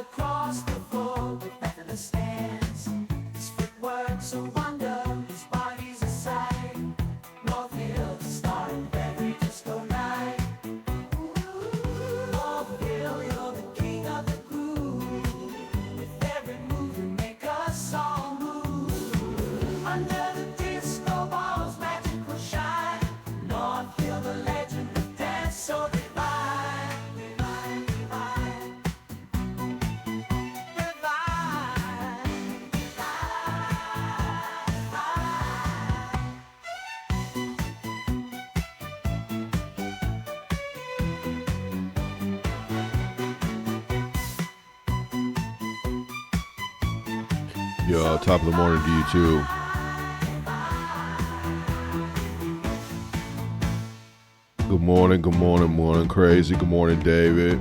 across the floor with the stands. His footwork's a wonder, his body's a sight. North Hill, the star in every disco night. North Hill, you're the king of the groove. With every move you make us all move. Under the disco ball's magical shine. North Hill, the legend of dance so divine. Divine, divine. Yo, top of the morning to you too. Good morning, crazy. Good morning, David.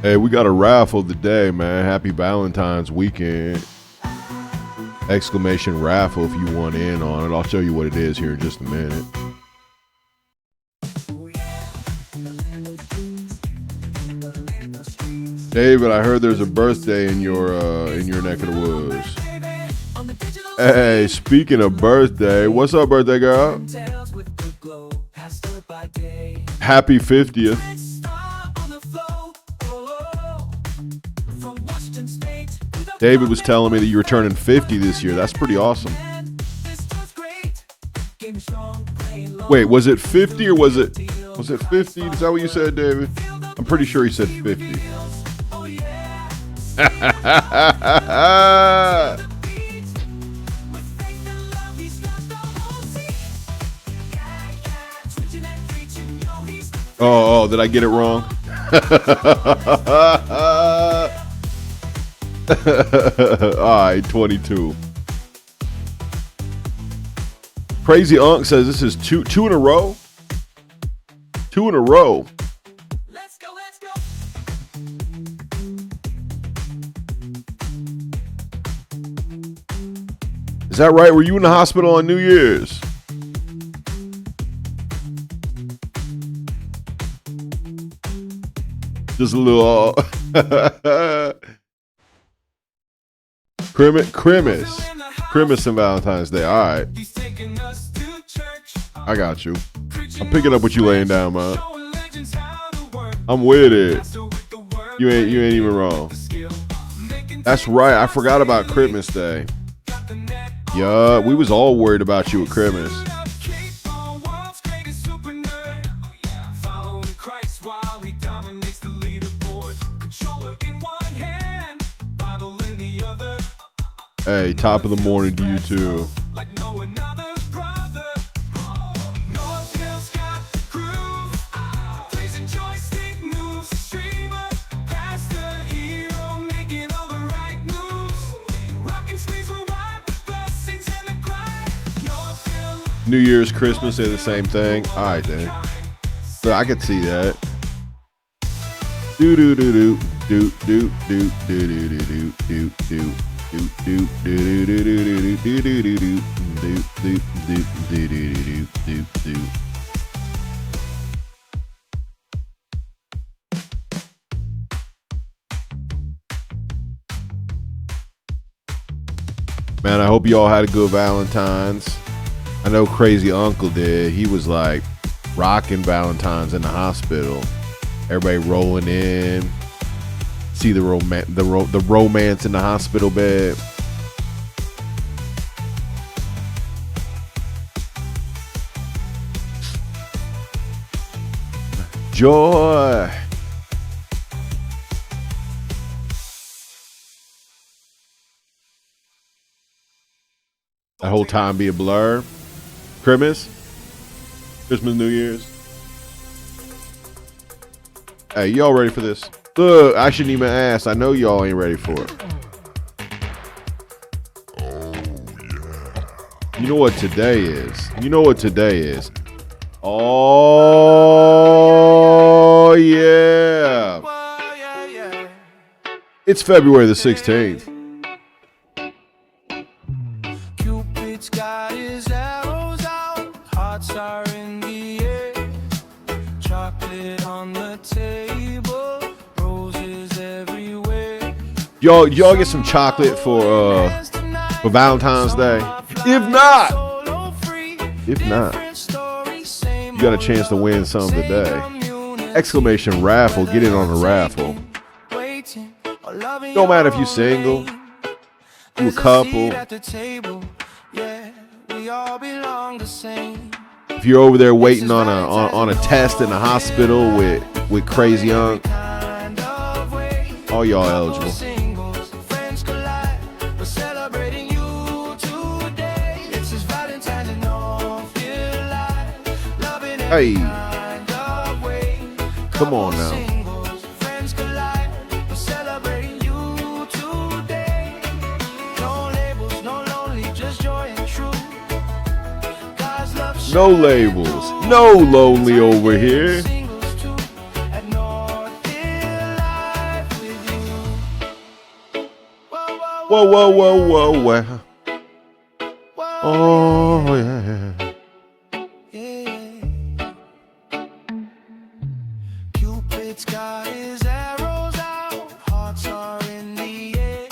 Hey, we got a raffle today, man. Happy Valentine's weekend. Exclamation raffle if you want in on it. I'll show you what it is here in just a minute. David, I heard there's a birthday in your neck of the woods. Hey, speaking of birthday, what's up, birthday girl? Happy 50th. David was telling me that you were turning 50 this year. That's pretty awesome. Wait, was it 50 or was it 50? Is that what you said, David? I'm pretty sure he said 50. Oh, did I get it wrong? Alright, 22. Crazy Unc says this is two in a row. 2 in a row. Let's go, let's go. Is that right? Were you in the hospital on New Year's? Just a little Christmas and Valentine's Day. All right, I got you. I'm picking up what you laying down, man. I'm with it. You ain't even wrong. That's right. I forgot about Christmas Day. Yeah, we was all worried about you at Christmas. Hey, top of the morning to you too. New Year's, Christmas, they're the same thing. All right, then. So I could see that. Do do do do do do do do do do do do do. Man, I hope you all had a good Valentine's. I know Crazy Uncle did. He was like rocking Valentine's in the hospital. Everybody rolling in. See the romance in the hospital bed. Joy. That whole time be a blur. Christmas, New Year's. Hey, y'all ready for this? Look, I shouldn't even ask. I know y'all ain't ready for it. Oh, yeah. You know what today is? Oh, yeah. It's February the 16th. Cupid's got his arrows out, hearts are in the air. Chocolate on the table, roses everywhere. Y'all get some chocolate for Valentine's Day? If not, you got a chance to win some today. Exclamation raffle. Get in on the raffle. Don't matter if you're single, you a couple. If you're over there waiting on a test in the hospital with crazy unc, all y'all eligible. Hey, come on now. No labels, no lonely over here. Whoa, whoa, whoa, whoa, whoa. Oh, yeah. Cupid's got his arrows out, hearts are in the air.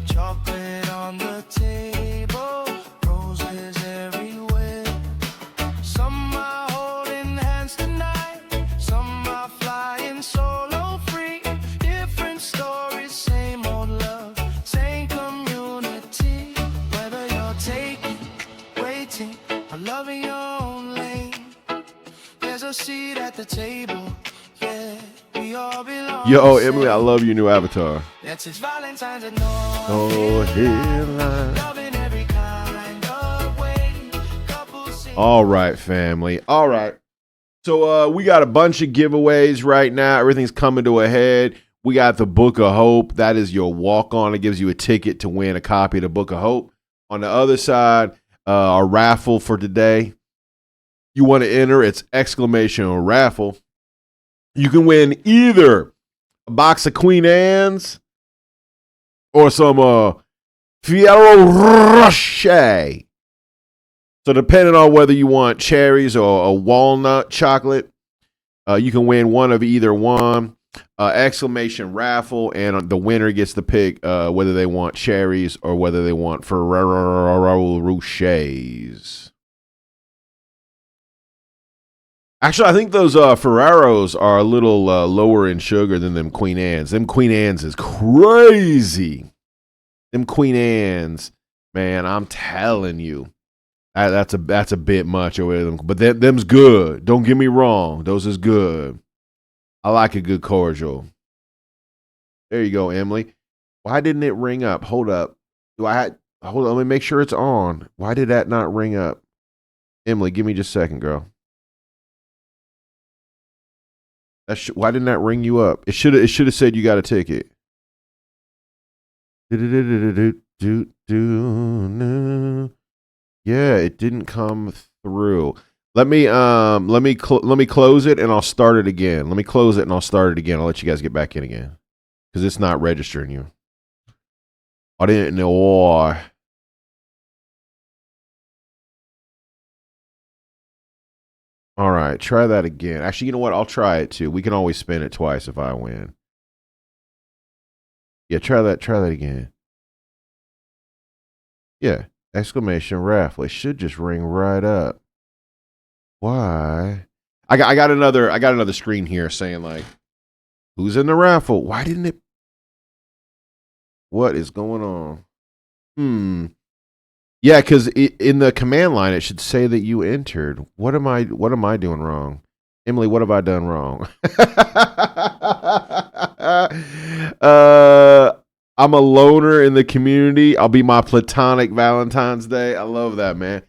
Chocolate on the table, roses everywhere. Some are holding hands tonight, some are flying solo free. Different stories, same old love, same community. Whether you're taking, waiting, or loving your own lane, there's a seat at the table. Yeah, we all belong. Yo, Emily, I love your new avatar. That's his Valentine's and Oh, headline. loving every kind of way. All right, family. All right. So we got a bunch of giveaways right now. Everything's coming to a head. We got the Book of Hope. That is your walk-on. It gives you a ticket to win a copy of the Book of Hope. On the other side, our raffle for today. You want to enter, it's exclamation raffle. You can win either a box of Queen Anne's or some Ferrero Rocher. So depending on whether you want cherries or a walnut chocolate, you can win one of either one. Exclamation raffle, and the winner gets to pick whether they want cherries or whether they want Ferrero Rochers. Actually, I think those Ferreros are a little lower in sugar than them Queen Anne's. Them Queen Anne's is crazy. Them Queen Anne's, man, I'm telling you, that's a bit much over them. But them's good. Don't get me wrong. Those is good. I like a good cordial. There you go, Emily. Why didn't it ring up? Hold up. Hold on, let me make sure it's on. Why did that not ring up? Emily, give me just a second, girl. Why didn't that ring you up? It should have said you got a ticket. Yeah, it didn't come through. Let me close it and I'll start it again. Let me close it and I'll start it again. I'll let you guys get back in again because it's not registering you. I didn't know why. All right, try that again. Actually, you know what? I'll try it too. We can always spin it twice if I win. Yeah, try that again. Yeah, exclamation raffle. It should just ring right up. Why? I got another screen here saying like, who's in the raffle? Why didn't it? What is going on? Yeah, because in the command line it should say that you entered. What am I doing wrong? Emily, what have I done wrong? I'm a loner in the community. I'll be my platonic Valentine's Day. I love that, man.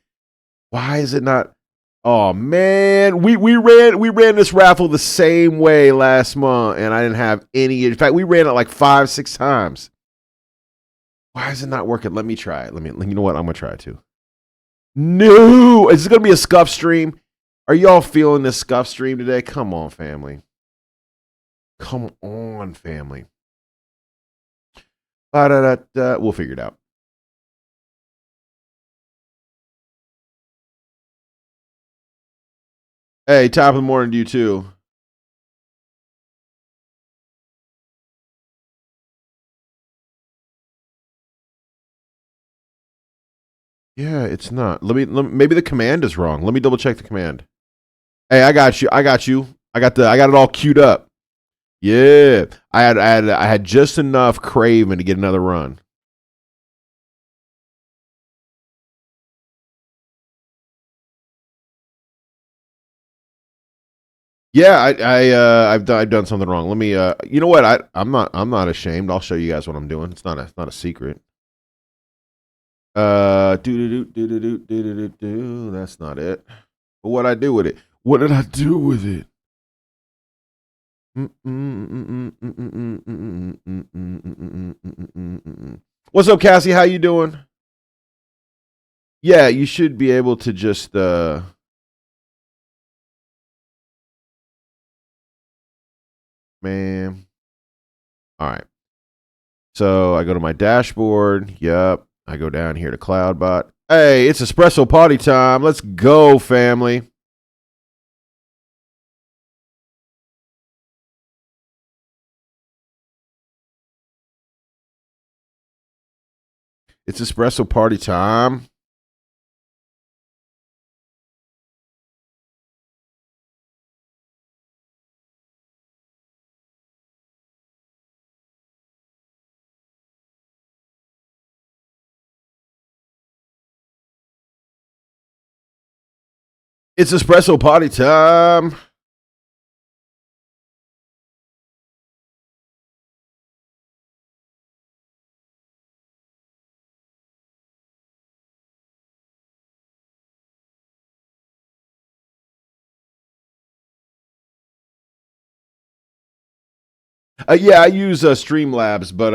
Why is it not? Oh man, we ran this raffle the same way last month, and I didn't have any. In fact, we ran it like 5-6 times. Why is it not working? Let me try it. You know what? I'm gonna try it too. No, is this gonna be a scuff stream? Are y'all feeling this scuff stream today? Come on, family. Come on, family. We'll figure it out. Hey, top of the morning to you too. Yeah, it's not. Maybe the command is wrong. Let me double check the command. Hey, I got you. I got you. I got it all queued up. Yeah. I had just enough Craven to get another run. Yeah, I've done something wrong. Let me you know what? I'm not ashamed. I'll show you guys what I'm doing. It's not a secret. Do. That's not it. But what I do with it? What did I do with it? What's up, Cassie? How you doing? Yeah, you should be able to just man. All right. So I go to my dashboard. Yep. I go down here to CloudBot. Hey, it's espresso party time. Let's go, family. It's espresso party time. It's espresso party time. Yeah, I use Streamlabs, but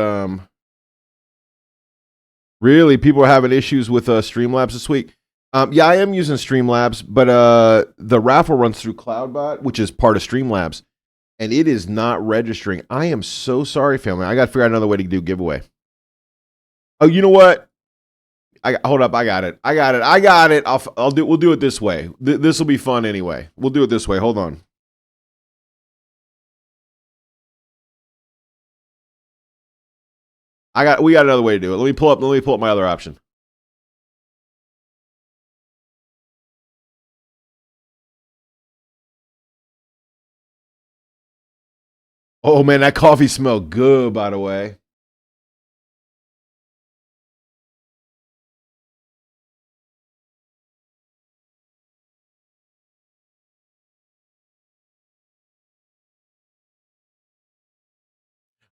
really, people are having issues with Streamlabs this week. Yeah, I am using Streamlabs, but the raffle runs through CloudBot, which is part of Streamlabs, and it is not registering. I am so sorry, family. I got to figure out another way to do giveaway. Oh, you know what? Hold up. I got it. I got it. I'll do. We'll do it this way. This will be fun anyway. We'll do it this way. Hold on. We got another way to do it. Let me pull up my other option. Oh man, that coffee smelled good, by the way.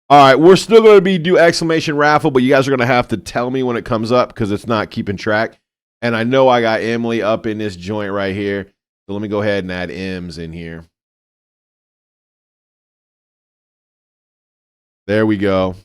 All right, we're still going to be do exclamation raffle, but you guys are going to have to tell me when it comes up because it's not keeping track. And I know I got Emily up in this joint right here. So let me go ahead and add M's in here. There we go.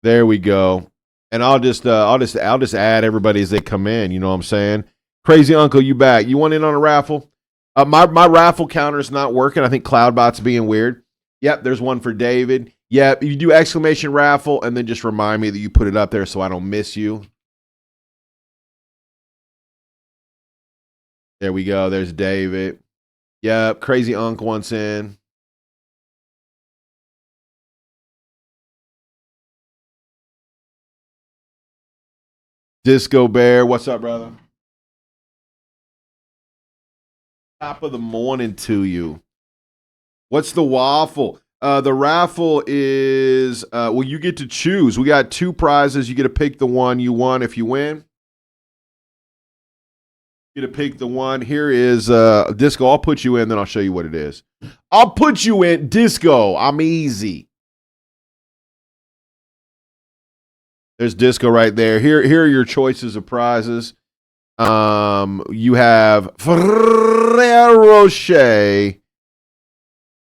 There we go. And I'll just add everybody as they come in. You know what I'm saying? Crazy Uncle, you back? You want in on a raffle? My raffle counter is not working. I think CloudBot's being weird. Yep, there's one for David. Yep, you do exclamation raffle and then just remind me that you put it up there so I don't miss you. There we go. There's David. Yep, Crazy Unc wants in. Disco Bear, what's up, brother? Top of the morning to you. What's the waffle? The raffle is well, you get to choose. We got two prizes. You get to pick the one you want if you win. You get to pick the one. Here is Disco. I'll put you in, then I'll show you what it is. I'll put you in Disco. I'm easy. There's Disco right there. Here are your choices of prizes. You have Ferrero Rocher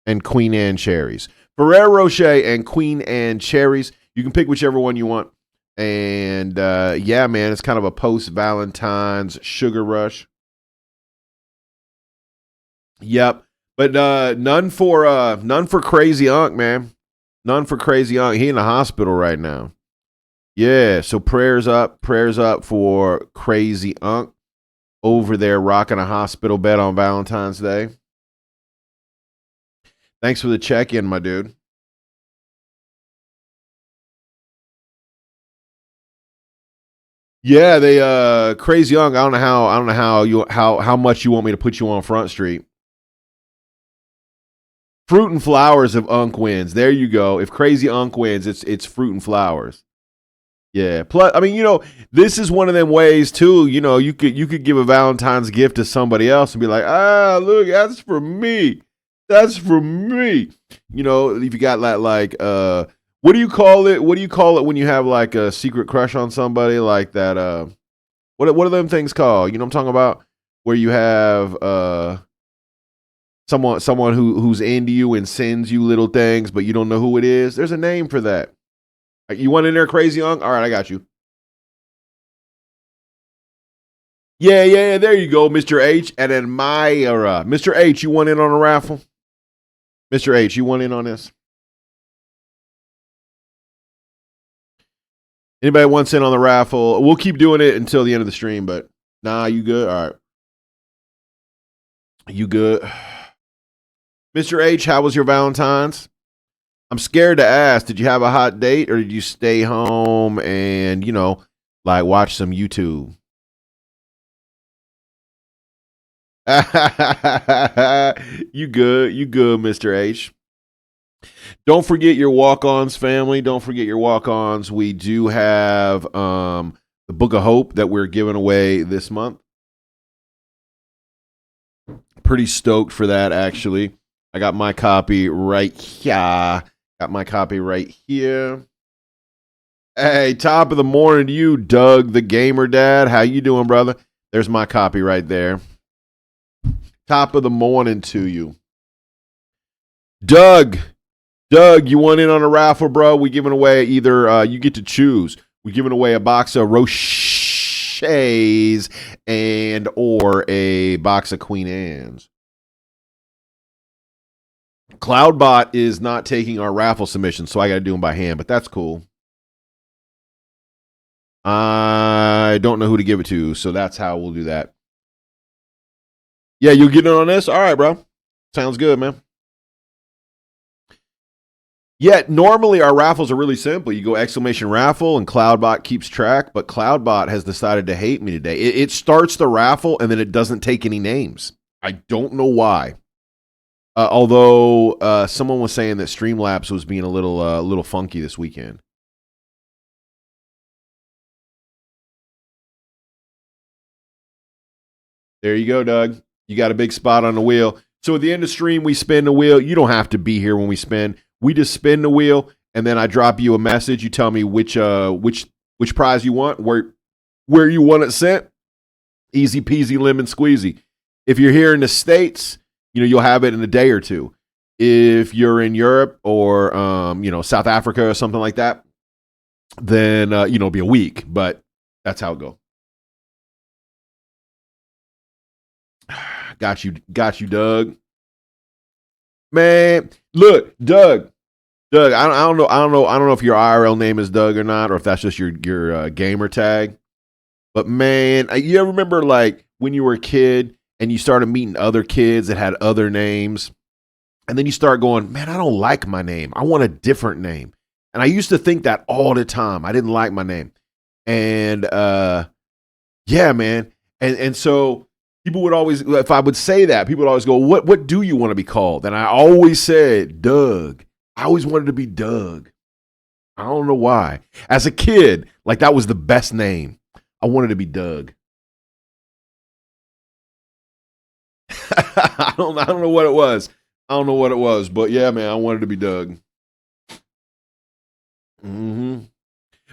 and Queen Anne cherries. Ferrero Rocher and Queen Anne cherries. You can pick whichever one you want. And yeah, man, it's kind of a post Valentine's sugar rush. Yep, but none for Crazy Unc, man. None for Crazy Unc. He in the hospital right now. Yeah, so prayers up for Crazy Unc over there rocking a hospital bed on Valentine's Day. Thanks for the check in, my dude. Yeah, they Crazy Young. I don't know how much you want me to put you on Front Street. Fruit and Flowers if Unk wins. There you go. If Crazy Unk wins, it's Fruit and Flowers. Yeah. Plus, I mean, this is one of them ways too. You could give a Valentine's gift to somebody else and be like, look, that's for me. That's for me. If you got that, like, what do you call it? What do you call it when you have like a secret crush on somebody, like that? What are them things called? You know what I'm talking about? Where you have someone who's into you and sends you little things, but you don't know who it is. There's a name for that. You want in there, Crazy Young? All right, I got you. Yeah, yeah, yeah. There you go, Mr. H. And then Myra. Mr. H, you want in on a raffle? Mr. H, you want in on this? Anybody wants in on the raffle? We'll keep doing it until the end of the stream, but nah, you good? All right. You good? Mr. H, how was your Valentine's? I'm scared to ask. Did you have a hot date or did you stay home and, like watch some YouTube? You good? You good, Mr. H? Don't forget your walk-ons, family. Don't forget your walk-ons. We do have the Book of Hope that we're giving away this month. Pretty stoked for that, actually. I got my copy right here. Got my copy right here. Hey, top of the morning to you, Doug, the gamer dad. How you doing, brother? There's my copy right there. Top of the morning to you. Doug, you want in on a raffle, bro? We giving away either, you get to choose. We're giving away a box of Rochers and or a box of Queen Anne's. Cloudbot is not taking our raffle submissions, so I got to do them by hand, but that's cool. I don't know who to give it to, so that's how we'll do that. Yeah, you'll get in on this? All right, bro. Sounds good, man. Yeah, normally our raffles are really simple. You go exclamation raffle and Cloudbot keeps track, but Cloudbot has decided to hate me today. It starts the raffle and then it doesn't take any names. I don't know why. Although someone was saying that Streamlabs was being a little funky this weekend. There you go, Doug. You got a big spot on the wheel. So at the end of stream, we spin the wheel. You don't have to be here when we spin. We just spin the wheel, and then I drop you a message. You tell me which prize you want, where you want it sent. Easy peasy, lemon squeezy. If you're here in the States, you'll have it in a day or two. If you're in Europe or South Africa or something like that, then it'll be a week. But that's how it goes. Got you, Doug. Man, look, Doug. I don't know if your IRL name is Doug or not, or if that's just your gamer tag. But man, you ever remember like when you were a kid and you started meeting other kids that had other names, and then you start going, man, I don't like my name. I want a different name. And I used to think that all the time. I didn't like my name, and yeah, man, and so. People would always, if I would say that, people would always go, what do you want to be called? And I always said, Doug. I always wanted to be Doug. I don't know why. As a kid, like that was the best name. I wanted to be Doug. I don't know what it was. I don't know what it was, but yeah, man, I wanted to be Doug. Mm-hmm.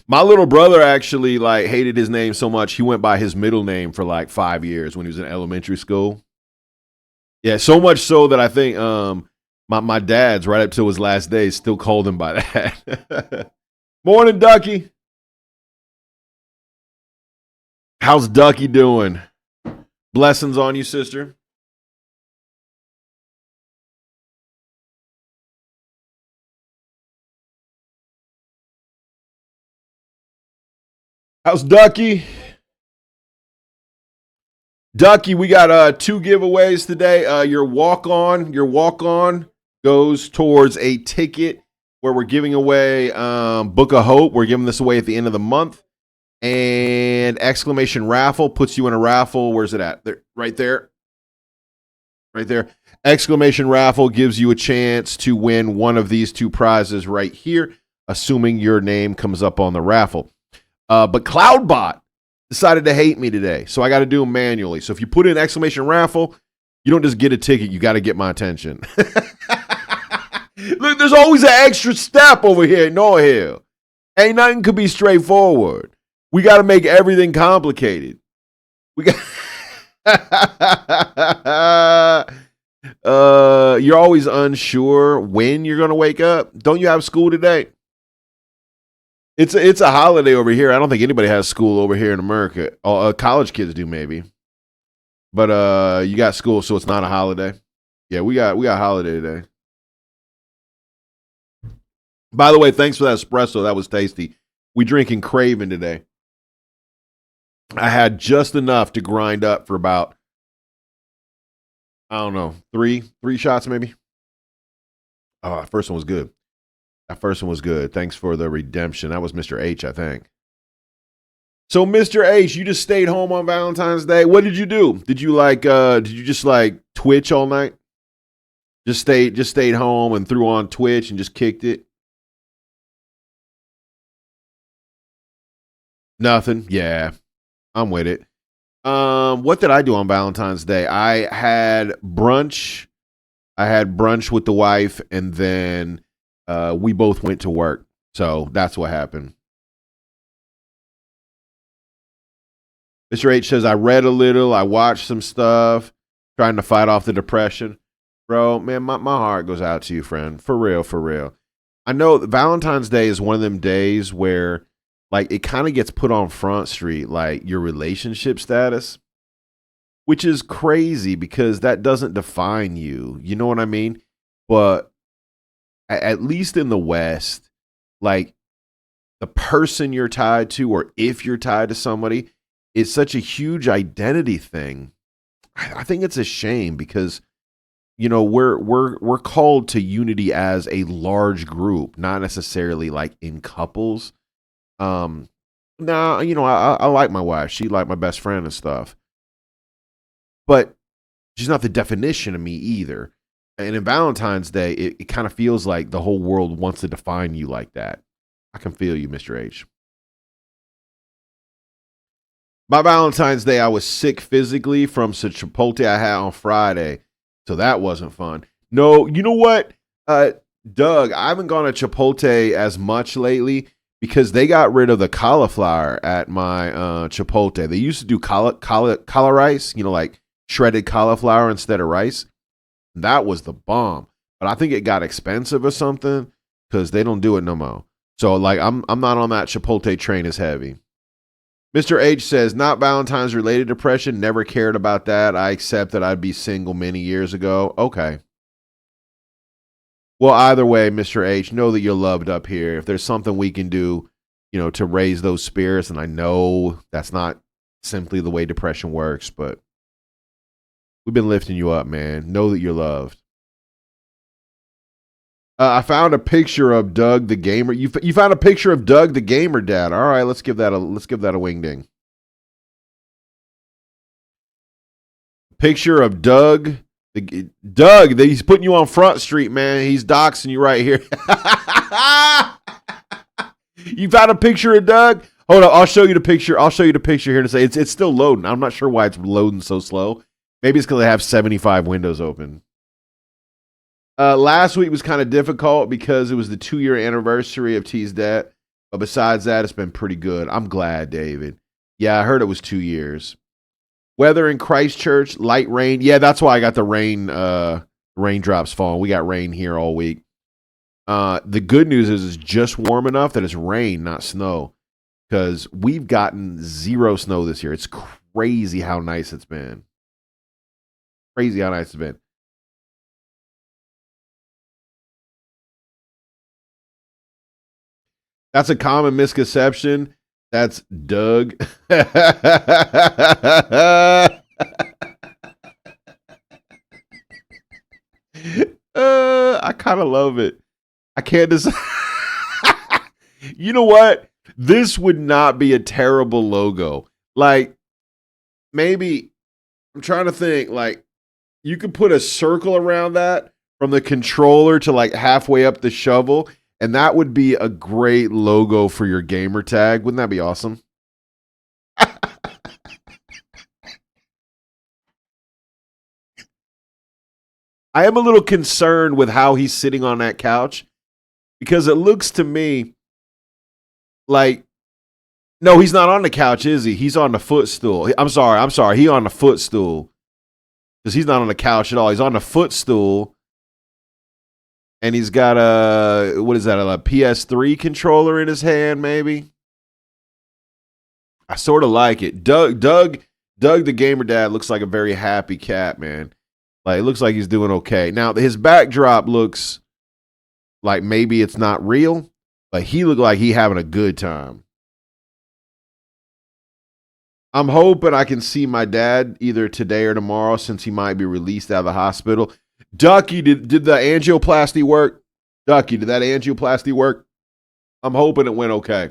My little brother actually like hated his name so much he went by his middle name for like 5 years when he was in elementary school. Yeah, so much so that I think my dad's right up till his last days still called him by that. Morning, Ducky. How's Ducky doing? Blessings on you, sister. How's Ducky? Ducky, we got 2 giveaways today. Your walk-on goes towards a ticket where we're giving away Book of Hope. We're giving this away at the end of the month. And exclamation raffle puts you in a raffle. Where's it at? There, right there. Right there. Exclamation raffle gives you a chance to win one of these two prizes right here, assuming your name comes up on the raffle. But Cloudbot decided to hate me today, so I got to do them manually. So if you put in exclamation raffle, you don't just get a ticket. You got to get my attention. Look, there's always an extra step over here. No hell. Ain't nothing could be straightforward. We got to make everything complicated. We got. You're always unsure when you're gonna wake up. Don't you have school today? It's a holiday over here. I don't think anybody has school over here in America. College kids do maybe, but you got school, so it's not a holiday. Yeah, we got holiday today. By the way, thanks for that espresso. That was tasty. We drinking Craven today. I had just enough to grind up for about, I don't know, three shots maybe. Oh, that first one was good. Thanks for the redemption. That was Mr. H, I think. So, Mr. H, you just stayed home on Valentine's Day. What did you do? Did you just Twitch all night? Just stayed home and threw on Twitch and just kicked it? Nothing. Yeah, I'm with it. What did I do on Valentine's Day? I had brunch. With the wife, and then we both went to work. So that's what happened. Mr. H says, I read a little. I watched some stuff, trying to fight off the depression. Bro, man, my heart goes out to you, friend. For real, for real. I know Valentine's Day is one of them days where like it kind of gets put on Front Street, like your relationship status, which is crazy because that doesn't define you. You know what I mean? But at least in the West, like the person you're tied to, or if you're tied to somebody, it's such a huge identity thing. I think it's a shame because, you know, we're called to unity as a large group, not necessarily like in couples. Now, you know, I like my wife. She like my best friend and stuff. But she's not the definition of me either. And in Valentine's Day, it kind of feels like the whole world wants to define you like that. I can feel you, Mr. H. By Valentine's Day, I was sick physically from some Chipotle I had on Friday. So that wasn't fun. No, you know what? Doug, I haven't gone to Chipotle as much lately because they got rid of the cauliflower at my Chipotle. They used to do cauliflower rice, you know, like shredded cauliflower instead of rice. That was the bomb. But I think it got expensive or something because they don't do it no more. So like I'm not on that Chipotle train as heavy. Mr. H says, not Valentine's related depression. Never cared about that. I accept that I'd be single many years ago. Okay. Well, either way, Mr. H, know that you're loved up here. If there's something we can do, you know, to raise those spirits, and I know that's not simply the way depression works, but we've been lifting you up, man. Know that you're loved. I found a picture of Doug the gamer. You found a picture of Doug the gamer dad. All right, let's give that a wing ding. Picture of Doug. Doug, he's putting you on Front Street, man. He's doxing you right here. You found a picture of Doug? Hold on, I'll show you the picture. I'll show you the picture here to say it's still loading. I'm not sure why it's loading so slow. Maybe it's because I have 75 windows open. Last week was kind of difficult because it was the 2-year anniversary of T's death. But besides that, it's been pretty good. I'm glad, David. Yeah, I heard it was 2 years. Weather in Christchurch, light rain. Yeah, that's why I got the raindrops falling. We got rain here all week. The good news is it's just warm enough that it's rain, not snow. Because we've gotten 0 snow this year. It's crazy how nice it's been. Crazy how nice it's been. That's a common misconception. That's Doug. I kind of love it. I can't decide. You know what? This would not be a terrible logo. Like, maybe I'm trying to think, like, you could put a circle around that from the controller to like halfway up the shovel, and that would be a great logo for your gamer tag. Wouldn't that be awesome? I am a little concerned with how he's sitting on that couch because it looks to me like no, he's not on the couch, is he? He's on the footstool. I'm sorry. He on the footstool because he's not on the couch at all. He's on the footstool, and he's got what is that? A PS3 controller in his hand, maybe. I sort of like it. Doug, the gamer dad looks like a very happy cat, man. Like it looks like he's doing okay. Now his backdrop looks like maybe it's not real, but he looked like he having a good time. I'm hoping I can see my dad either today or tomorrow since he might be released out of the hospital. Ducky, did the angioplasty work? Ducky, did that angioplasty work? I'm hoping it went okay.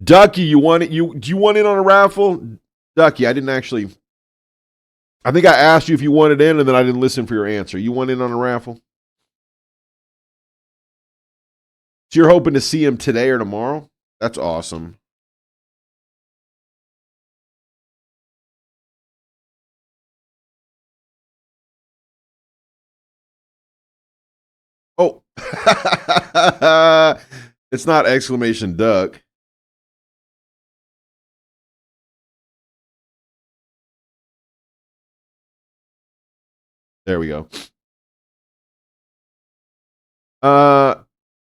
Ducky, you want it? Do you want in on a raffle? Ducky, I didn't actually. I think I asked you if you wanted in, and then I didn't listen for your answer. You want in on a raffle? So you're hoping to see him today or tomorrow? That's awesome. Oh, it's not exclamation duck. There we go.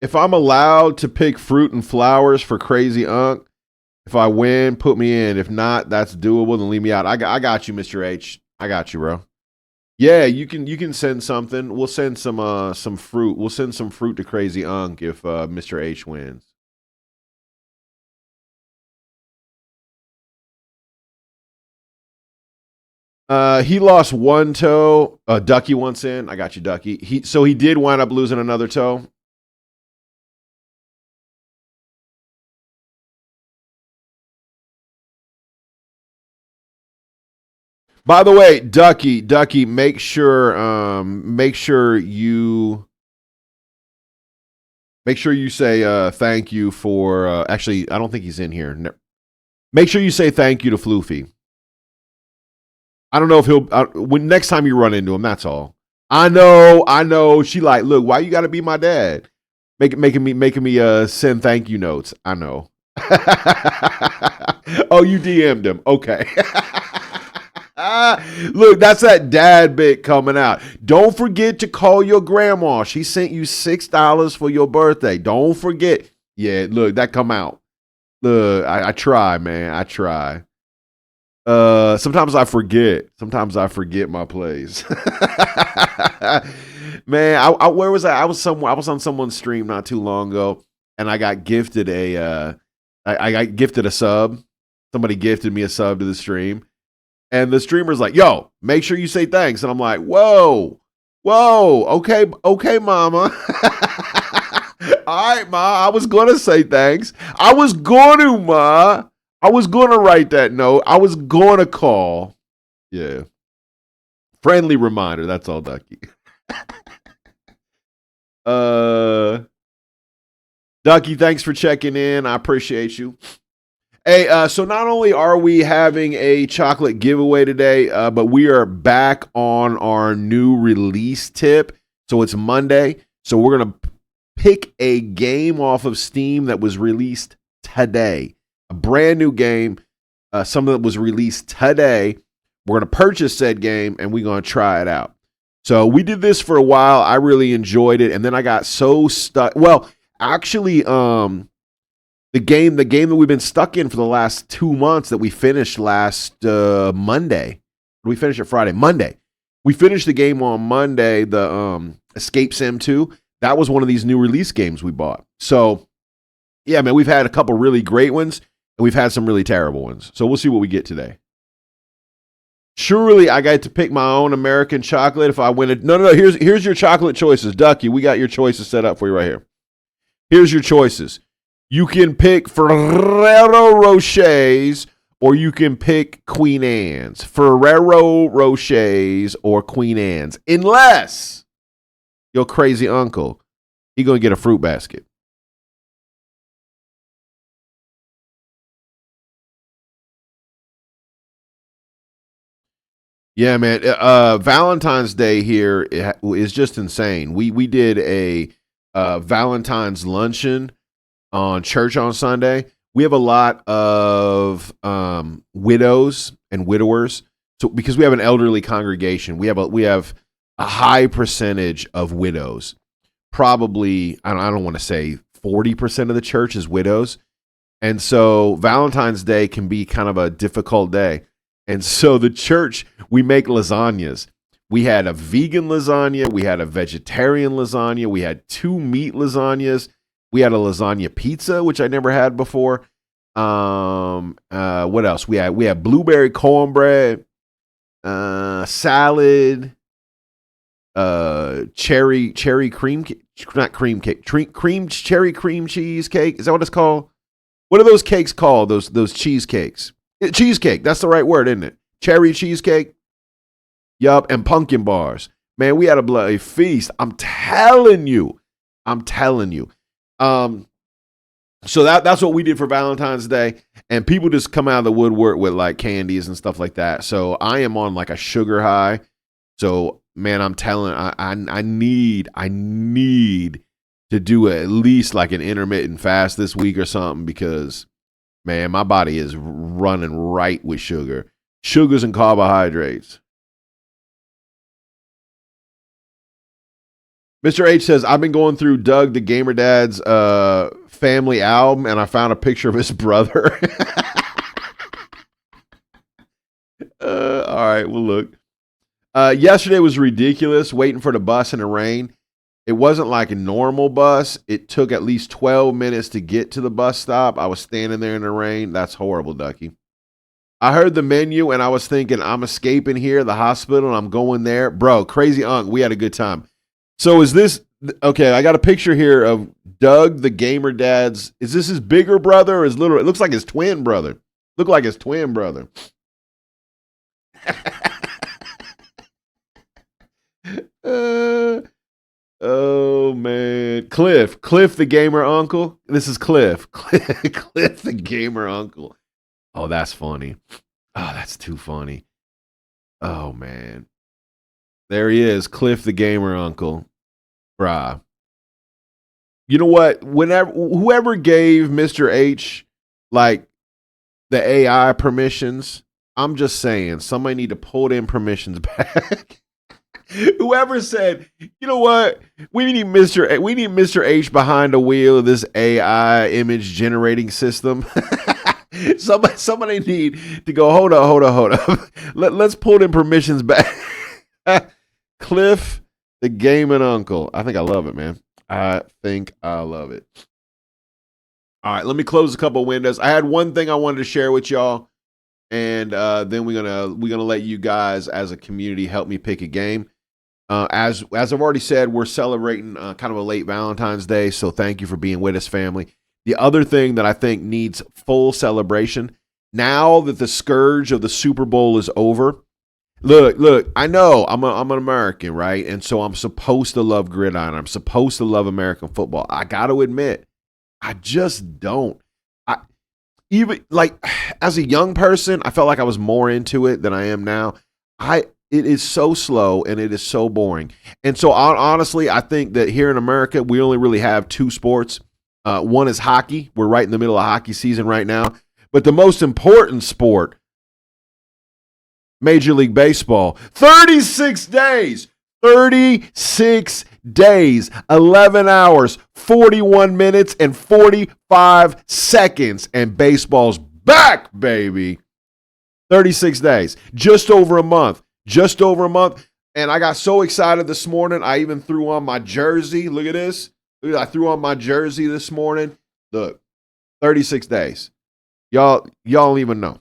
If I'm allowed to pick fruit and flowers for Crazy Unk, if I win, put me in. If not, that's doable. Then leave me out. I got you, Mr. H. I got you, bro. Yeah, you can send something. We'll send some fruit. We'll send some fruit to Crazy Unk if Mr. H wins. He lost one toe. Ducky once in. I got you, Ducky. He did wind up losing another toe. By the way, Ducky, make sure you say thank you for. Actually, I don't think he's in here. Make sure you say thank you to Floofy. I don't know if he'll. When next time you run into him, that's all. I know. She like, look, why you got to be my dad? Making me send thank you notes. I know. Oh, you DM'd him. Okay. Look, that's that dad bit coming out. Don't forget to call your grandma. She sent you $6 for your birthday. Don't forget. Yeah, look, that come out. Look, I try, man. I try. Sometimes I forget. Sometimes I forget my plays. Man, where was I? I was somewhere. I was on someone's stream not too long ago, and I got gifted I got gifted a sub. Somebody gifted me a sub to the stream. And the streamer's like, yo, make sure you say thanks. And I'm like, whoa, okay, mama. All right, ma, I was going to say thanks. I was going to, ma. I was going to write that note. I was going to call. Yeah. Friendly reminder. That's all, Ducky. Ducky, thanks for checking in. I appreciate you. Hey, so not only are we having a chocolate giveaway today, but we are back on our new release tip. So it's Monday. So we're going to pick a game off of Steam that was released today. A brand new game, something that was released today. We're going to purchase said game and we're going to try it out. So we did this for a while. I really enjoyed it. And then I got so stuck. Well, actually, the game that we've been stuck in for the last 2 months that we finished last Monday. We finished it Friday. Monday. We finished the game on Monday, the Escape Sim 2. That was one of these new release games we bought. So, yeah, man, we've had a couple really great ones, and we've had some really terrible ones. So we'll see what we get today. Surely I get to pick my own American chocolate if I win it. No. Here's your chocolate choices. Ducky, we got your choices set up for you right here. Here's your choices. You can pick Ferrero Rochers or you can pick Queen Anne's. Ferrero Rochers or Queen Anne's. Unless your crazy uncle, he going to get a fruit basket. Yeah, man. Valentine's Day here is just insane. We did a Valentine's luncheon on church on Sunday. We have a lot of widows and widowers, so because we have an elderly congregation, we have a high percentage of widows. Probably, I don't want to say 40% of the church is widows, and so Valentine's Day can be kind of a difficult day. And so the church, we make lasagnas. We had a vegan lasagna. We had a vegetarian lasagna. We had 2 meat lasagnas. We had a lasagna pizza, which I never had before. What else? We had blueberry cornbread, salad, cherry cream, not cream cake, cherry cream cheesecake. Is that what it's called? What are those cakes called? Those cheesecakes. Cheesecake, that's the right word, isn't it? Cherry cheesecake. Yup, and pumpkin bars. Man, we had a bloody feast. I'm telling you. So that's what we did for Valentine's Day, and people just come out of the woodwork with like candies and stuff like that. So I am on like a sugar high. So man, I'm telling, I need to do at least like an intermittent fast this week or something because man, my body is running right with sugars and carbohydrates. Mr. H says, I've been going through Doug the Gamer Dad's family album and I found a picture of his brother. All right, well, look. Yesterday was ridiculous waiting for the bus in the rain. It wasn't like a normal bus. It took at least 12 minutes to get to the bus stop. I was standing there in the rain. That's horrible, Ducky. I heard the menu and I was thinking, I'm escaping here, the hospital, and I'm going there. Bro, crazy unc, we had a good time. So is this, okay, I got a picture here of Doug, the Gamer Dad's, is this his bigger brother or his little, it looks like his twin brother. Look like his twin brother. Oh man, Cliff the gamer uncle. This is Cliff the gamer uncle. Oh, that's funny. Oh, that's too funny. Oh man, there he is, Cliff the gamer uncle. Bruh. You know what? Whenever whoever gave Mr. H like the AI permissions, I'm just saying somebody need to pull them permissions back. Whoever said, you know what, we need Mr. H behind the wheel of this AI image generating system. Somebody need to go. Hold up. Let's pull them permissions back. Cliff, the gaming uncle. I think I love it, man. I think I love it. All right, let me close a couple of windows. I had one thing I wanted to share with y'all, and then we're gonna let you guys as a community help me pick a game. As I've already said, we're celebrating kind of a late Valentine's Day, so thank you for being with us, family. The other thing that I think needs full celebration, now that the scourge of the Super Bowl is over, look, I know I'm an American, right? And so I'm supposed to love gridiron. I'm supposed to love American football. I got to admit, I just don't. Even like as a young person, I felt like I was more into it than I am now. It is so slow and it is so boring. And so honestly, I think that here in America, we only really have 2 sports. One is hockey. We're right in the middle of hockey season right now. But the most important sport, Major League Baseball, 36 days, 36 days, 11 hours, 41 minutes, and 45 seconds. And baseball's back, baby. 36 days, just over a month. And I got so excited this morning, I even threw on my jersey. Look at this. I threw on my jersey this morning. Look, 36 days. Y'all don't even know.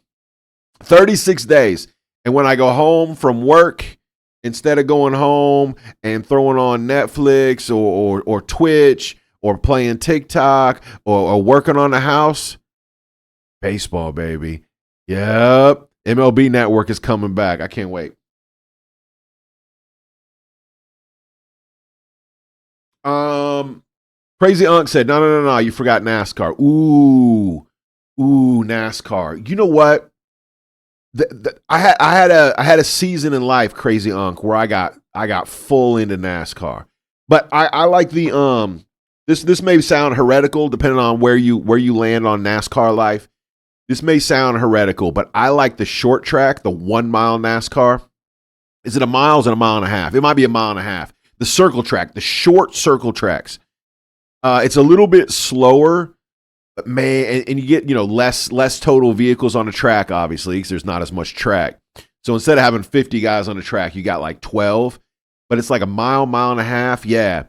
36 days. And when I go home from work, instead of going home and throwing on Netflix or Twitch or playing TikTok or working on the house, baseball, baby. Yep. MLB Network is coming back. I can't wait. Crazy Unc said, no, you forgot NASCAR. Ooh, NASCAR. You know what? I had a season in life, Crazy Unc, where I got full into NASCAR. But I like the this may sound heretical depending on where you land on NASCAR life. This may sound heretical, but I like the short track, the 1 mile NASCAR. Is it a mile? Is it a mile and a half? It might be a mile and a half. The circle track, the short circle tracks. It's a little bit slower, but man, and you get less total vehicles on the track, obviously, because there's not as much track. So instead of having 50 guys on the track, you got like 12. But it's like a mile and a half, yeah.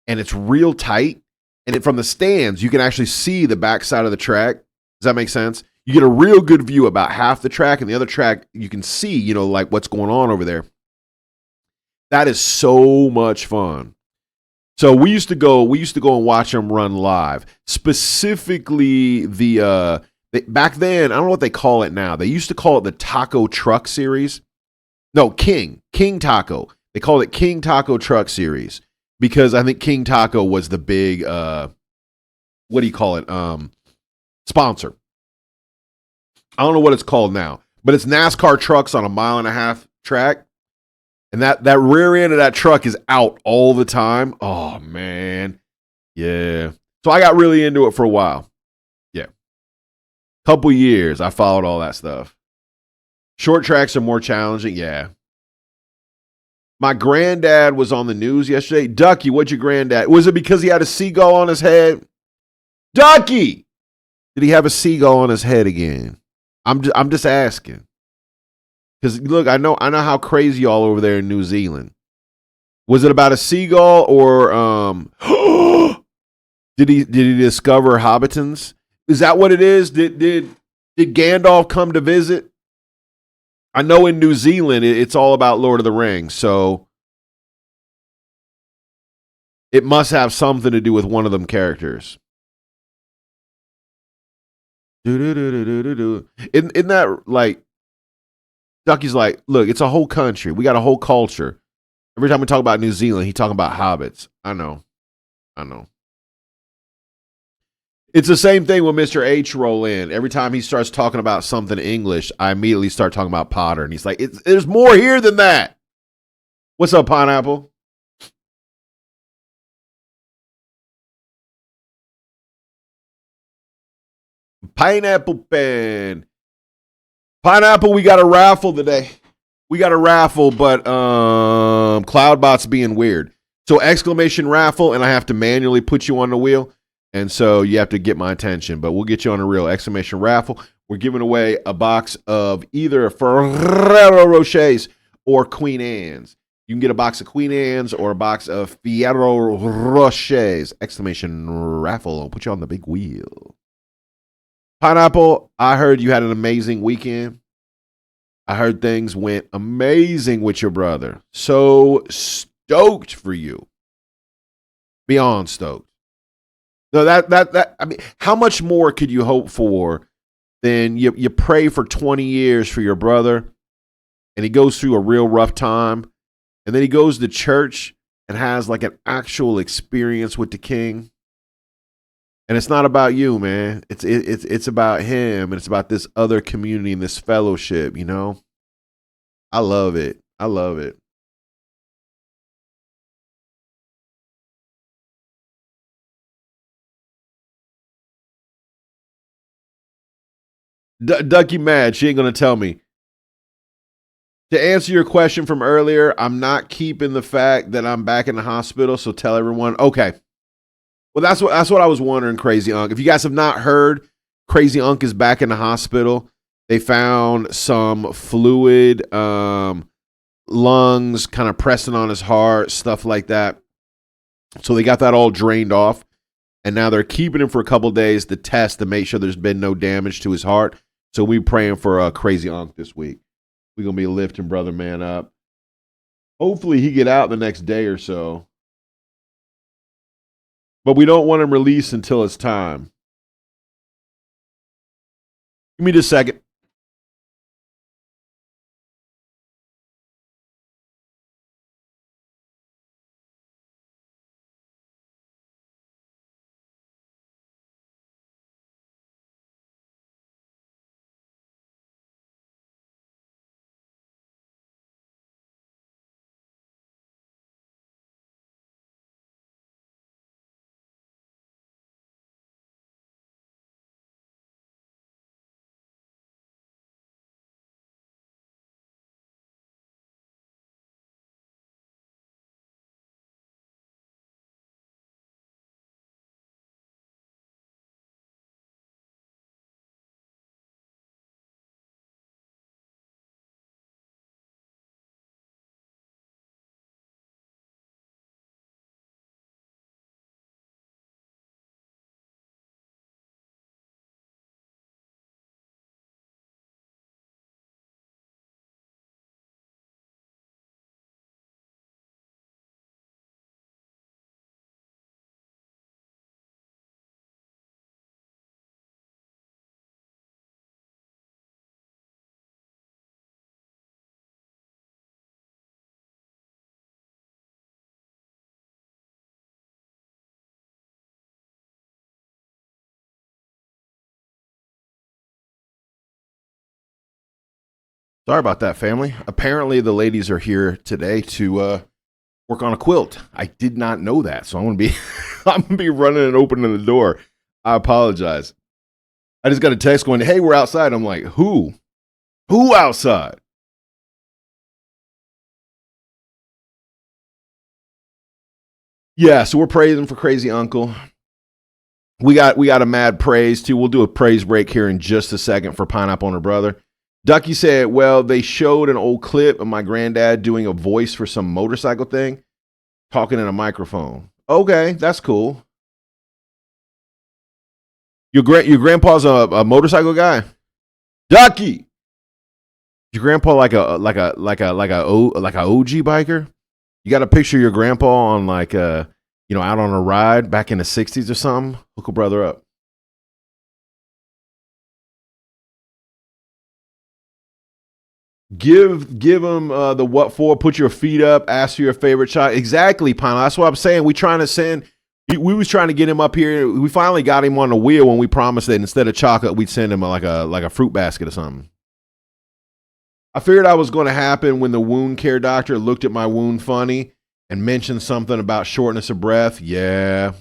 And it's real tight. And from the stands, you can actually see the backside of the track. Does that make sense? You get a real good view about half the track, and the other track you can see, like what's going on over there. That is so much fun. So we used to go and watch them run live. Specifically, back then, I don't know what they call it now. They used to call it the Taco Truck Series. No, King Taco. They called it King Taco Truck Series because I think King Taco was the big sponsor. I don't know what it's called now, but it's NASCAR trucks on a 1.5 mile track. And that rear end of that truck is out all the time. Oh, man. Yeah. So I got really into it for a while. Yeah. Couple years, I followed all that stuff. Short tracks are more challenging. Yeah. My granddad was on the news yesterday. Ducky, what'd your granddad? Was it because he had a seagull on his head? Ducky! Did he have a seagull on his head again? I'm just asking. Because look, I know how crazy y'all over there in New Zealand. Was it about a seagull or did he discover hobbitons? Is that what it is? Did Gandalf come to visit? I know in New Zealand it's all about Lord of the Rings, so it must have something to do with one of them characters. Isn't that like Ducky's like, look, it's a whole country. We got a whole culture. Every time we talk about New Zealand, he talking about hobbits. I know. It's the same thing when Mr. H roll in. Every time he starts talking about something English, I immediately start talking about Potter. And he's like, there's more here than that. What's up, Pineapple? Pineapple pen. Pineapple, we got a raffle today. We got a raffle, but Cloudbot's being weird. So exclamation raffle, and I have to manually put you on the wheel. And so you have to get my attention, but we'll get you on a real exclamation raffle. We're giving away a box of either Ferrero Rochers or Queen Anne's. You can get a box of Queen Anne's or a box of Ferrero Rochers. Exclamation raffle. I'll put you on the big wheel. Pineapple, I heard you had an amazing weekend. I heard things went amazing with your brother. So stoked for you. Beyond stoked. No, that I mean, how much more could you hope for than you pray for 20 years for your brother and he goes through a real rough time and then he goes to church and has like an actual experience with the King. And it's not about you, man. It's about him, and it's about this other community and this fellowship, you know? I love it. I love it. Ducky mad. She ain't going to tell me. To answer your question from earlier, I'm not keeping the fact that I'm back in the hospital, so tell everyone. Okay. Well, that's what I was wondering, Crazy Unc. If you guys have not heard, Crazy Unc is back in the hospital. They found some fluid, lungs kind of pressing on his heart, stuff like that. So they got that all drained off. And now they're keeping him for a couple of days to test to make sure there's been no damage to his heart. So we're praying for Crazy Unc this week. We're gonna be lifting brother man up. Hopefully he get out the next day or so. But we don't want him released until it's time. Give me just a second. Sorry about that, family. Apparently, the ladies are here today to work on a quilt. I did not know that, so I'm gonna be I'm gonna be running and opening the door. I apologize. I just got a text going, "Hey, we're outside." I'm like, "Who? Who outside?" Yeah, so we're praising for Crazy Uncle. We got a mad praise too. We'll do a praise break here in just a second for Pineapple on Her Brother. Ducky said, "Well, they showed an old clip of my granddad doing a voice for some motorcycle thing, talking in a microphone." Okay, that's cool. Your grandpa's a motorcycle guy. Ducky, your grandpa like a OG biker. You got a picture of your grandpa on out on a ride back in the '60s or something. Hook a brother up. Give him the what for. Put your feet up. Ask for your favorite child. Exactly, Pine. That's what I'm saying. We trying to send. We was trying to get him up here. We finally got him on the wheel when we promised that instead of chocolate, we'd send him like a fruit basket or something. I figured I was going to happen when the wound care doctor looked at my wound funny and mentioned something about shortness of breath. Yeah,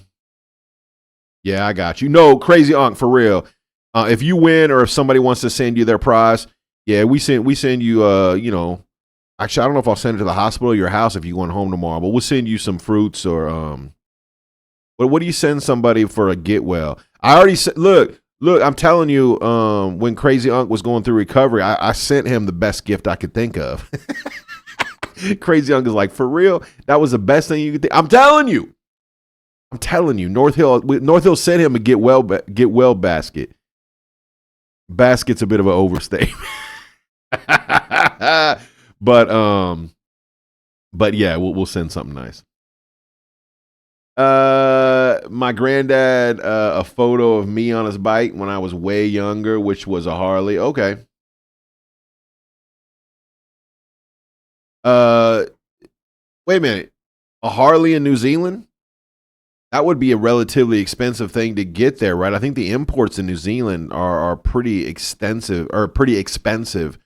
I got you. No, Crazy Unc, for real. If you win or if somebody wants to send you their prize, yeah, we send you. Actually, I don't know if I'll send it to the hospital or your house if you're going home tomorrow, but we'll send you some fruits or what do you send somebody for a get well? I already said, look, I'm telling you, when Crazy Unc was going through recovery, I sent him the best gift I could think of. Crazy Unc is like, for real? That was the best thing you could think. I'm telling you. North Hill sent him a get well basket. Basket's a bit of an overstatement. but yeah, we'll send something nice. My granddad, a photo of me on his bike when I was way younger, which was a Harley. Okay. Uh, Wait a minute. A Harley in New Zealand? That would be a relatively expensive thing to get there, right? I think the imports in New Zealand are pretty extensive or pretty expensive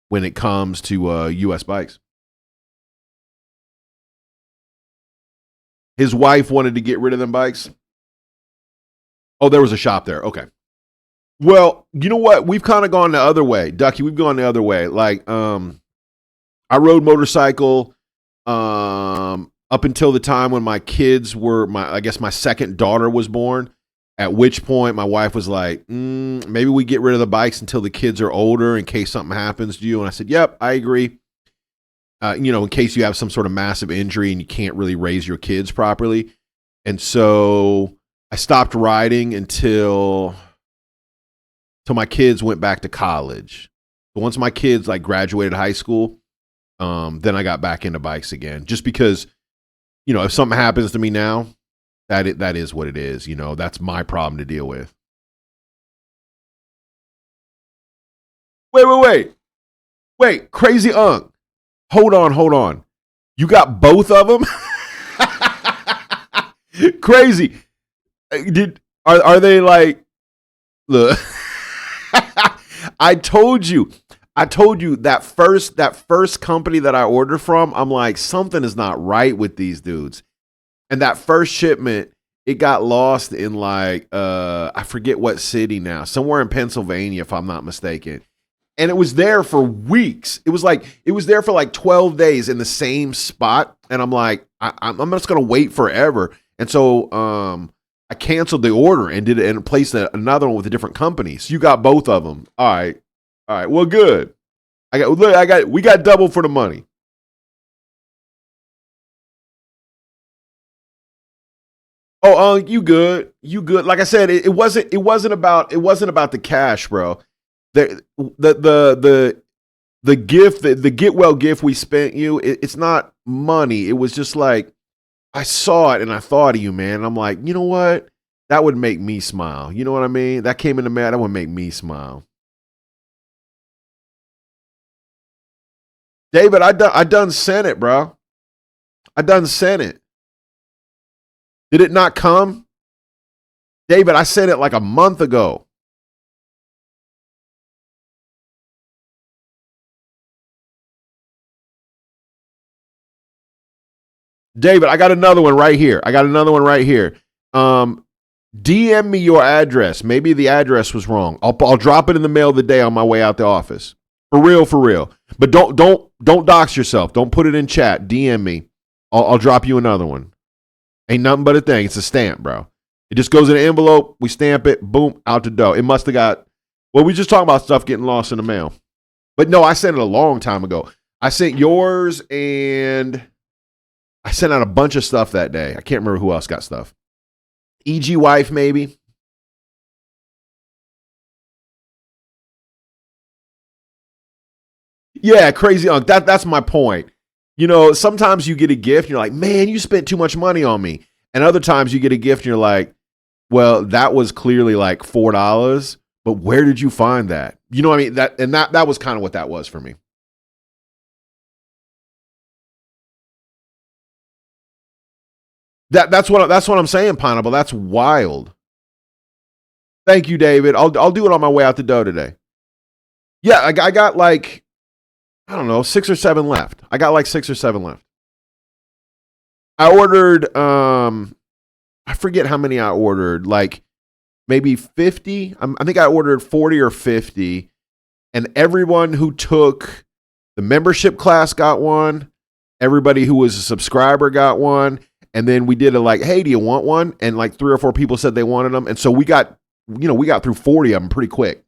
when it comes to U.S. bikes. His wife wanted to get rid of them bikes. Oh, there was a shop there. Okay. Well, you know what? We've kind of gone the other way, Ducky. We've gone the other way. I rode motorcycle up until the time when my kids were my second daughter was born. At which point my wife was like, maybe we get rid of the bikes until the kids are older in case something happens to you. And I said, yep, I agree. In case you have some sort of massive injury and you can't really raise your kids properly. And so I stopped riding until my kids went back to college. So once my kids like graduated high school, then I got back into bikes again. Just because, if something happens to me now, that is what it is. That's my problem to deal with. Wait, crazy Unc. Hold on. You got both of them? Crazy. Are they like, look, I told you that first company that I ordered from, I'm like, something is not right with these dudes. And that first shipment, it got lost in like, I forget what city now, somewhere in Pennsylvania, if I'm not mistaken. And it was there for weeks. It was there for like 12 days in the same spot. And I'm like, I'm just going to wait forever. And so I canceled the order and did it and placed another one with a different company. So you got both of them. All right. Well, good. We got double for the money. Oh, you good. Like I said, it wasn't about the cash, bro. The gift, the get well gift we spent you, it's not money. It was just like, I saw it and I thought of you, man. And I'm like, you know what? That would make me smile. You know what I mean? That came in the mail. That would make me smile. David, I done sent it, bro. I done sent it. Did it not come? David, I sent it like a month ago. David, I got another one right here. DM me your address. Maybe the address was wrong. I'll drop it in the mail the day on my way out the office. For real. But don't dox yourself. Don't put it in chat. DM me. I'll drop you another one. Ain't nothing but a thing. It's a stamp, bro. It just goes in an envelope. We stamp it. Boom, out the door. It must have got. Well, we just talking about stuff getting lost in the mail. But no, I sent it a long time ago. I sent yours and I sent out a bunch of stuff that day. I can't remember who else got stuff. E.G. wife, maybe. Yeah, crazy Unc. That's my point. Sometimes you get a gift and you're like, man, you spent too much money on me. And other times you get a gift and you're like, well, that was clearly like $4, but where did you find that? You know what I mean? That was kind of what that was for me. That's what I'm saying, Pineapple. That's wild. Thank you, David. I'll do it on my way out the door today. Yeah, I got like, I don't know, 6 or 7 left. I got like 6 or 7 left. I ordered I forget how many I ordered, like maybe 50. I think I ordered 40 or 50, and everyone who took the membership class got one. Everybody who was a subscriber got one. And then we did a like, hey, do you want one? And like 3 or 4 people said they wanted them. And so we got through 40 of them pretty quick.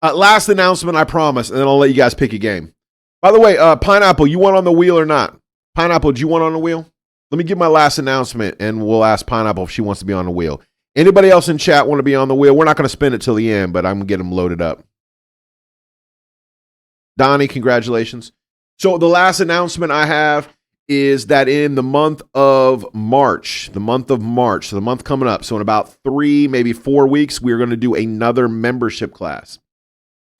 Last announcement, I promise, and then I'll let you guys pick a game. By the way, Pineapple, you want on the wheel or not? Pineapple, do you want on the wheel? Let me give my last announcement, and we'll ask Pineapple if she wants to be on the wheel. Anybody else in chat want to be on the wheel? We're not going to spin it till the end, but I'm going to get them loaded up. Donnie, congratulations. So the last announcement I have is that in the month of March, so the month coming up, so in about 3, maybe 4 weeks, we're going to do another membership class.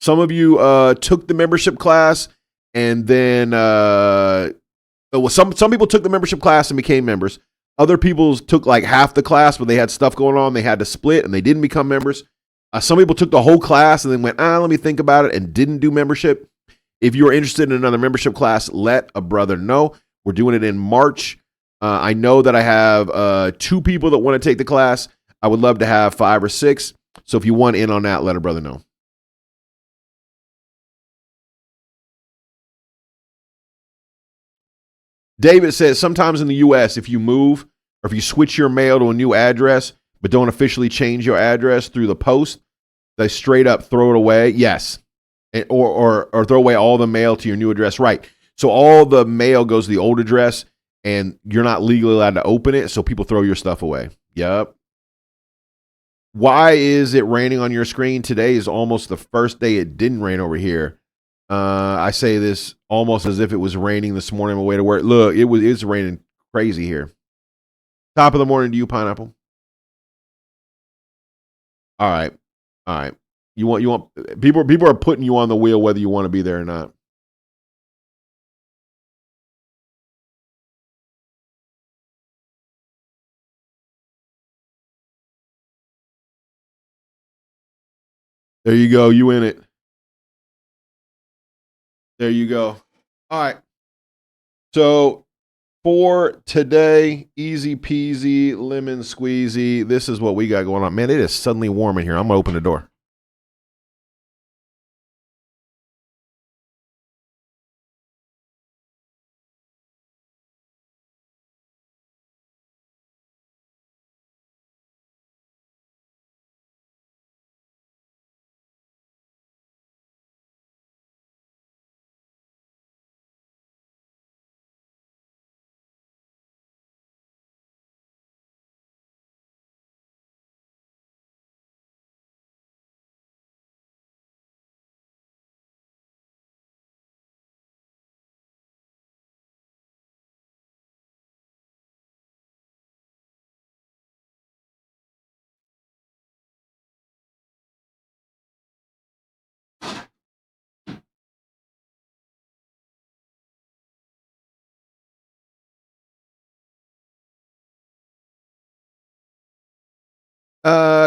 Some of you took the membership class, and then some people took the membership class and became members. Other people took like half the class, but they had stuff going on. They had to split, and they didn't become members. Some people took the whole class and then went, let me think about it, and didn't do membership. If you're interested in another membership class, let a brother know. We're doing it in March. I know that I have 2 people that want to take the class. I would love to have 5 or 6. So if you want in on that, let a brother know. David says, sometimes in the U.S., if you move or if you switch your mail to a new address but don't officially change your address through the post, they straight up throw it away. Yes. Or throw away all the mail to your new address. Right. So all the mail goes to the old address, and you're not legally allowed to open it, so people throw your stuff away. Yep. Why is it raining on your screen? Today is almost the first day it didn't rain over here. I say this almost as if it was raining this morning on my way to work. Look, it's raining crazy here. Top of the morning to you, Pineapple. All right. All right. You want people are putting you on the wheel whether you want to be there or not. There you go. You in it. There you go. All right. So for today, easy peasy, lemon squeezy. This is what we got going on. Man, it is suddenly warm in here. I'm gonna open the door.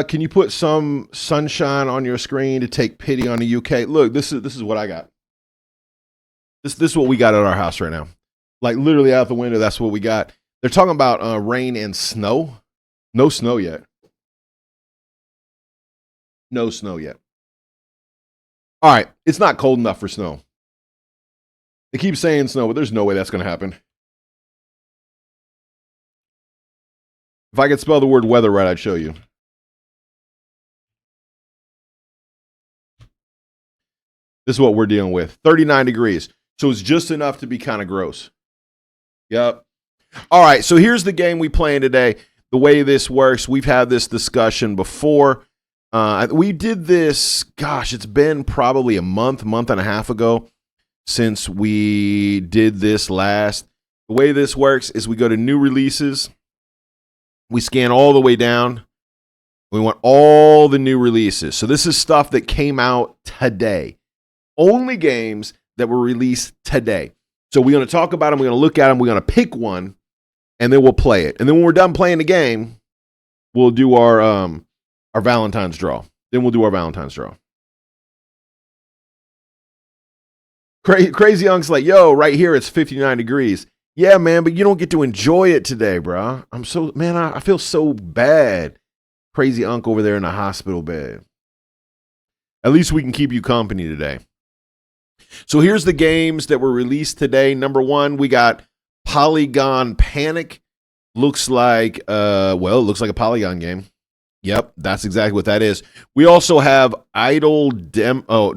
Can you put some sunshine on your screen to take pity on the UK? Look, this is what I got. This is what we got at our house right now. Like literally out the window, that's what we got. They're talking about rain and snow. No snow yet. No snow yet. All right, it's not cold enough for snow. They keep saying snow, but there's no way that's going to happen. If I could spell the word weather right, I'd show you. This is what we're dealing with. 39 degrees. So it's just enough to be kind of gross. Yep. All right, so here's the game we playing today. The way this works, we've had this discussion before. We did this, gosh, it's been probably a month and a half ago since we did this last. The way this works is we go to new releases. We scan all the way down. We want all the new releases. So this is stuff that came out today. Only games that were released today. So we're going to talk about them. We're going to look at them. We're going to pick one, and then we'll play it. And then when we're done playing the game, we'll do our Valentine's draw. Then we'll do our Valentine's draw. Crazy Unc's like, yo, right here it's 59 degrees. Yeah, man, but you don't get to enjoy it today, bro. I feel so bad. Crazy Unc over there in the hospital bed. At least we can keep you company today. So here's the games that were released today. Number one, we got Polygon Panic. Looks like it looks like a Polygon game. Yep, that's exactly what that is. We also have Idlemon Demo.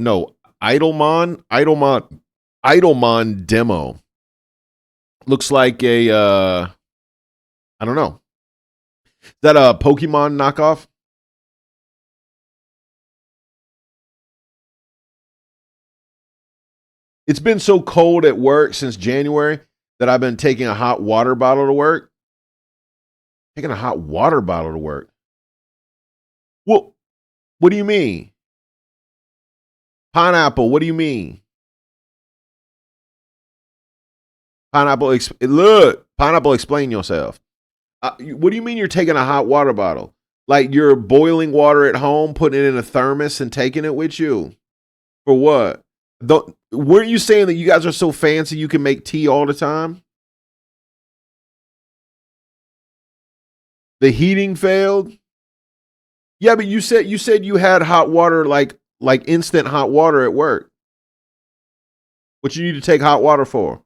Looks like I don't know. Is that a Pokemon knockoff? It's been so cold at work since January that I've been taking a hot water bottle to work. Taking a hot water bottle to work. Well, what do you mean? Pineapple, what do you mean? Pineapple, explain yourself. What do you mean you're taking a hot water bottle? Like you're boiling water at home, putting it in a thermos and taking it with you? For what? Weren't you saying that you guys are so fancy you can make tea all the time? The heating failed? Yeah, but you said you had hot water like instant hot water at work. What you need to take hot water for?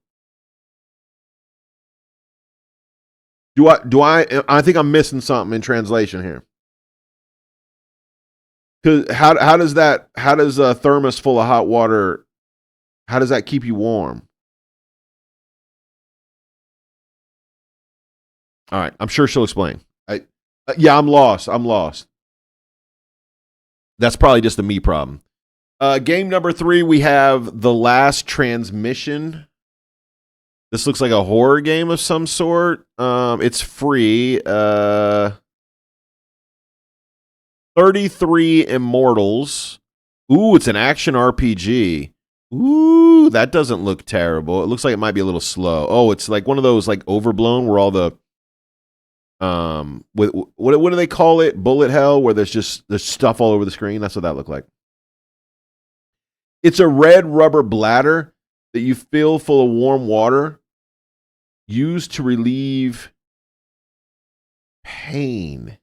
I think I'm missing something in translation here. Cuz how does a thermos full of hot water, how does that keep you warm? All right, I'm sure she'll explain. I'm lost. That's probably just a me problem. Game number 3, we have The Last Transmission. This looks like a horror game of some sort. It's free. 33 Immortals. Ooh, it's an action RPG. Ooh, that doesn't look terrible. It looks like it might be a little slow. Oh, it's like one of those like overblown where all the what do they call it? Bullet hell, where there's stuff all over the screen. That's what that looked like. It's a red rubber bladder that you fill full of warm water, used to relieve pain.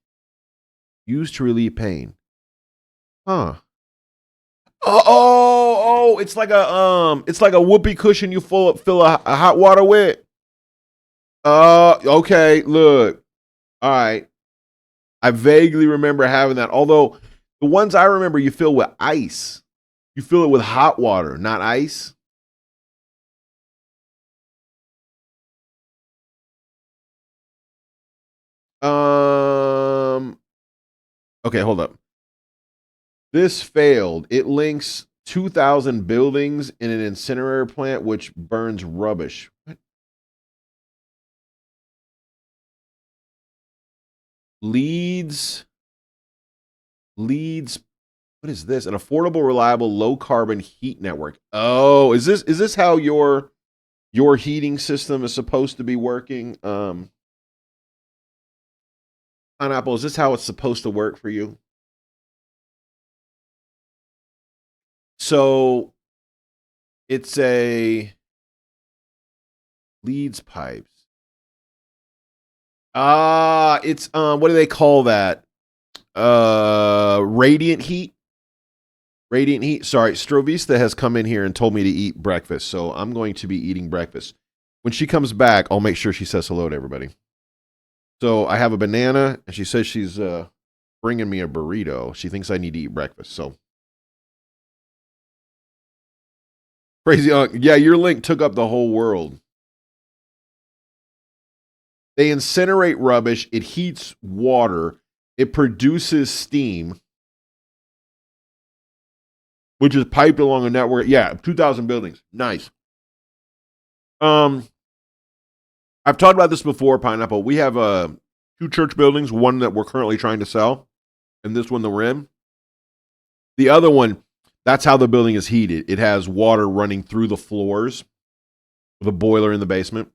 Used to relieve pain. Huh. Oh, it's like a whoopee cushion you fill a hot water with. Okay, look. All right. I vaguely remember having that. Although the ones I remember you fill with ice. You fill it with hot water, not ice. Okay, hold up. This failed. It links 2,000 buildings in an incinerator plant which burns rubbish. What? Leads. What is this? An affordable, reliable, low carbon heat network. Oh, is this how your heating system is supposed to be working? Pineapple, is this how it's supposed to work for you? So it's a leads pipes. It's what do they call that? Radiant heat. Radiant heat. Sorry, Strovista has come in here and told me to eat breakfast, so I'm going to be eating breakfast. When she comes back, I'll make sure she says hello to everybody. So I have a banana, and she says she's bringing me a burrito. She thinks I need to eat breakfast. So crazy. Yeah, your link took up the whole world. They incinerate rubbish. It heats water. It produces steam, which is piped along a network. Yeah, 2,000 buildings. Nice. I've talked about this before, Pineapple. We have 2 church buildings, one that we're currently trying to sell, and this one that we're in. The other one, that's how the building is heated. It has water running through the floors with a boiler in the basement.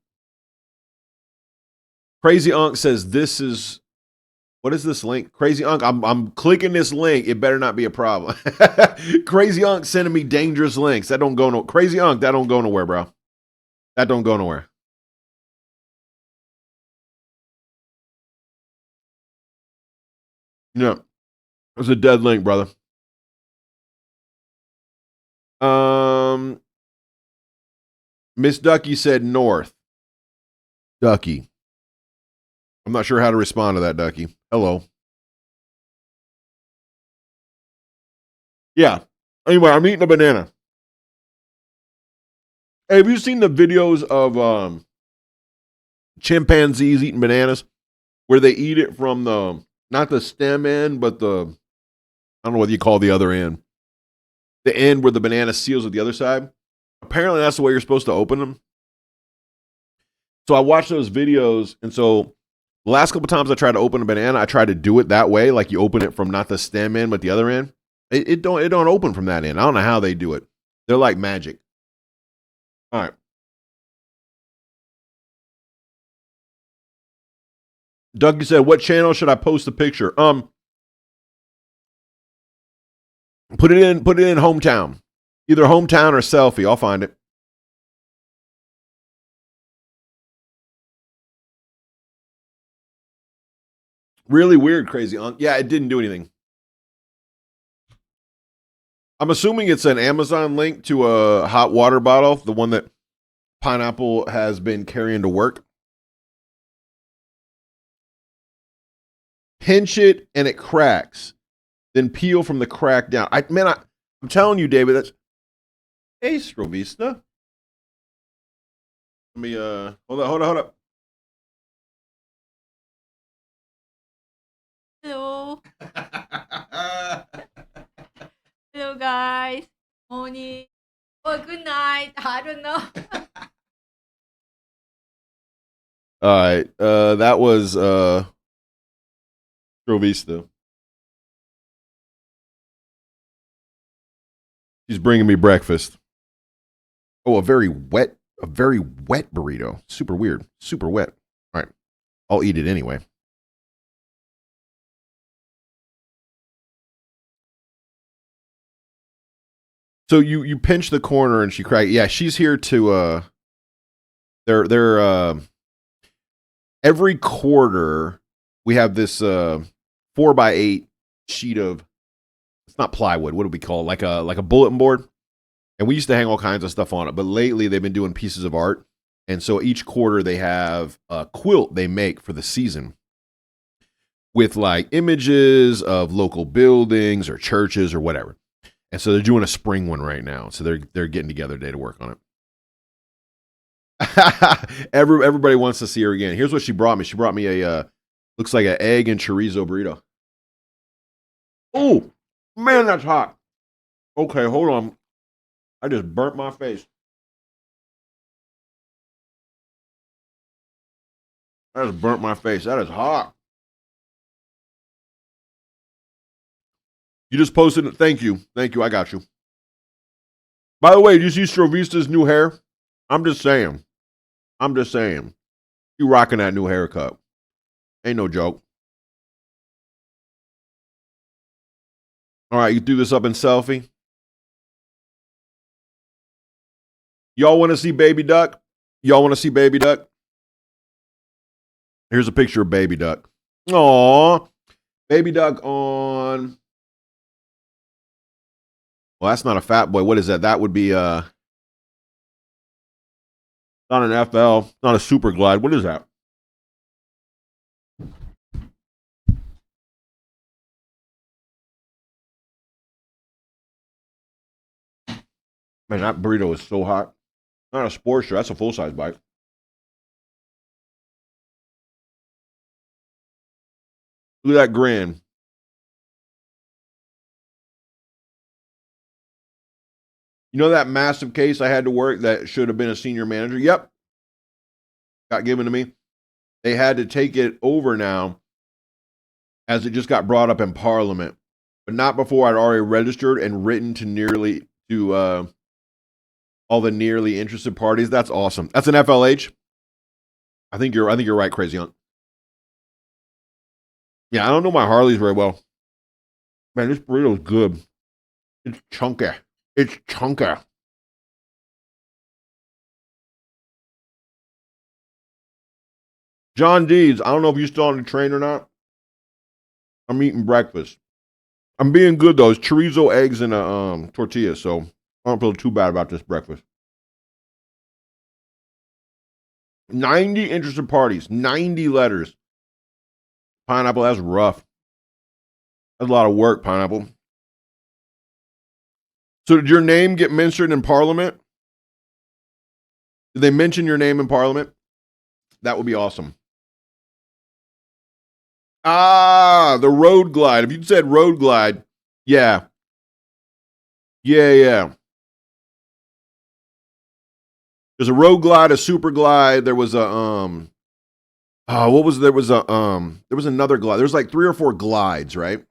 Crazy Unc says this is, what is this link? Crazy Unc, I'm clicking this link. It better not be a problem. Crazy Unc sending me dangerous links. That don't go no. Crazy Unc, that don't go nowhere, bro. That don't go nowhere. Yeah, it's a dead link, brother. Miss Ducky said north. Ducky. I'm not sure how to respond to that, Ducky. Hello. Yeah. Anyway, I'm eating a banana. Hey, have you seen the videos of chimpanzees eating bananas where they eat it from the, not the stem end, but the, I don't know what you call the other end. The end where the banana seals at the other side. Apparently that's the way you're supposed to open them. So I watched those videos, and so the last couple times I tried to open a banana, I tried to do it that way, like you open it from not the stem end, but the other end. It don't open from that end. I don't know how they do it. They're like magic. All right. Dougie said, "What channel should I post the picture?" Put it in hometown. Either hometown or selfie. I'll find it. Really weird, crazy. Yeah, it didn't do anything. I'm assuming it's an Amazon link to a hot water bottle, the one that Pineapple has been carrying to work. Pinch it and it cracks. Then peel from the crack down. I'm telling you, David, that's Astrovista. Let me hold up. Hello. morning or good night. I don't know. All right. That was Trovista. She's bringing me breakfast. Oh, a very wet burrito. Super weird. Super wet. All right. I'll eat it anyway. So you pinch the corner and she crack. Yeah, she's here to they're every quarter we have this 4x8 sheet of, it's not plywood, what do we call it? Like a bulletin board. And we used to hang all kinds of stuff on it, but lately they've been doing pieces of art. And so each quarter they have a quilt they make for the season with like images of local buildings or churches or whatever. And so they're doing a spring one right now. So they're getting together today to work on it. Everybody wants to see her again. Here's what she brought me. She brought me a looks like an egg and chorizo burrito. Oh, man, that's hot. Okay, hold on. I just burnt my face. I just burnt my face. That is hot. You just posted it. Thank you. Thank you. I got you. By the way, did you see Strovista's new hair? I'm just saying. I'm just saying. You rocking that new haircut. Ain't no joke. All right, you threw this up in selfie. Y'all want to see Baby Duck? Y'all want to see Baby Duck? Here's a picture of Baby Duck. Aww. Baby Duck on... Well, that's not a Fat Boy. What is that? That would be not an FL, not a Super Glide. What is that? Man, that burrito is so hot. Not a Sportster. That's a full-size bite. Look at that grin. You know that massive case I had to work that should have been a senior manager? Yep. Got given to me. They had to take it over now as it just got brought up in Parliament, but not before I'd already registered and written to all the nearly interested parties. That's awesome. That's an FLH. I think you're right, Crazy Hunt. Yeah, I don't know my Harleys very well. Man, this burrito is good. It's chunky. It's chunky. John D's, I don't know if you're still on the train or not. I'm eating breakfast. I'm being good though. It's chorizo, eggs, and a tortilla, so I don't feel too bad about this breakfast. 90 interested parties, 90 letters. Pineapple, that's rough. That's a lot of work, Pineapple. So did your name get mentioned in Parliament? Did they mention your name in Parliament? That would be awesome. Ah, the road glide. If you'd said road glide, yeah. Yeah. There's a road glide, a super glide. There was a there was another glide. There's like 3 or 4 glides, right?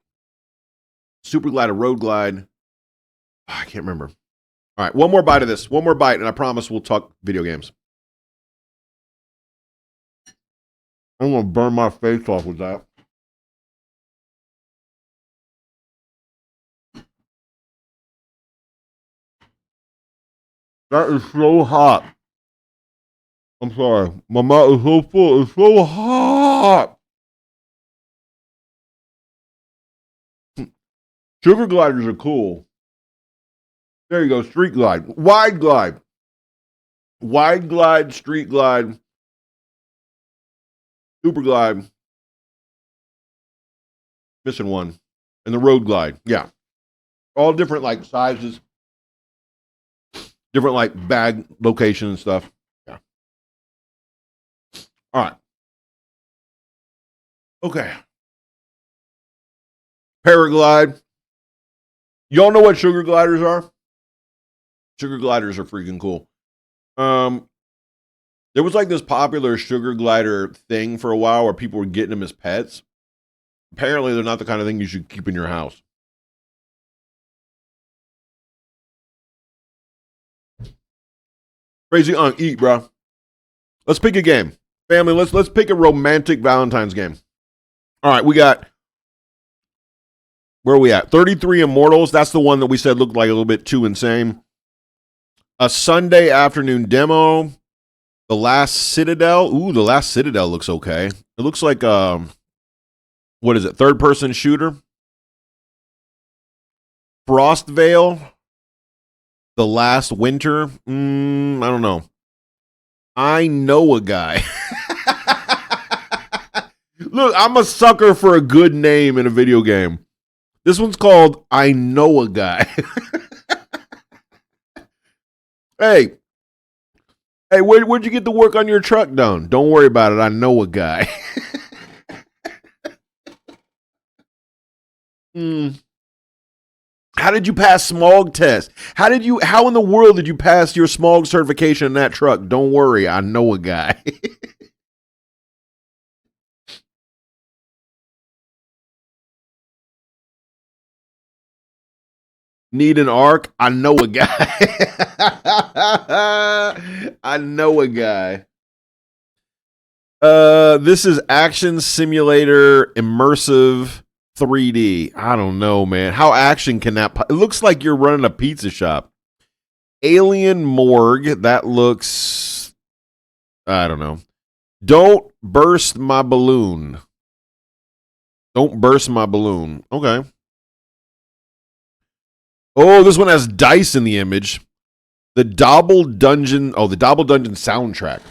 Super glide, a road glide. I can't remember. All right, one more bite of this. One more bite, and I promise we'll talk video games. I'm gonna burn my face off with that. That is so hot. I'm sorry. My mouth is so full. It's so hot. Sugar gliders are cool. There you go. Street glide. Wide glide. Wide glide, street glide, super glide. Missing one. And the road glide. Yeah. All different like sizes. Different like bag locations and stuff. Yeah. All right. Okay. Paraglide. Y'all know what sugar gliders are? Sugar gliders are freaking cool. There was like this popular sugar glider thing for a while where people were getting them as pets. Apparently, they're not the kind of thing you should keep in your house. Crazy eat, bro. Let's pick a game, family. Let's pick a romantic Valentine's game. All right, we got. Where are we at? 33 Immortals. That's the one that we said looked like a little bit too insane. A Sunday afternoon demo. The Last Citadel. Ooh, The Last Citadel looks okay. It looks like what is it? Third person shooter. Frostvale. The Last Winter. I don't know. I know a guy. Look, I'm a sucker for a good name in a video game. This one's called I Know a Guy. Hey, where'd you get the work on your truck done? Don't worry about it. I know a guy. How did you pass smog test? How in the world did you pass your smog certification in that truck? Don't worry. I know a guy. Need an arc? I know a guy. I know a guy. This is Action Simulator Immersive 3D. I don't know, man. How action can that? It looks like you're running a pizza shop. Alien Morgue. That looks. I don't know. Don't burst my balloon. Don't burst my balloon. Okay. Oh, this one has dice in the image. The Dobble Dungeon. Oh, the Dobble Dungeon soundtrack.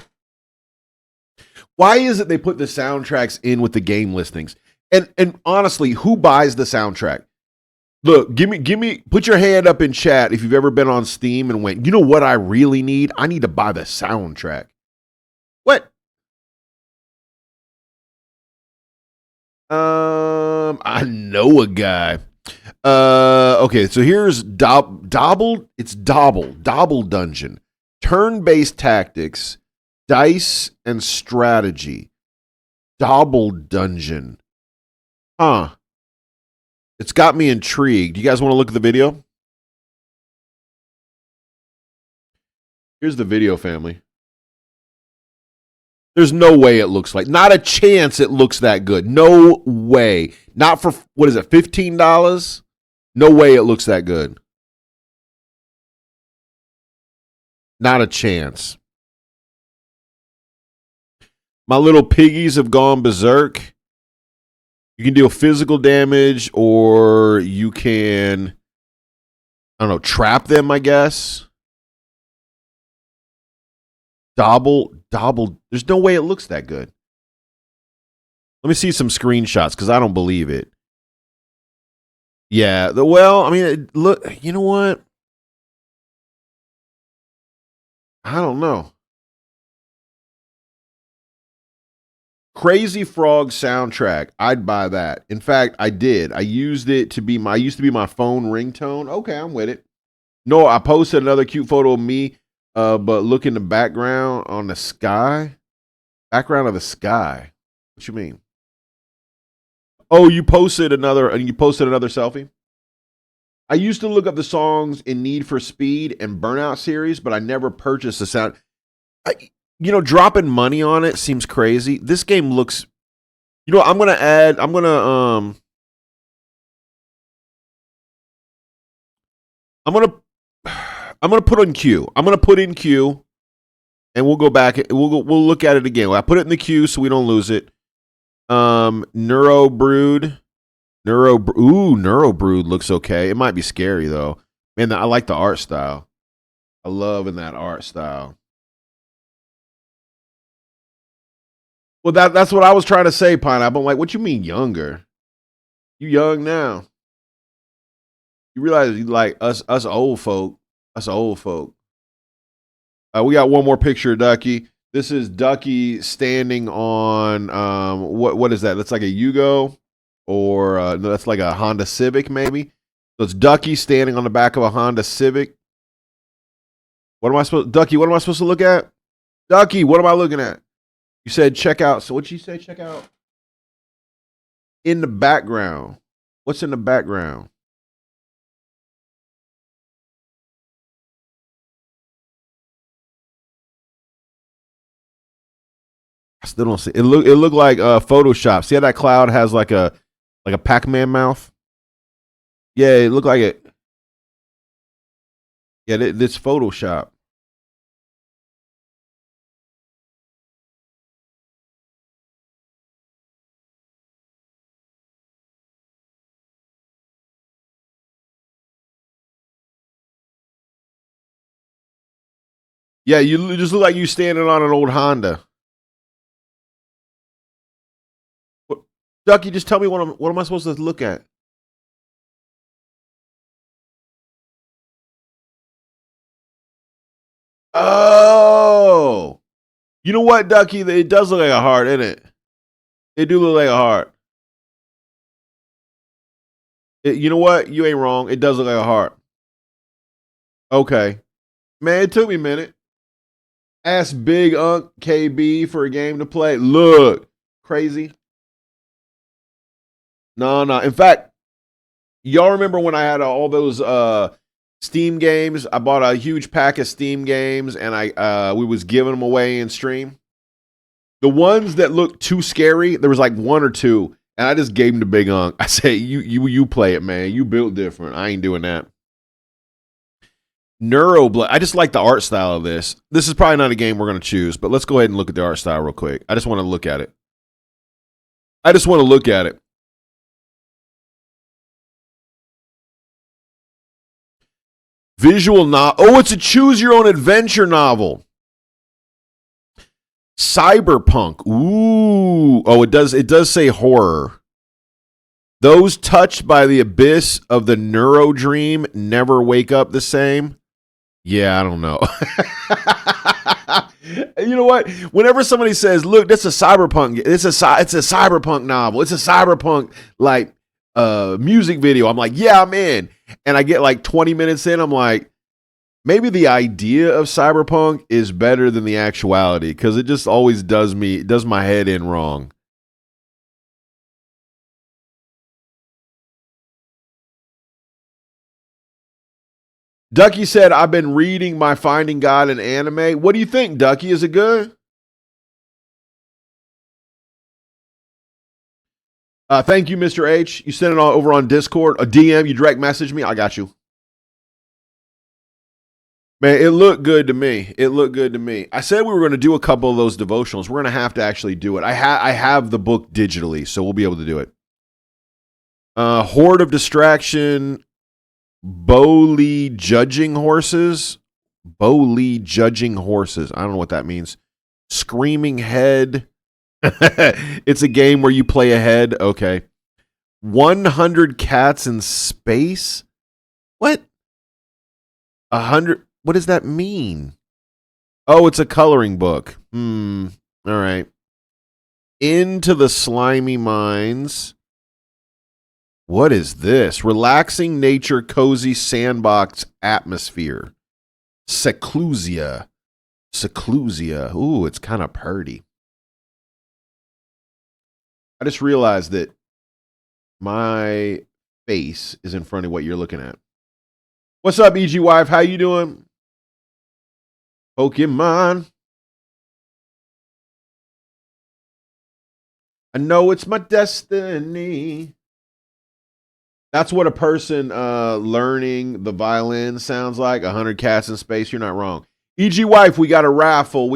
Why is it they put the soundtracks in with the game listings? And honestly, who buys the soundtrack? Look, give me, put your hand up in chat if you've ever been on Steam and went, you know what I really need? I need to buy the soundtrack. What? I know a guy. Okay, so here's Dobble. It's Dobble Dungeon. Turn-based tactics, dice, and strategy. Dobble Dungeon. Huh. It's got me intrigued. You guys want to look at the video? Here's the video, family. There's no way it looks like. Not a chance it looks that good. No way. Not for, what is it, $15? No way it looks that good. Not a chance. My little piggies have gone berserk. You can deal physical damage, or you can, I don't know, trap them, I guess. Dobble. There's no way it looks that good. Let me see some screenshots because I don't believe it. Yeah, well, I mean, look, you know what? I don't know. Crazy Frog soundtrack. I'd buy that. In fact, I did. I used it to be used to be my phone ringtone. Okay, I'm with it. No, I posted another cute photo of me, but look in the background on the sky. Background of the sky. What you mean? Oh, you posted another selfie? I used to look up the songs in Need for Speed and Burnout series, but I never purchased the sound. Dropping money on it seems crazy. This game looks, I'm going to put on queue. I'm going to put in queue and we'll go back. We'll look at it again. I put it in the queue so we don't lose it. Neurobrood looks okay. It might be scary though. Man, I like the art style. I love in that art style. Well, that's what I was trying to say, Pineapple. I'm like, what you mean younger? You young now. You realize you like us old folk. Us old folk. We got one more picture of Ducky. This is Ducky standing on what is that? That's like a Yugo, or no, that's like a Honda Civic maybe. So it's Ducky standing on the back of a Honda Civic. What am I supposed, Ducky? What am I supposed to look at? Ducky, what am I looking at? You said check out. So what'd you say? Check out in the background. What's in the background? I still don't see it. Looked like Photoshop. See how that cloud has like a Pac-Man mouth? Yeah, it looked like it. Yeah, this Photoshop. Yeah, you just look like you standing on an old Honda. What, Ducky, just tell me what am I supposed to look at? Oh, you know what, Ducky? It does look like a heart, isn't it? It do look like a heart. You know what? You ain't wrong. It does look like a heart. Okay, man. It took me a minute. Ask Big Unc KB for a game to play. Look, crazy. No. In fact, y'all remember when I had all those Steam games? I bought a huge pack of Steam games, and we was giving them away in stream. The ones that looked too scary, there was like one or two, and I just gave them to Big Unc. I say, you play it, man. You built different. I ain't doing that. Neuroblood. I just like the art style of this. This is probably not a game we're going to choose, but let's go ahead and look at the art style real quick. I just want to look at it. Visual novel. Oh, it's a choose your own adventure novel. Cyberpunk. Ooh. Oh, it does say horror. Those touched by the abyss of the neurodream never wake up the same. Yeah, I don't know. You know what? Whenever somebody says, "Look, that's a cyberpunk. It's a cyberpunk novel. It's a cyberpunk like music video," I'm like, "Yeah, I'm in." And I get like 20 minutes in, I'm like, maybe the idea of cyberpunk is better than the actuality because it just always does my head in wrong. Ducky said, I've been reading my Finding God in anime. What do you think, Ducky? Is it good? Thank you, Mr. H. You sent it over on Discord. A DM, you direct message me. I got you. Man, it looked good to me. I said we were going to do a couple of those devotionals. We're going to have to actually do it. I have the book digitally, so we'll be able to do it. Horde of Distraction, Bowley Judging Horses. I don't know what that means. Screaming Head. It's a game where you play a head. Okay. 100 Cats in Space. What? 100. What does that mean? Oh, it's a coloring book. All right. Into the Slimy Mines. What is this? Relaxing nature, cozy sandbox atmosphere. Seclusia. Ooh, it's kind of purty. I just realized that my face is in front of what you're looking at. What's up, EG Wife? How you doing? Pokemon. I know it's my destiny. That's what a person learning the violin sounds like. 100 Cats in Space. You're not wrong. EG Wife, we got a raffle.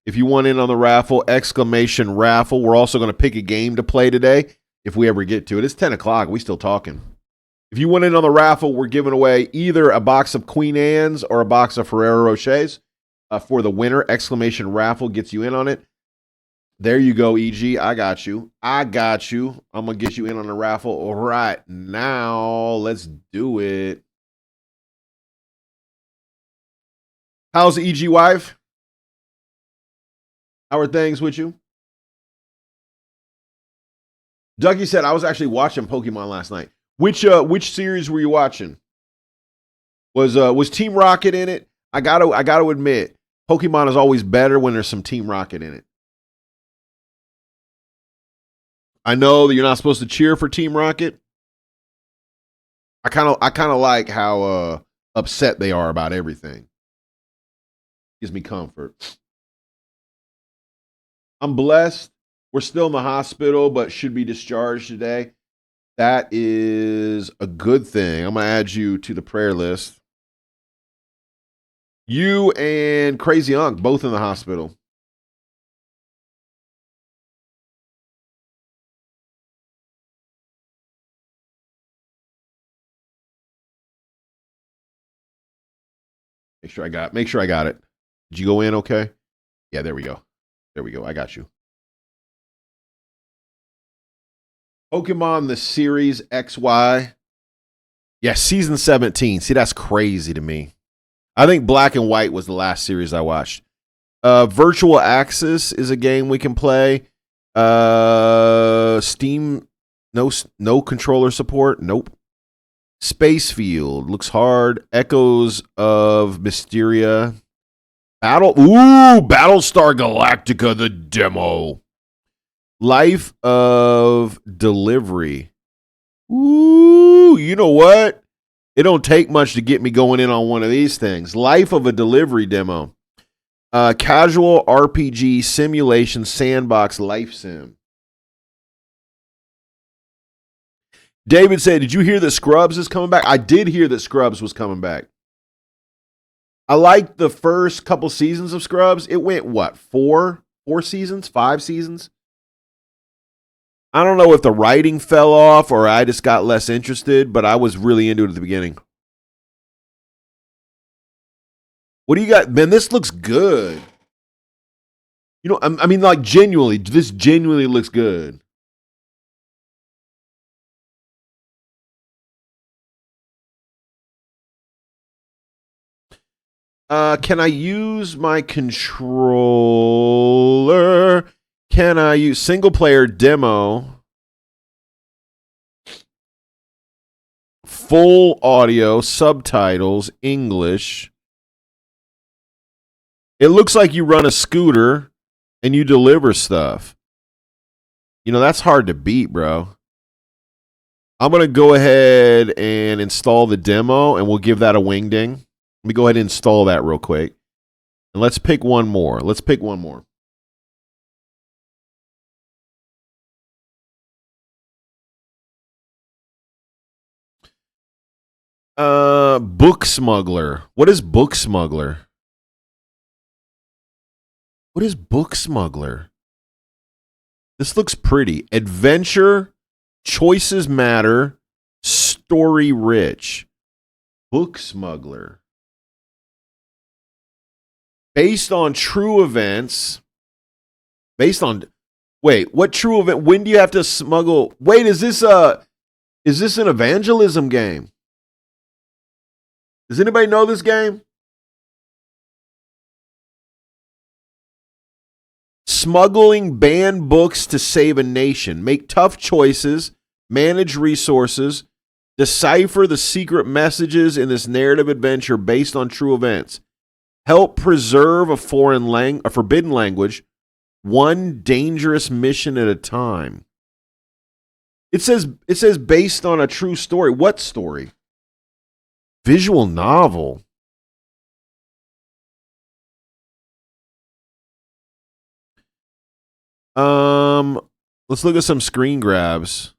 If you want in on the raffle, exclamation raffle. We're also going to pick a game to play today if we ever get to it. It's 10 o'clock. We still talking. If you want in on the raffle, we're giving away either a box of Queen Anne's or a box of Ferrero Rochers for the winner. Exclamation raffle gets you in on it. There you go, EG. I got you. I'm going to get you in on the raffle right now. Let's do it. How's the EG Wife? How are things with you? Dougie said, I was actually watching Pokemon last night. Which series were you watching? Was Team Rocket in it? I gotta admit, Pokemon is always better when there's some Team Rocket in it. I know that you're not supposed to cheer for Team Rocket. I kind of like how upset they are about everything. Gives me comfort. I'm blessed. We're still in the hospital, but should be discharged today. That is a good thing. I'm gonna add you to the prayer list. You and Crazy Unc both in the hospital. Make sure I got it. Did you go in okay? Yeah, there we go. There we go. I got you. Pokemon the series XY. Yeah, season 17. See, that's crazy to me. I think Black and White was the last series I watched. Virtual Axis is a game we can play. Steam, no controller support. Nope. Space Field looks hard. Echoes of Mysteria. Battlestar Galactica, the demo. Life of Delivery. Ooh, you know what? It don't take much to get me going in on one of these things. Life of a Delivery demo. Casual RPG simulation sandbox life sim. David said, did you hear that Scrubs is coming back? I did hear that Scrubs was coming back. I liked the first couple seasons of Scrubs. It went, what, four seasons? 5 seasons? I don't know if the writing fell off or I just got less interested, but I was really into it at the beginning. What do you got? Man, this looks good. You know, I mean, like, genuinely, this genuinely looks good. Can I use my controller? Can I use single player demo? Full audio, subtitles, English. It looks like you run a scooter and you deliver stuff. You know, that's hard to beat, bro. I'm going to go ahead and install the demo and we'll give that a wing ding. Let me go ahead and install that real quick. And let's pick one more. Book Smuggler. What is Book Smuggler? What is Book Smuggler? This looks pretty. Adventure, choices matter, story rich. Book Smuggler. Based on true events. Wait, what true event? When do you have to smuggle? Wait, is this an evangelism game? Does anybody know this game? Smuggling banned books to save a nation. Make tough choices, manage resources, decipher the secret messages in this narrative adventure based on true events. Help preserve a forbidden language, one dangerous mission at a time. It says based on a true story. What story? Visual novel. Let's look at some screen grabs.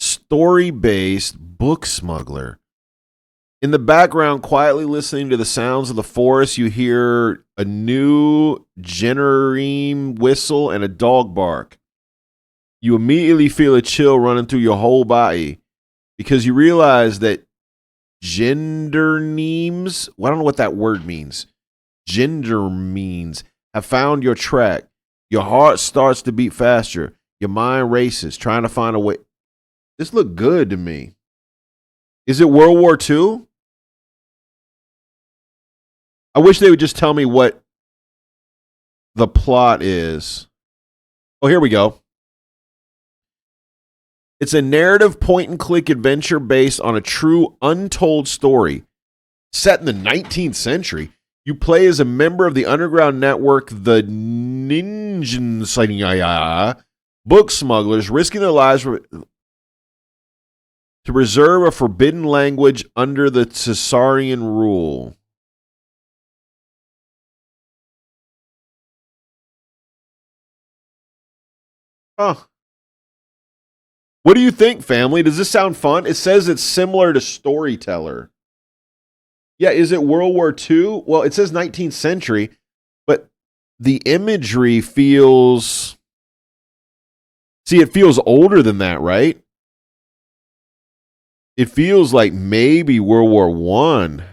Story-based Book Smuggler. In the background, quietly listening to the sounds of the forest, you hear a new generating whistle and a dog bark. You immediately feel a chill running through your whole body because you realize that gender memes, well, I don't know what that word means. Gender means have found your track. Your heart starts to beat faster. Your mind races, trying to find a way. This looked good to me. Is it World War II? I wish they would just tell me what the plot is. Oh, here we go. It's a narrative point-and-click adventure based on a true untold story set in the 19th century. You play as a member of the underground network, the Ninjas, book smugglers, risking their lives to preserve a forbidden language under the Caesarian rule. Huh. What do you think, family? Does this sound fun? It says it's similar to Storyteller. Yeah, is it World War II? Well, it says 19th century, but the imagery feels... See, it feels older than that, right? It feels like maybe World War One.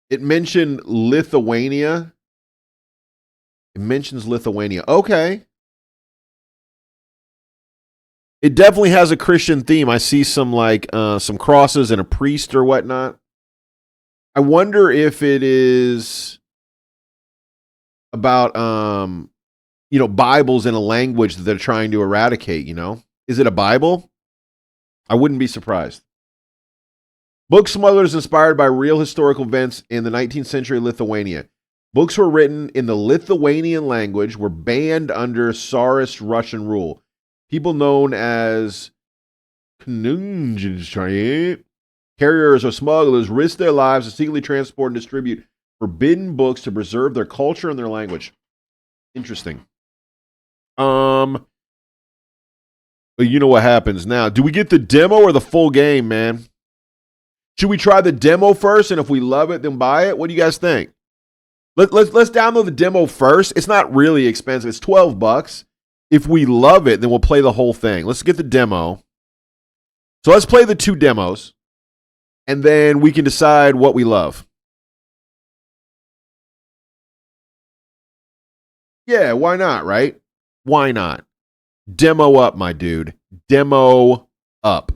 It mentioned Lithuania. It mentions Lithuania. Okay. It definitely has a Christian theme. I see some some crosses and a priest or whatnot. I wonder if it is about Bibles in a language that they're trying to eradicate, Is it a Bible? I wouldn't be surprised. Book smugglers inspired by real historical events in the 19th century Lithuania. Books were written in the Lithuanian language, were banned under Tsarist Russian rule. People known as carriers or smugglers risk their lives to secretly transport and distribute forbidden books to preserve their culture and their language. Interesting. But you know what happens now. Do we get the demo or the full game, man? Should we try the demo first, and if we love it, then buy it? What do you guys think? Let's download the demo first. It's not really expensive. It's $12. If we love it, then we'll play the whole thing. Let's get the demo. So let's play the 2 demos, and then we can decide what we love. Yeah, why not, right? Why not? Demo up, my dude. Demo up.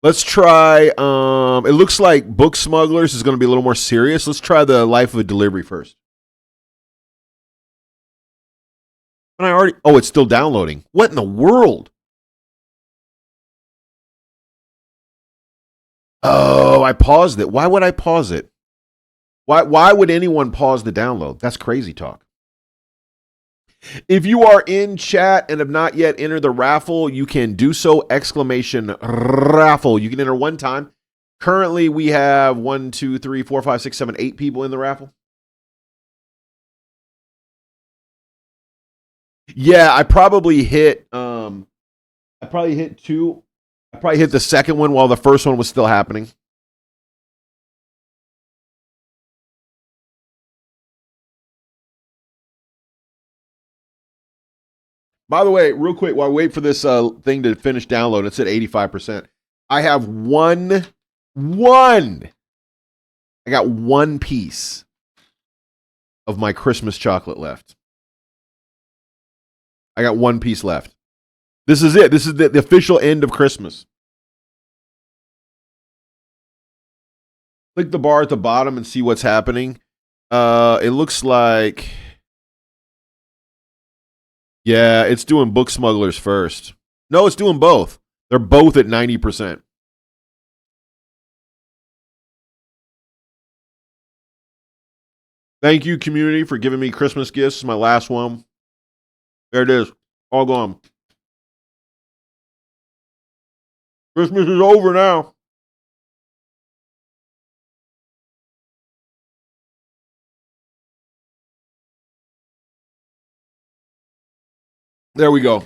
Let's try, it looks like Book Smugglers is going to be a little more serious. Let's try the Life of a Delivery first. And it's still downloading. What in the world? Oh, I paused it. Why would I pause it? Why would anyone pause the download? That's crazy talk. If you are in chat and have not yet entered the raffle, you can do so. !raffle. You can enter one time. Currently, we have 1, 2, 3, 4, 5, 6, 7, 8 people in the raffle. Yeah, I probably hit 2. I probably hit the second one while the first one was still happening. By the way, real quick, while I wait for this thing to finish downloading, it's at 85%. I have one. I got one piece of my Christmas chocolate left. I got one piece left. This is it. This is the official end of Christmas. Click the bar at the bottom and see what's happening. It looks like... Yeah, it's doing Book Smugglers first. No, it's doing both. They're both at 90%. Thank you, community, for giving me Christmas gifts. This is my last one. There it is. All gone. Christmas is over now. There we go.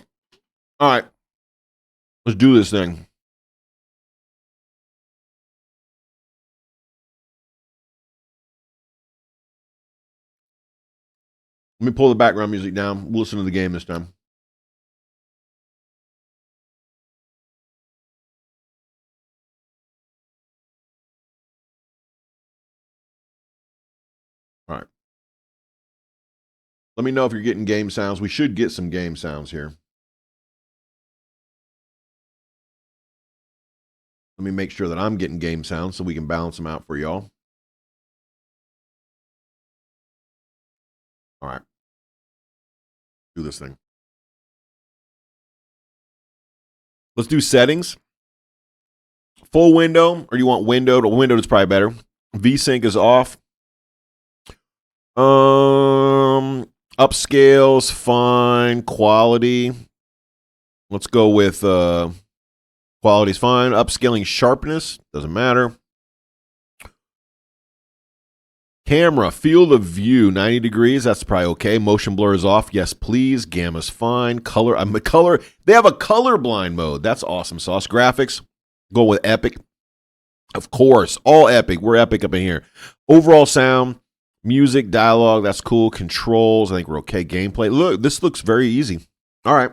All right. Let's do this thing. Let me pull the background music down. We'll listen to the game this time. All right. Let me know if you're getting game sounds. We should get some game sounds here. Let me make sure that I'm getting game sounds so we can balance them out for y'all. All right. Do this thing. Let's do settings. Full window, or you want windowed? Windowed is probably better. VSync is off. Upscale's fine. Quality. Let's go with quality's fine. Upscaling sharpness doesn't matter. Camera, field of view, 90 degrees. That's probably okay. Motion blur is off. Yes, please. Gamma's fine. Color, color. They have a colorblind mode. That's awesome sauce. Graphics, go with epic. Of course, all epic. We're epic up in here. Overall sound, music, dialogue. That's cool. Controls, I think we're okay. Gameplay. Look, this looks very easy. All right.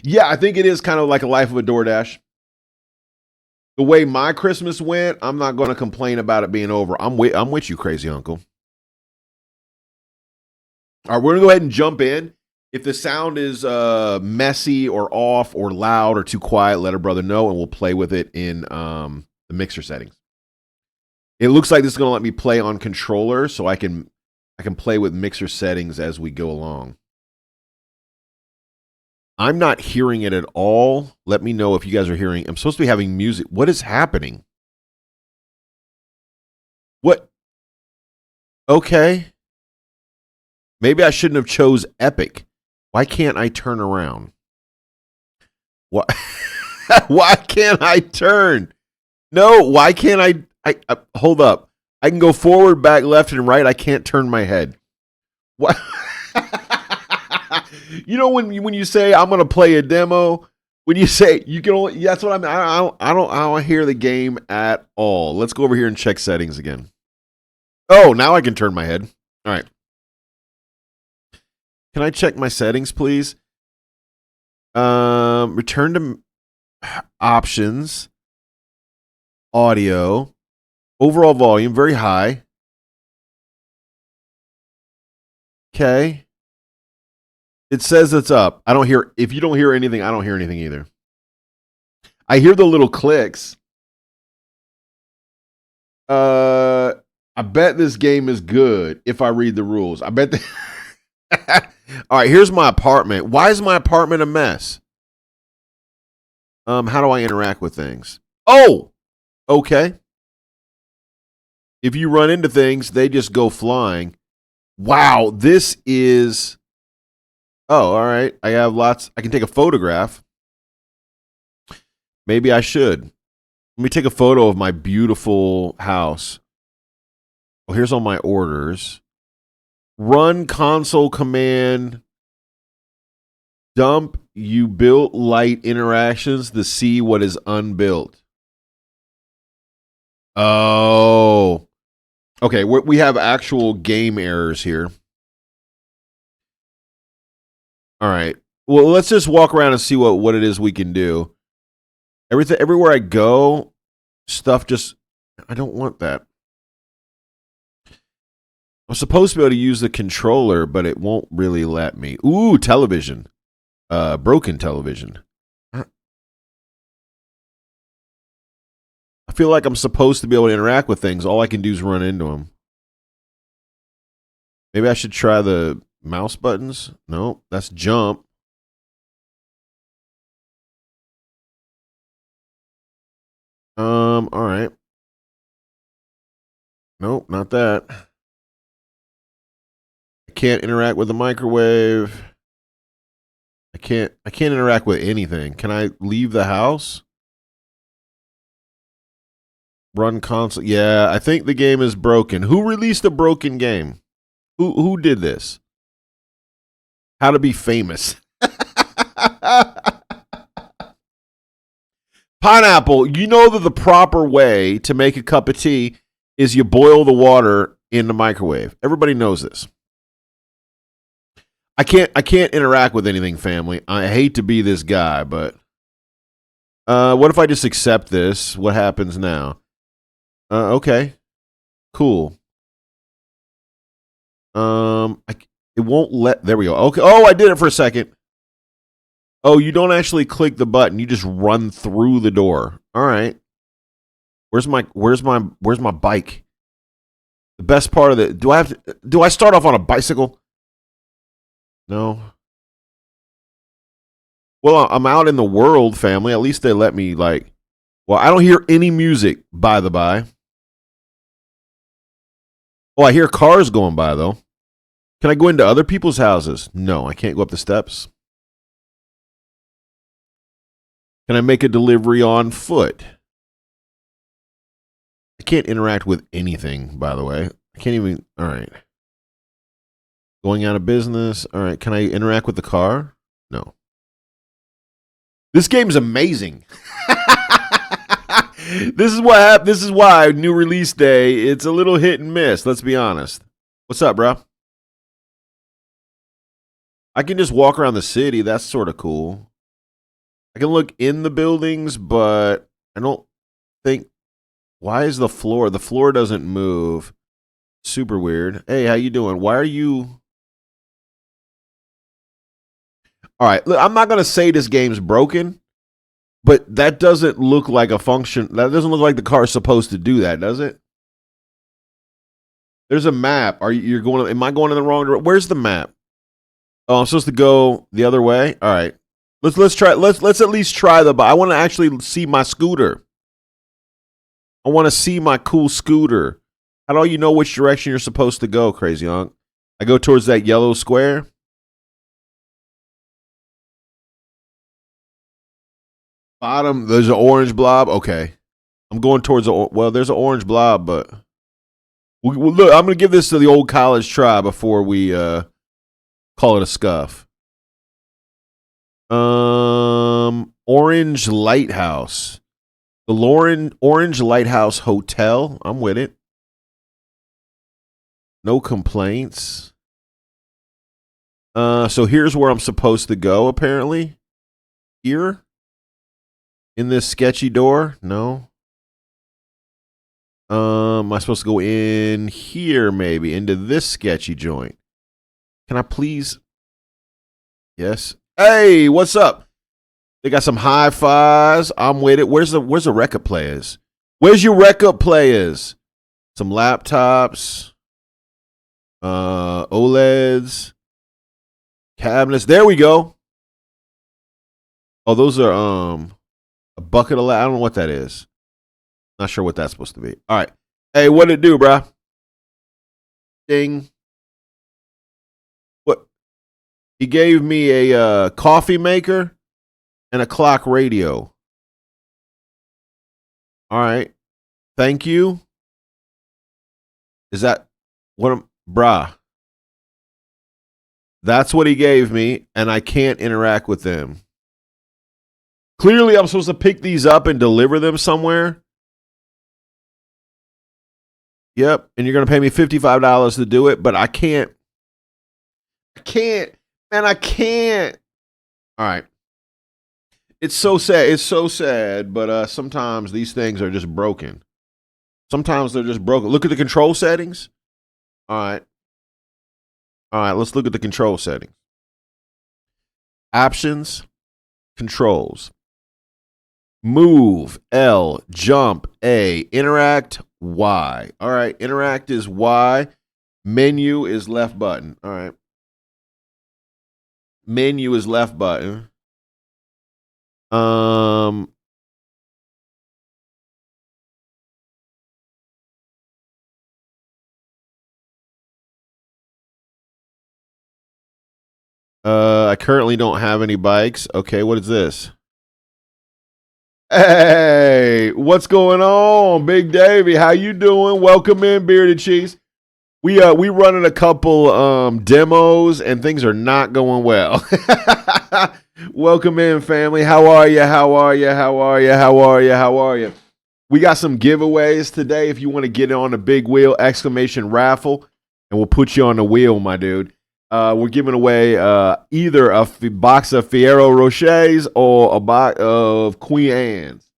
Yeah, I think it is kind of like a life of a DoorDash. The way my Christmas went, I'm not going to complain about it being over. I'm with you, crazy uncle. All right, we're going to go ahead and jump in. If the sound is messy or off or loud or too quiet, let a brother know, and we'll play with it in the mixer settings. It looks like this is going to let me play on controller, so I can play with mixer settings as we go along. I'm not hearing it at all. Let me know if you guys are hearing. I'm supposed to be having music. What is happening? What? Okay. Maybe I shouldn't have chose epic. Why can't I turn around? What? Why can't I turn? No, why can't I hold up. I can go forward, back, left, and right. I can't turn my head. What? You know when you say I'm gonna play a demo, when you say you can only, that's what I mean. I don't hear the game at all. Let's go over here and check settings again. Oh, now I can turn my head. All right. Can I check my settings, please? Return to options, audio, overall volume, very high. Okay. It says it's up. I don't hear, if you don't hear anything, I don't hear anything either. I hear the little clicks. I bet this game is good if I read the rules. I bet. All right, here's my apartment. Why is my apartment a mess? How do I interact with things? Oh, okay. If you run into things, they just go flying. Wow, this is. Oh, all right. I have lots. I can take a photograph. Maybe I should. Let me take a photo of my beautiful house. Well, here's all my orders. Run console command. Dump you built light interactions to see what is unbuilt. Oh. Okay, we have actual game errors here. All right. Well, let's just walk around and see what it is we can do. Everywhere I go, stuff just, I don't want that. I'm supposed to be able to use the controller, but it won't really let me. Ooh, television. Broken television. I feel like I'm supposed to be able to interact with things. All I can do is run into them. Maybe I should try the mouse buttons. No, that's jump. All right. Nope, not that. I can't interact with the microwave. I can't interact with anything. Can I leave the house? Run console. Yeah, I think the game is broken. Who released a broken game? Who did this? How to be famous. Pineapple, you know that the proper way to make a cup of tea is you boil the water in the microwave. Everybody knows this. I can't interact with anything, family. I hate to be this guy, but what if I just accept this? What happens now? Okay. Cool. It won't let, there we go. Okay. Oh, I did it for a second. Oh, you don't actually click the button. You just run through the door. All right. Where's my bike? The best part of it. Do I start off on a bicycle? No. Well, I'm out in the world, family. At least they let me well, I don't hear any music, by the by. Oh, I hear cars going by though. Can I go into other people's houses? No, I can't go up the steps. Can I make a delivery on foot? I can't interact with anything, by the way. I can't even. All right. Going out of business. All right. Can I interact with the car? No. This game's amazing. This is what happened. This is why new release day. It's a little hit and miss. Let's be honest. What's up, bro? I can just walk around the city. That's sort of cool. I can look in the buildings, but I don't think. Why is the floor? The floor doesn't move. Super weird. Hey, how you doing? Why are you? All right. Look, I'm not gonna say this game's broken, but that doesn't look like a function. That doesn't look like the car's supposed to do that, does it? There's a map. You're going? Am I going in the wrong direction? Where's the map? Oh, I'm supposed to go the other way. All right. Let's try. Let's at least try the. I want to actually see my scooter. I want to see my cool scooter. How do you know which direction you're supposed to go, Crazy Unc? I go towards that yellow square. Bottom, there's an orange blob. Okay. I'm going towards there's an orange blob, but look, I'm going to give this to the old college try before we call it a scuff. Orange Lighthouse. The Orange Lighthouse Hotel. I'm with it. No complaints. So here's where I'm supposed to go, apparently. Here? In this sketchy door? No. Am I supposed to go in here, maybe? Into this sketchy joint? Can I please? Yes. Hey, what's up? They got some hi-fis. I'm with it. Where's the record players? Where's your record players? Some laptops. OLEDs. Cabinets. There we go. Oh, those are a bucket of I don't know what that is. Not sure what that's supposed to be. All right. Hey, what did it do, bruh? Ding. What? He gave me a coffee maker and a clock radio. All right. Thank you. Is that what bruh? That's what he gave me, and I can't interact with them. Clearly, I'm supposed to pick these up and deliver them somewhere. Yep, and you're going to pay me $55 to do it, but I can't. Man, I can't. All right. It's so sad. It's so sad, but sometimes these things are just broken. Sometimes they're just broken. Look at the control settings. All right. All right, let's look at the control settings. Options, controls. Move, L, jump, A, interact, Y. All right, interact is Y. Menu is left button. All right. Menu is left button. I currently don't have any bikes. Okay, what is this? Hey, what's going on, Big Davey? How you doing? Welcome in, Bearded Cheese. We running a couple demos and things are not going well. Welcome in, family. How are you? How are you? How are you? How are you? How are you? We got some giveaways today. If you want to get on the big wheel exclamation raffle, and we'll put you on the wheel, my dude. We're giving away either a box of Fiero Rochers or a box of Queen Anne's.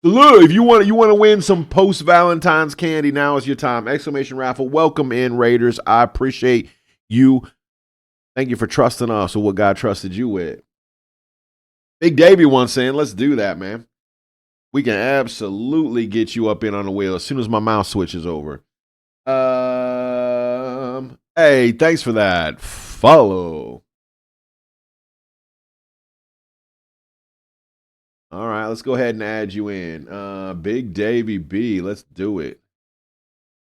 So look, if you want to win some post Valentine's candy, now is your time. Exclamation raffle. Welcome in, Raiders. I appreciate you. Thank you for trusting us with what God trusted you with. Big Davey once saying, let's do that, man. We can absolutely get you up in on the wheel as soon as my mouse switches over. Hey, thanks for that. Follow. All right, let's go ahead and add you in. Big Davey B, let's do it.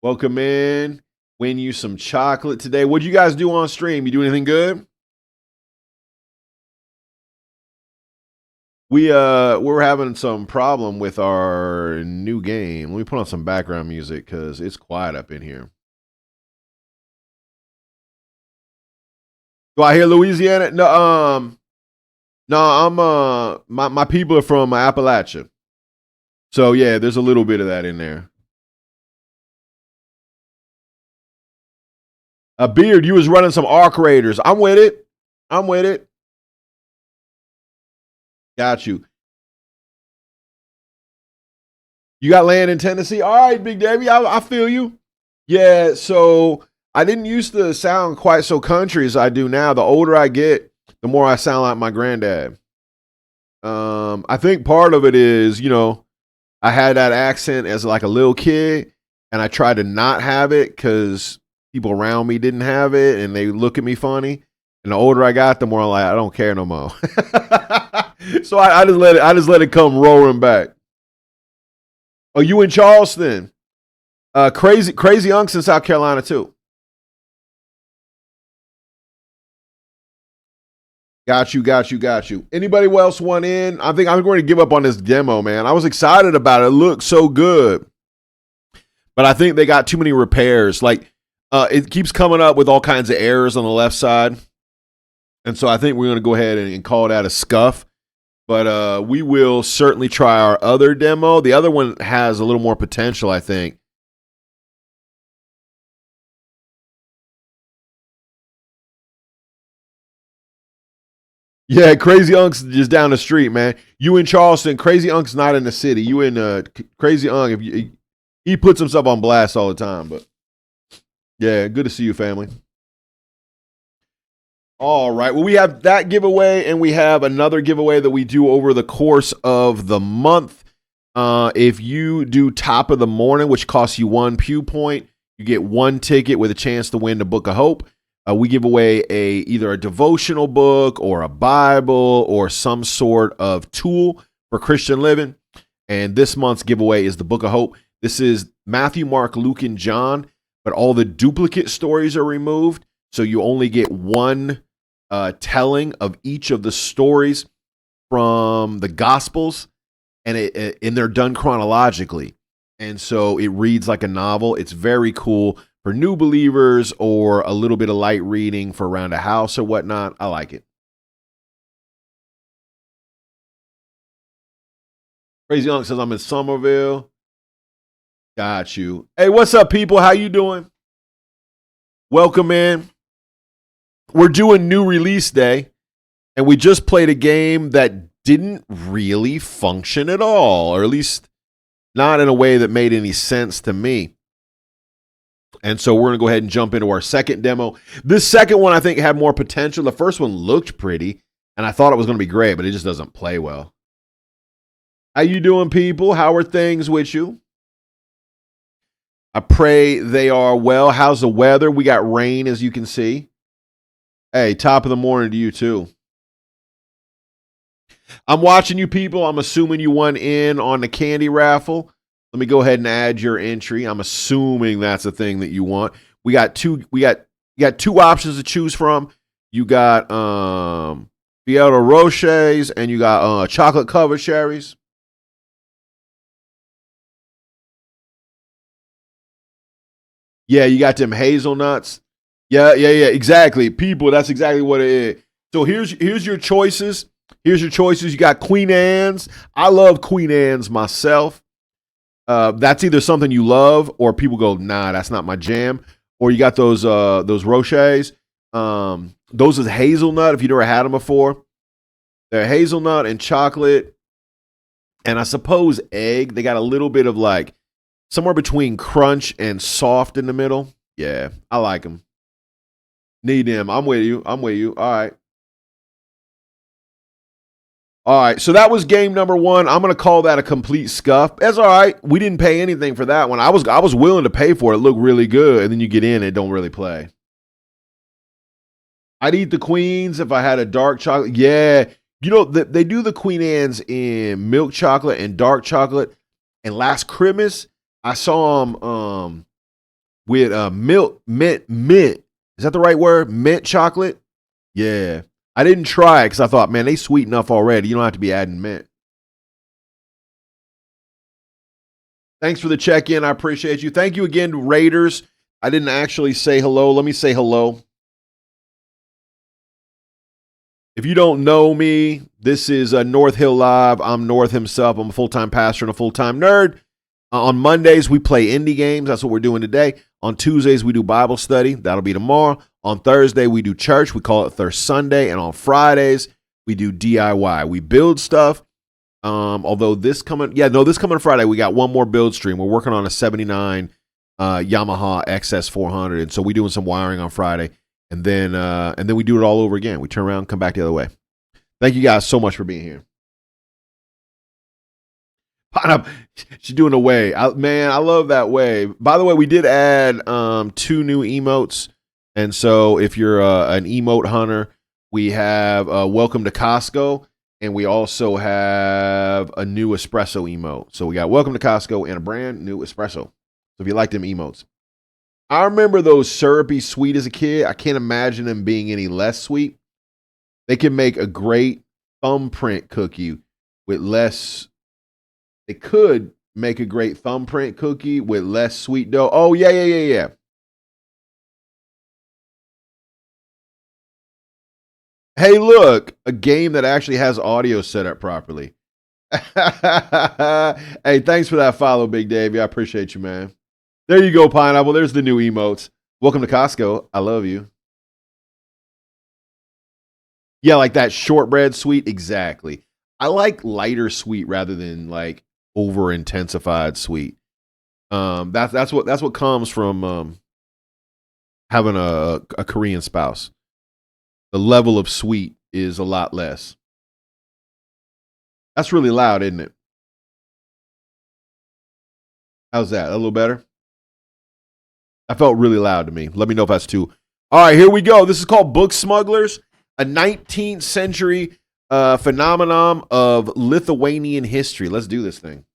Welcome in. Win you some chocolate today. What'd you guys do on stream? You do anything good? We're having some problem with our new game. Let me put on some background music because it's quiet up in here. Do I hear Louisiana? No, I'm my people are from Appalachia. So yeah, there's a little bit of that in there. A Beard, you was running some Arc Raiders. I'm with it. I'm with it. Got you. You got land in Tennessee? All right, Big Davey, I feel you. Yeah, so I didn't used to sound quite so country as I do now. The older I get, the more I sound like my granddad. I think part of it is, I had that accent as like a little kid, and I tried to not have it because people around me didn't have it, and they look at me funny. And the older I got, the more I'm like, I don't care no more. So I just let it come roaring back. Oh, you in Charleston? Crazy Unks in South Carolina too. Got you. Anybody else want in? I think I'm going to give up on this demo, man. I was excited about it. It looked so good. But I think they got too many repairs. Like, it keeps coming up with all kinds of errors on the left side. And so I think we're going to go ahead and call that a scuff. But we will certainly try our other demo. The other one has a little more potential, I think. Yeah, Crazy Unk's just down the street, man. You in Charleston? Crazy Unk's not in the city. You in Crazy Unk? He puts himself on blast all the time, but yeah, good to see you, family. All right. Well, we have that giveaway, and we have another giveaway that we do over the course of the month. If you do top of the morning, which costs you 1 pew point, you get 1 ticket with a chance to win the Book of Hope. We give away either a devotional book or a Bible or some sort of tool for Christian living. And this month's giveaway is the Book of Hope. This is Matthew, Mark, Luke, and John, but all the duplicate stories are removed. So you only get one telling of each of the stories from the Gospels, and they're done chronologically. And so it reads like a novel. It's very cool for new believers or a little bit of light reading for around a house or whatnot. I like it. Crazy Unc says I'm in Somerville. Got you. Hey, what's up, people? How you doing? Welcome in. We're doing new release day, and we just played a game that didn't really function at all, or at least not in a way that made any sense to me. And so we're going to go ahead and jump into our second demo. This second one, I think, had more potential. The first one looked pretty, and I thought it was going to be great, but it just doesn't play well. How you doing, people? How are things with you? I pray they are well. How's the weather? We got rain, as you can see. Hey, top of the morning to you, too. I'm watching you, people. I'm assuming you won in on the candy raffle. Let me go ahead and add your entry. I'm assuming that's the thing that you want. We got two options to choose from. You got Fiello Roches and you got chocolate covered cherries. Yeah, you got them hazelnuts. Yeah, exactly. People, that's exactly what it is. So here's your choices. Here's your choices. You got Queen Anne's. I love Queen Anne's myself. That's either something you love or people go, nah, that's not my jam. Or you got those Roches. Those is hazelnut if you've never had them before. They're hazelnut and chocolate. And I suppose egg. They got a little bit of like somewhere between crunch and soft in the middle. Yeah, I like them. Need them. I'm with you. All right. All right, so that was game number one. I'm gonna call that a complete scuff. That's all right. We didn't pay anything for that one. I was willing to pay for it. It looked really good, and then you get in, it don't really play. I'd eat the queens if I had a dark chocolate. Yeah, you know they do the Queen Anne's in milk chocolate and dark chocolate. And last Christmas, I saw them with milk mint. Is that the right word? Mint chocolate. Yeah. I didn't try it because I thought, man, they sweet enough already. You don't have to be adding mint. Thanks for the check-in. I appreciate you. Thank you again to Raiders. I didn't actually say hello. Let me say hello. If you don't know me, this is North Hill Live. I'm North himself. I'm a full-time pastor and a full-time nerd. On Mondays, we play indie games. That's what we're doing today. On Tuesdays, we do Bible study. That'll be tomorrow. On Thursday, we do church. We call it Thirst Sunday. And on Fridays, we do DIY. We build stuff. Although this coming Friday, we got one more build stream. We're working on a 79 Yamaha XS400. And so we're doing some wiring on Friday. And then we do it all over again. We turn around, come back the other way. Thank you guys so much for being here. She's doing a wave. Man, I love that wave. By the way, we did add 2 new emotes. And so if you're an emote hunter, we have Welcome to Costco. And we also have a new espresso emote. So we got Welcome to Costco and a brand new espresso. So if you like them emotes. I remember those syrupy sweet as a kid. I can't imagine them being any less sweet. They can make a great thumbprint cookie with less. They could make a great thumbprint cookie with less sweet dough. Oh, yeah. Hey, look, a game that actually has audio set up properly. Hey, thanks for that follow, Big Davey. I appreciate you, man. There you go, Pineapple. There's the new emotes. Welcome to Costco. I love you. Yeah, like that shortbread sweet. Exactly. I like lighter sweet rather than like over intensified sweet. That's what comes from having a Korean spouse. The level of sweet is a lot less. That's really loud, isn't it? How's that? A little better? That felt really loud to me. Let me know if that's too. All right, here we go. This is called Book Smugglers, a 19th century phenomenon of Lithuanian history. Let's do this thing.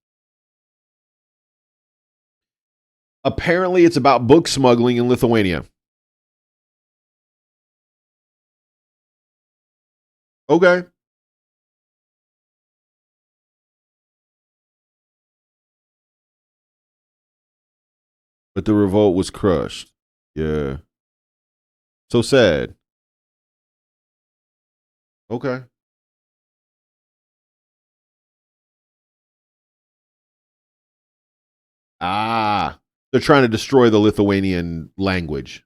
Apparently, it's about book smuggling in Lithuania. Okay. But the revolt was crushed. Yeah. So sad. Okay. Ah. They're trying to destroy the Lithuanian language.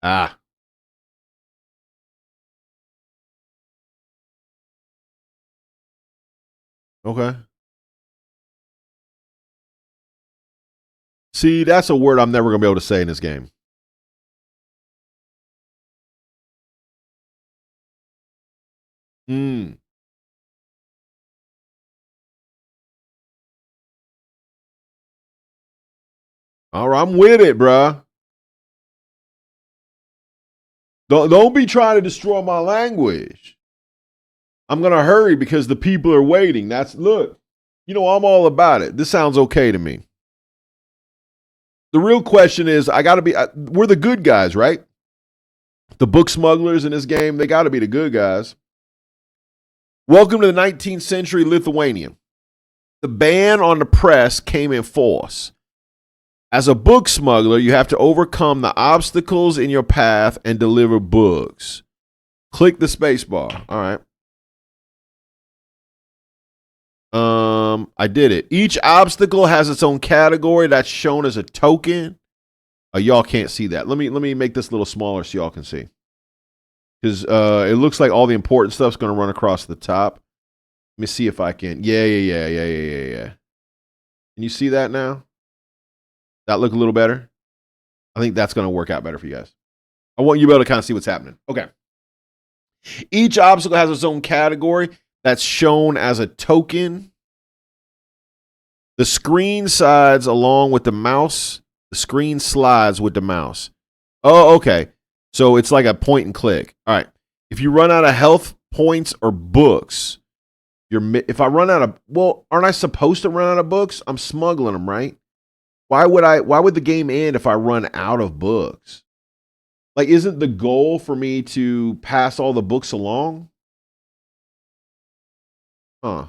Ah. Okay. See, that's a word I'm never going to be able to say in this game. All right, I'm with it, bruh. Don't be trying to destroy my language. I'm going to hurry because the people are waiting. Look, I'm all about it. This sounds okay to me. The real question is, we're the good guys, right? The book smugglers in this game, they got to be the good guys. Welcome to the 19th century Lithuania. The ban on the press came in force. As a book smuggler, you have to overcome the obstacles in your path and deliver books. Click the space bar. All right. I did it. Each obstacle has its own category that's shown as a token. Y'all can't see that. Let me make this a little smaller so y'all can see. Because it looks like all the important stuff's going to run across the top. Let me see if I can. Yeah. Can you see that now? That look a little better? I think that's going to work out better for you guys. I want you to be able to kind of see what's happening. Okay. Each obstacle has its own category that's shown as a token. The screen slides along with the mouse. The screen slides with the mouse. Oh, okay. So it's like a point and click. All right. If you run out of health points or books, if I run out of, well, aren't I supposed to run out of books? I'm smuggling them, right? Why would the game end if I run out of books? Like, isn't the goal for me to pass all the books along? Huh.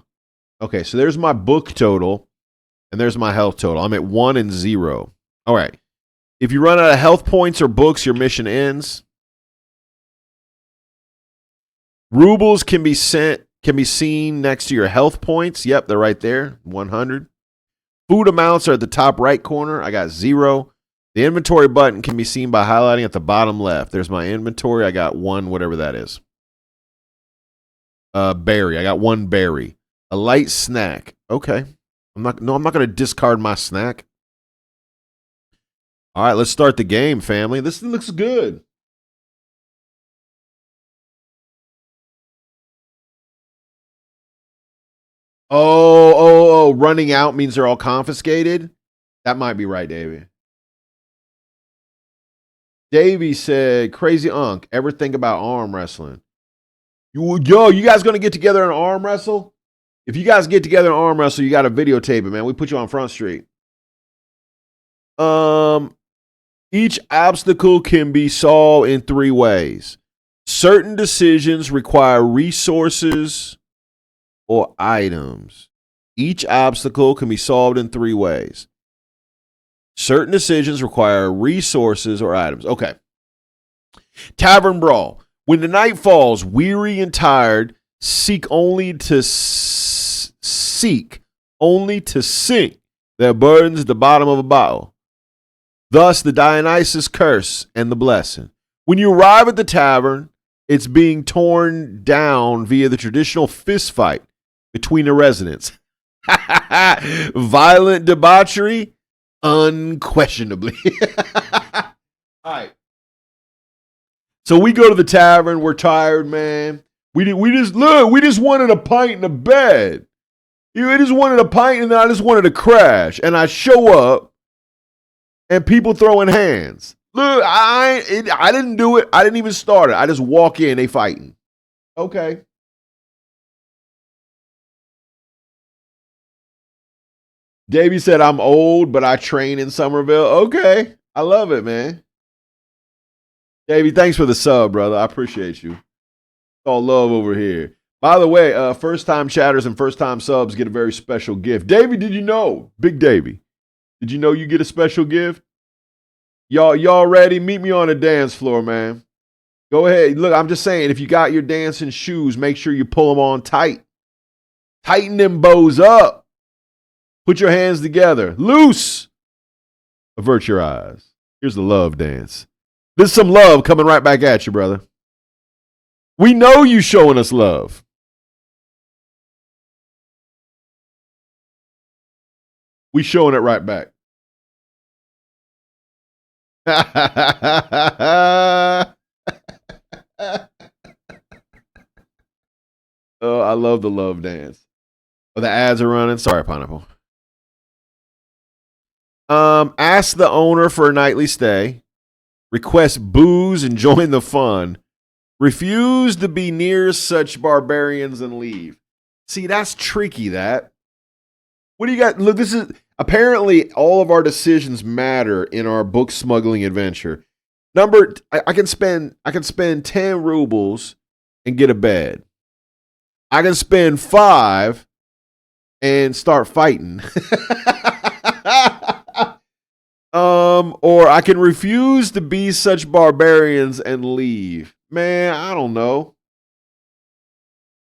Okay, so there's my book total, and there's my health total. I'm at 1 and 0. All right. If you run out of health points or books, your mission ends. Rubles can be seen next to your health points. Yep, they're right there. 100. Food amounts are at the top right corner. I got 0. The inventory button can be seen by highlighting at the bottom left. There's my inventory. I got 1, whatever that is. Berry. I got 1 berry. A light snack. Okay. I'm not going to discard my snack. All right, let's start the game, family. This looks good. Oh, running out means they're all confiscated? That might be right, Davey. Davey said, Crazy Unc, ever think about arm wrestling? You guys going to get together and arm wrestle? If you guys get together and arm wrestle, you got to videotape it, man. We put you on Front Street. Each obstacle can be solved in 3 ways. Certain decisions require resources or items. Each obstacle can be solved in 3 ways. Certain decisions require resources or items. Okay. Tavern Brawl. When the night falls, weary and tired, seek only to sink their burdens at the bottom of a bottle. Thus, the Dionysus curse and the blessing. When you arrive at the tavern, it's being torn down via the traditional fist fight between the residents. Violent debauchery? Unquestionably. All right. So we go to the tavern. We're tired, man. We just wanted a pint in a bed. We just wanted a pint, and then I just wanted to crash. And I show up, and people throwing hands. Look, I didn't do it. I didn't even start it. I just walk in. They fighting. Okay. Davey said, I'm old, but I train in Somerville. Okay. I love it, man. Davey, thanks for the sub, brother. I appreciate you. All love over here. By the way, first-time chatters and first-time subs get a very special gift. Davey, did you know? Big Davey. Did you know you get a special gift? Y'all ready? Meet me on the dance floor, man. Go ahead. Look, I'm just saying, if you got your dancing shoes, make sure you pull them on tight. Tighten them bows up. Put your hands together. Loose. Avert your eyes. Here's the love dance. There's some love coming right back at you, brother. We know you showing us love. We showing it right back. Oh, I love the love dance. Oh, the ads are running. Sorry, Pineapple. Ask the owner for a nightly stay. Request booze and join the fun. Refuse to be near such barbarians and leave. See, that's tricky, that. What do you got? Look, this is apparently all of our decisions matter in our book smuggling adventure. I can spend 10 rubles and get a bed. I can spend 5 and start fighting. Or I can refuse to be such barbarians and leave. Man, I don't know.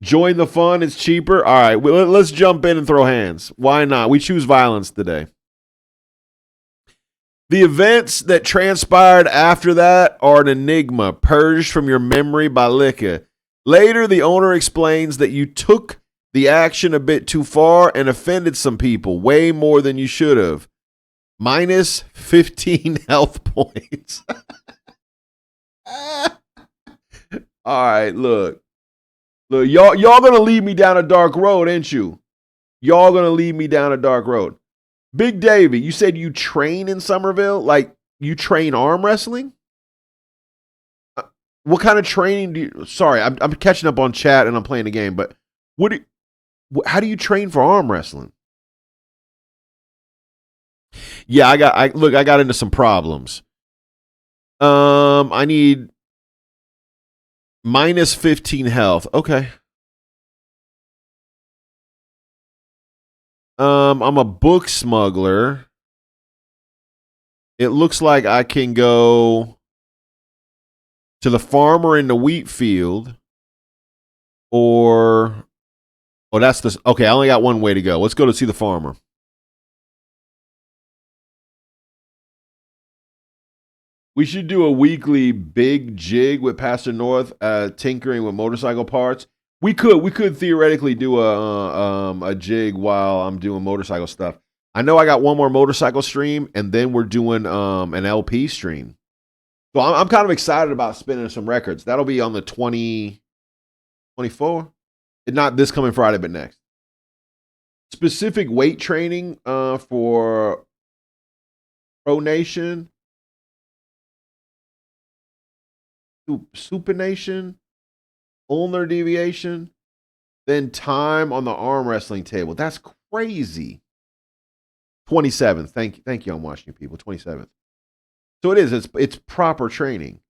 Join the fun. It's cheaper. All right, let's jump in and throw hands. Why not? We choose violence today. The events that transpired after that are an enigma purged from your memory by liquor. Later, the owner explains that you took the action a bit too far and offended some people way more than you should have. Minus 15 health points. All right, look, y'all gonna lead me down a dark road, ain't you? Y'all gonna lead me down a dark road. Big David, you said you train in Somerville? Like you train arm wrestling? What kind of training do you? Sorry, I'm catching up on chat and I'm playing the game, but what? How do you train for arm wrestling? Yeah, I got into some problems. I need minus 15 health. Okay. I'm a book smuggler. It looks like I can go to the farmer in the wheat field, or that's the okay. I only got one way to go. Let's go to see the farmer. We should do a weekly big jig with Pastor North, tinkering with motorcycle parts. We could theoretically do a jig while I'm doing motorcycle stuff. I know I got one more motorcycle stream, and then we're doing an LP stream. So I'm kind of excited about spinning some records. That'll be on the 24th. Not this coming Friday, but next. Specific weight training for Pro Nation, supination, ulnar deviation, then time on the arm wrestling table. That's crazy. 27th. Thank you. I'm watching you people. 27th. So it is. It's proper training.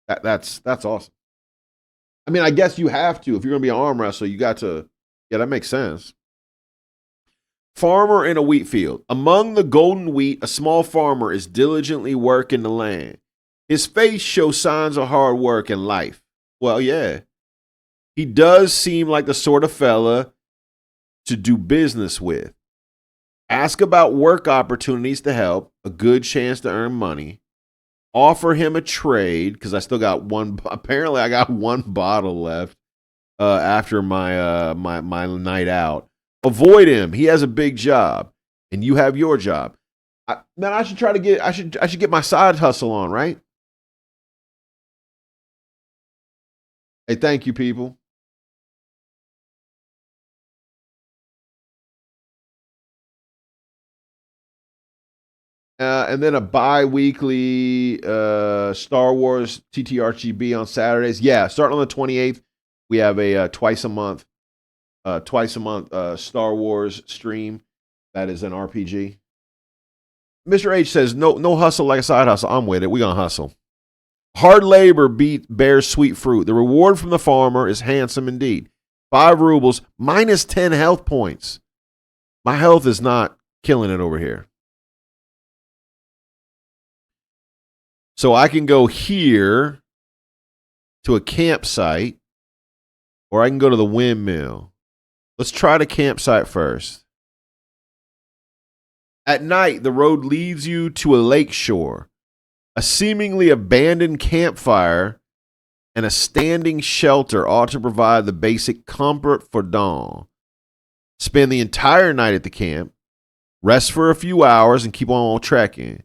That's awesome. I mean, I guess you have to if you're going to be an arm wrestler. You got to. Yeah, that makes sense. Farmer in a wheat field. Among the golden wheat, a small farmer is diligently working the land. His face shows signs of hard work and life. Well, yeah. He does seem like the sort of fella to do business with. Ask about work opportunities to help, a good chance to earn money. Offer him a trade, because I still got one. Apparently, I got one bottle left after my my night out. Avoid him. He has a big job, and you have your job. Man, I should try to get. I should get my side hustle on, right? Hey, thank you, people. And then a bi-weekly Star Wars TTRGB on Saturdays. Yeah, starting on the 28th, we have a twice a month Star Wars stream. That is an RPG. Mr. H says, no hustle like a side hustle. I'm with it. We're going to hustle. Hard labor bears sweet fruit. The reward from the farmer is handsome indeed. 5 rubles, minus 10 health points. My health is not killing it over here. So I can go here to a campsite, or I can go to the windmill. Let's try the campsite first. At night, the road leads you to a lake shore. A seemingly abandoned campfire and a standing shelter ought to provide the basic comfort for dawn. Spend the entire night at the camp, rest for a few hours, and keep on trekking.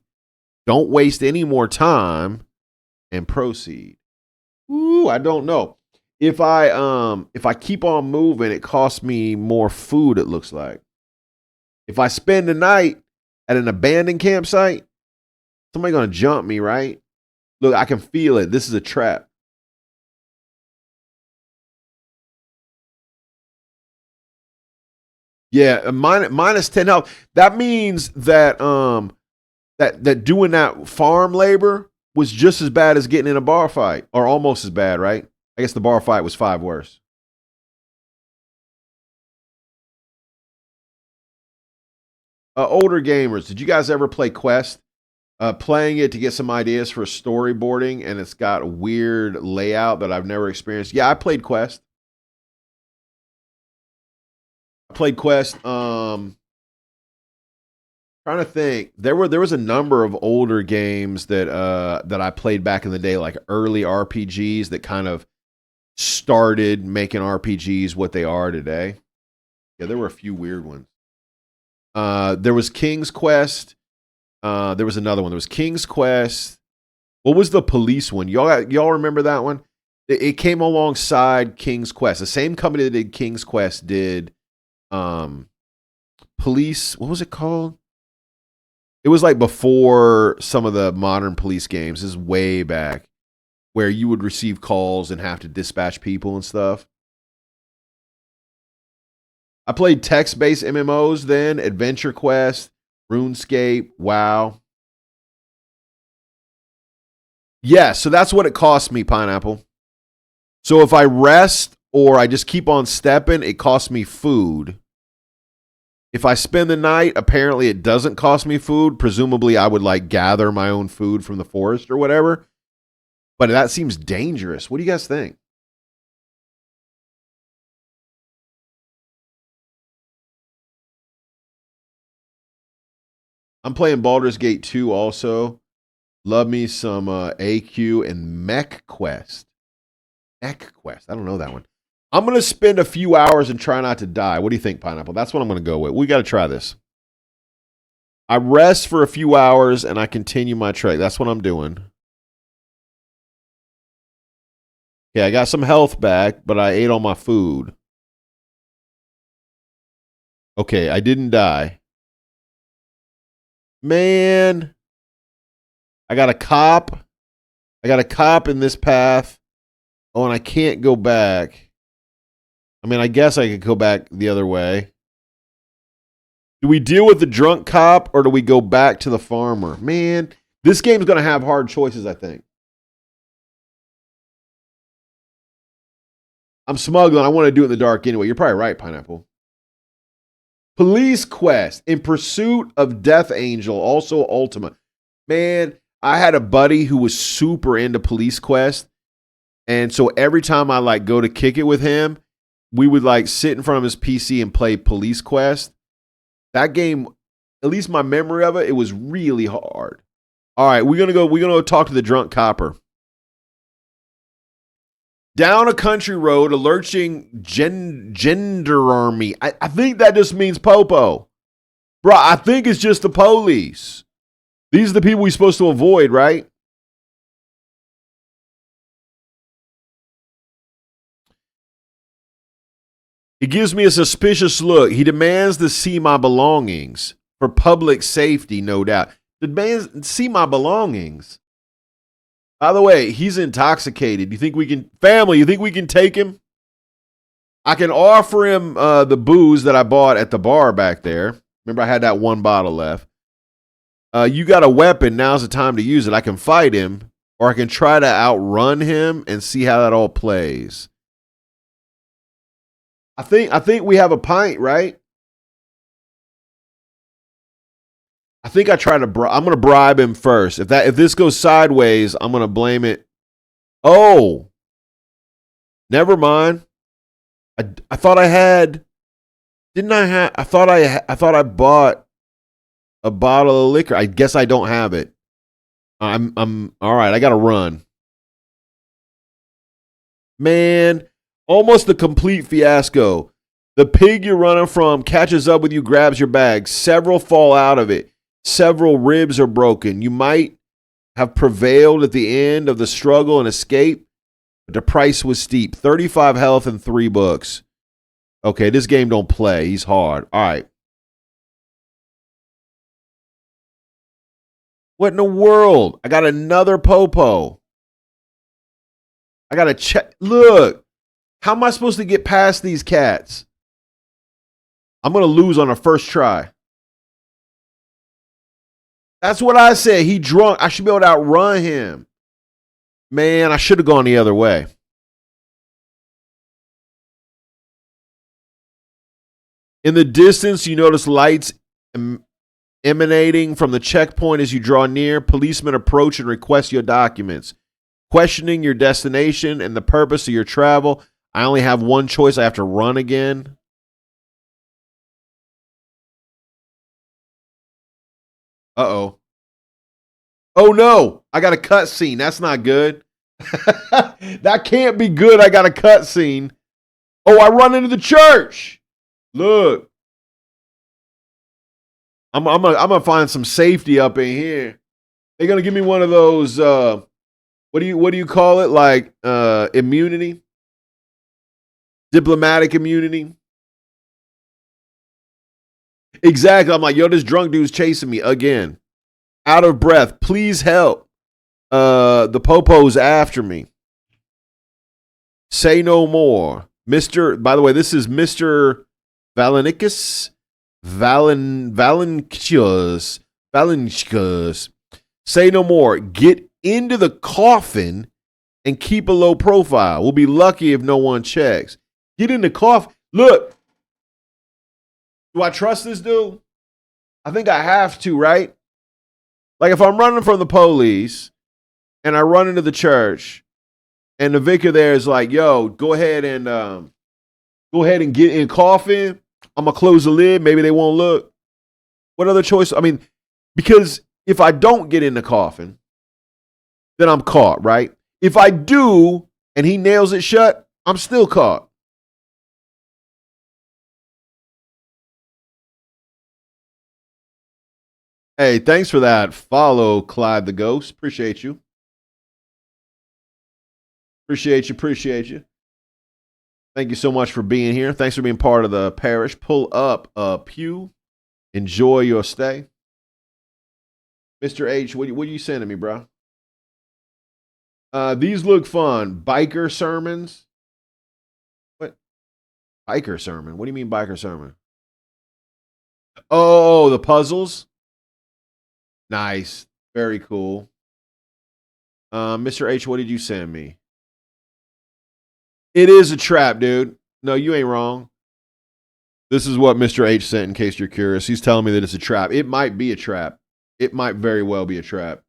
Don't waste any more time and proceed. Ooh, I don't know. If I keep on moving, it costs me more food, it looks like. If I spend the night at an abandoned campsite, somebody's gonna jump me, right? Look, I can feel it. This is a trap. Yeah, minus 10 health. That means that that doing that farm labor was just as bad as getting in a bar fight, or almost as bad, right? I guess the bar fight was 5 worse. Older gamers, did you guys ever play Quest? Playing it to get some ideas for storyboarding, and it's got a weird layout that I've never experienced. Yeah, I played Quest. Trying to think. There was a number of older games that that I played back in the day, like early RPGs that kind of started making RPGs what they are today. Yeah, there were a few weird ones. There was King's Quest. There was another one. There was King's Quest. What was the police one? Y'all remember that one? It came alongside King's Quest. The same company that did King's Quest did Police. What was it called? It was like before some of the modern police games. This is way back, where you would receive calls and have to dispatch people and stuff. I played text-based MMOs then, Adventure Quest, RuneScape, WoW. Yeah, so that's what it costs me, Pineapple. So if I rest or I just keep on stepping, it costs me food. If I spend the night, apparently it doesn't cost me food. Presumably I would like gather my own food from the forest or whatever. But that seems dangerous. What do you guys think? I'm playing Baldur's Gate 2 also. Love me some AQ and Mech Quest. Mech Quest. I don't know that one. I'm going to spend a few hours and try not to die. What do you think, Pineapple? That's what I'm going to go with. We got to try this. I rest for a few hours and I continue my trek. That's what I'm doing. Okay, I got some health back, but I ate all my food. Okay, I didn't die. Man, I got a cop. I got a cop in this path. Oh, and I can't go back. I mean, I guess I could go back the other way. Do we deal with the drunk cop or do we go back to the farmer? Man, this game's going to have hard choices, I think. I'm smuggling. I want to do it in the dark anyway. You're probably right, Pineapple. Police Quest, In Pursuit of Death Angel, also Ultimate. Man, I had a buddy who was super into Police Quest. And so every time I like go to kick it with him, we would like sit in front of his PC and play Police Quest. That game, at least my memory of it, it was really hard. All right, we're gonna go talk to the drunk copper. Down a country road, a lurching gendarmerie. I think that just means popo. Bro, I think it's just the police. These are the people we're supposed to avoid, right? He gives me a suspicious look. He demands to see my belongings. For public safety, no doubt. Demands to see my belongings. By the way, he's intoxicated. You think we can, family, you think we can take him? I can offer him the booze that I bought at the bar back there. Remember, I had that one bottle left. You got a weapon. Now's the time to use it. I can fight him, or I can try to outrun him and see how that all plays. I think we have a pint, right? I think I try to. I'm gonna bribe him first. If this goes sideways, I'm gonna blame it. Oh, never mind. I thought I had. Didn't I have? I thought I bought a bottle of liquor. I guess I don't have it. I'm all right. I gotta run. Man, almost a complete fiasco. The pig you're running from catches up with you, grabs your bag. Several fall out of it. Several ribs are broken. You might have prevailed at the end of the struggle and escape, but the price was steep. 35 health and 3 books. Okay, this game don't play. He's hard. All right. What in the world? I got another popo. I got to check. Look. How am I supposed to get past these cats? I'm going to lose on the first try. That's what I said. He drunk. I should be able to outrun him. Man, I should have gone the other way. In the distance, you notice lights emanating from the checkpoint as you draw near. Policemen approach and request your documents. Questioning your destination and the purpose of your travel. I only have one choice. I have to run again. Uh-oh. Oh, no. I got a cutscene. That's not good. That can't be good. I got a cutscene. Oh, I run into the church. Look. I'm gonna find some safety up in here. They're going to give me one of those, what what do you call it? Like immunity, diplomatic immunity. Exactly. I'm like, yo, this drunk dude's chasing me again. Out of breath. Please help. The popo's after me. Say no more. By the way, this is Mr. Valenicus. Valencius. Say no more. Get into the coffin and keep a low profile. We'll be lucky if no one checks. Get in the coffin. Look. Do I trust this dude? I think I have to, right? Like if I'm running from the police and I run into the church and the vicar there is like, yo, go ahead and get in coffin. I'm gonna close the lid. Maybe they won't look. What other choice? I mean, because if I don't get in the coffin, then I'm caught, right? If I do and he nails it shut, I'm still caught. Hey, thanks for that follow, Clyde the Ghost. Appreciate you. Appreciate you. Thank you so much for being here. Thanks for being part of the parish. Pull up a pew. Enjoy your stay. Mr. H, what are you sending me, bro? These look fun. Biker sermons. What? Biker sermon? What do you mean biker sermon? Oh, the puzzles? Nice. Very cool. Mr. H, what did you send me? It is a trap, dude. No, you ain't wrong. This is what Mr. H sent in case you're curious. He's telling me that it's a trap. It might be a trap. It might very well be a trap.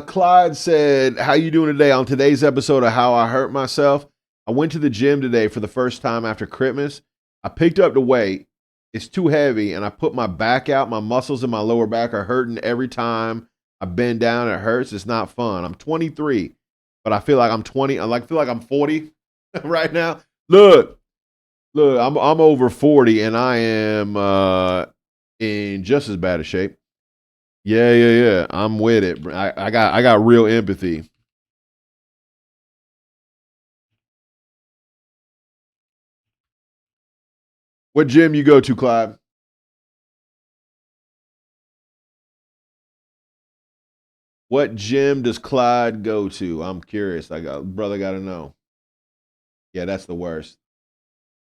Clyde said, how you doing today? On today's episode of How I Hurt Myself, I went to the gym today for the first time after Christmas. I picked up the weight. It's too heavy, and I put my back out. My muscles in my lower back are hurting every time I bend down. It hurts. It's not fun. I'm 23, but I feel like I'm 20. I feel like I'm 40 right now. Look, I'm over 40, and I am in just as bad a shape. Yeah. I'm with it. I got real empathy. What gym you go to, Clyde? What gym does Clyde go to? I'm curious. Brother got to know. Yeah, that's the worst.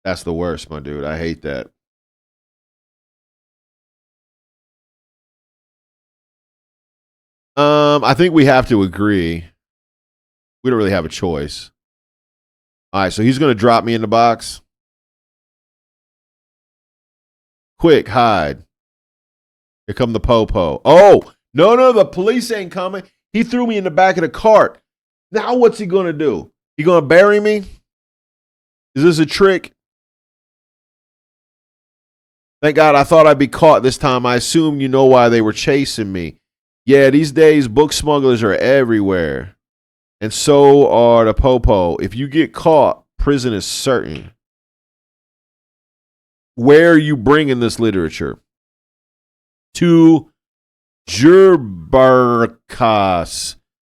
That's the worst, my dude. I hate that. I think we have to agree. We don't really have a choice. All right, so he's going to drop me in the box. Quick, hide. Here come the po-po. Oh, no, the police ain't coming. He threw me in the back of the cart. Now what's he going to do? He going to bury me? Is this a trick? Thank God I thought I'd be caught this time. I assume you know why they were chasing me. Yeah, these days book smugglers are everywhere. And so are the po-po. If you get caught, prison is certain. Where are you bringing this literature? To Jurbarkas.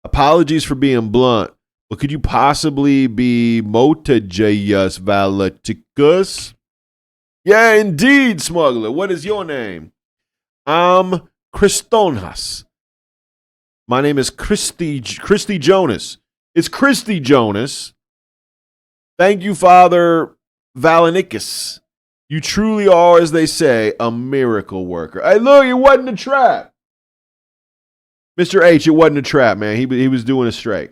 Apologies for being blunt, but could you possibly be Motajayas Valaticus? Yeah, indeed, smuggler. What is your name? I'm Christonhas. My name is Christy Jonas. It's Christy Jonas. Thank you, Father Valenicus. You truly are, as they say, a miracle worker. Hey, look, it wasn't a trap. Mr. H, it wasn't a trap, man. He was doing it straight.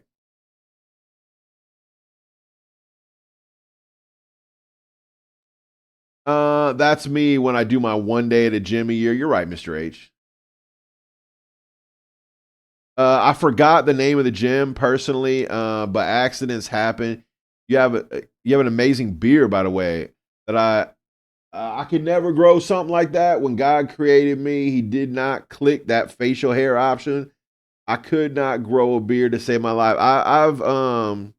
That's me when I do my one day at a gym a year. You're right, Mr. H. I forgot the name of the gym personally, but accidents happen. You have an amazing beard, by the way, that I could never grow something like that. When God created me, He did not click that facial hair option. I could not grow a beard to save my life. I'm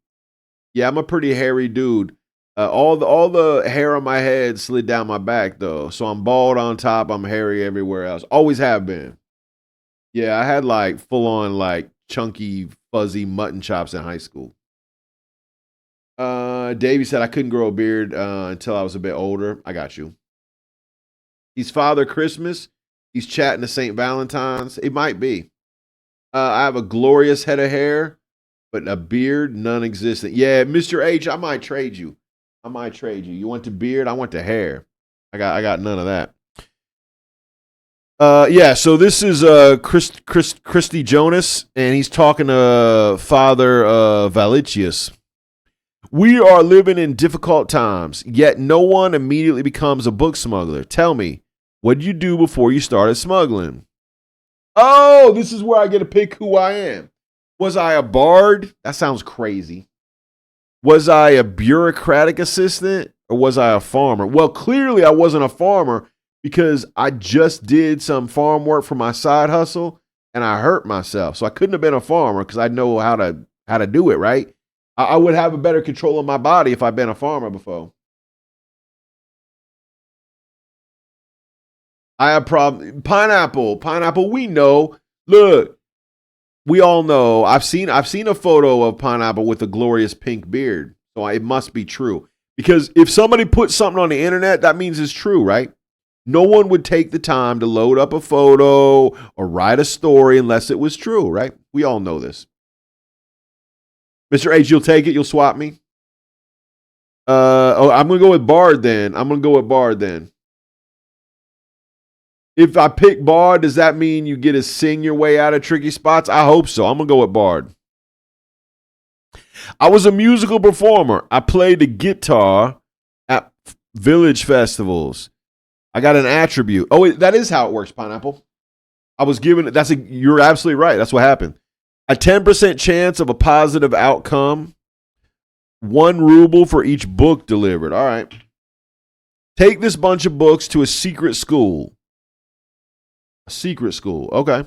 a pretty hairy dude. All the hair on my head slid down my back though, so I'm bald on top. I'm hairy everywhere else. Always have been. Yeah, I had like full on like chunky fuzzy mutton chops in high school. Davey said I couldn't grow a beard until I was a bit older. I got you. He's Father Christmas. He's chatting to St. Valentine's. It might be. I have a glorious head of hair, but a beard, none existent. Yeah, Mr. H, I might trade you. I might trade you. You want the beard? I want the hair. I got none of that. Yeah, so this is Christy Jonas, and he's talking to Father Valicius. We are living in difficult times, yet no one immediately becomes a book smuggler. Tell me, what did you do before you started smuggling? Oh, this is where I get to pick who I am. Was I a bard? That sounds crazy. Was I a bureaucratic assistant or was I a farmer? Well, clearly I wasn't a farmer because I just did some farm work for my side hustle and I hurt myself. So I couldn't have been a farmer because I know how to do it, right? I would have a better control of my body if I'd been a farmer before. I have problem. Pineapple. We know. Look, we all know. I've seen a photo of Pineapple with a glorious pink beard, so it must be true. Because if somebody puts something on the internet, that means it's true, right? No one would take the time to load up a photo or write a story unless it was true, right? We all know this. Mr. H, you'll take it. You'll swap me. I'm gonna go with Bard then. If I pick Bard, does that mean you get to sing your way out of tricky spots? I hope so. I'm going to go with Bard. I was a musical performer. I played the guitar at village festivals. I got an attribute. Oh, that is how it works, Pineapple. I was given, you're absolutely right. That's what happened. A 10% chance of a positive outcome. 1 ruble for each book delivered. All right. Take this bunch of books to a secret school. A secret school. Okay.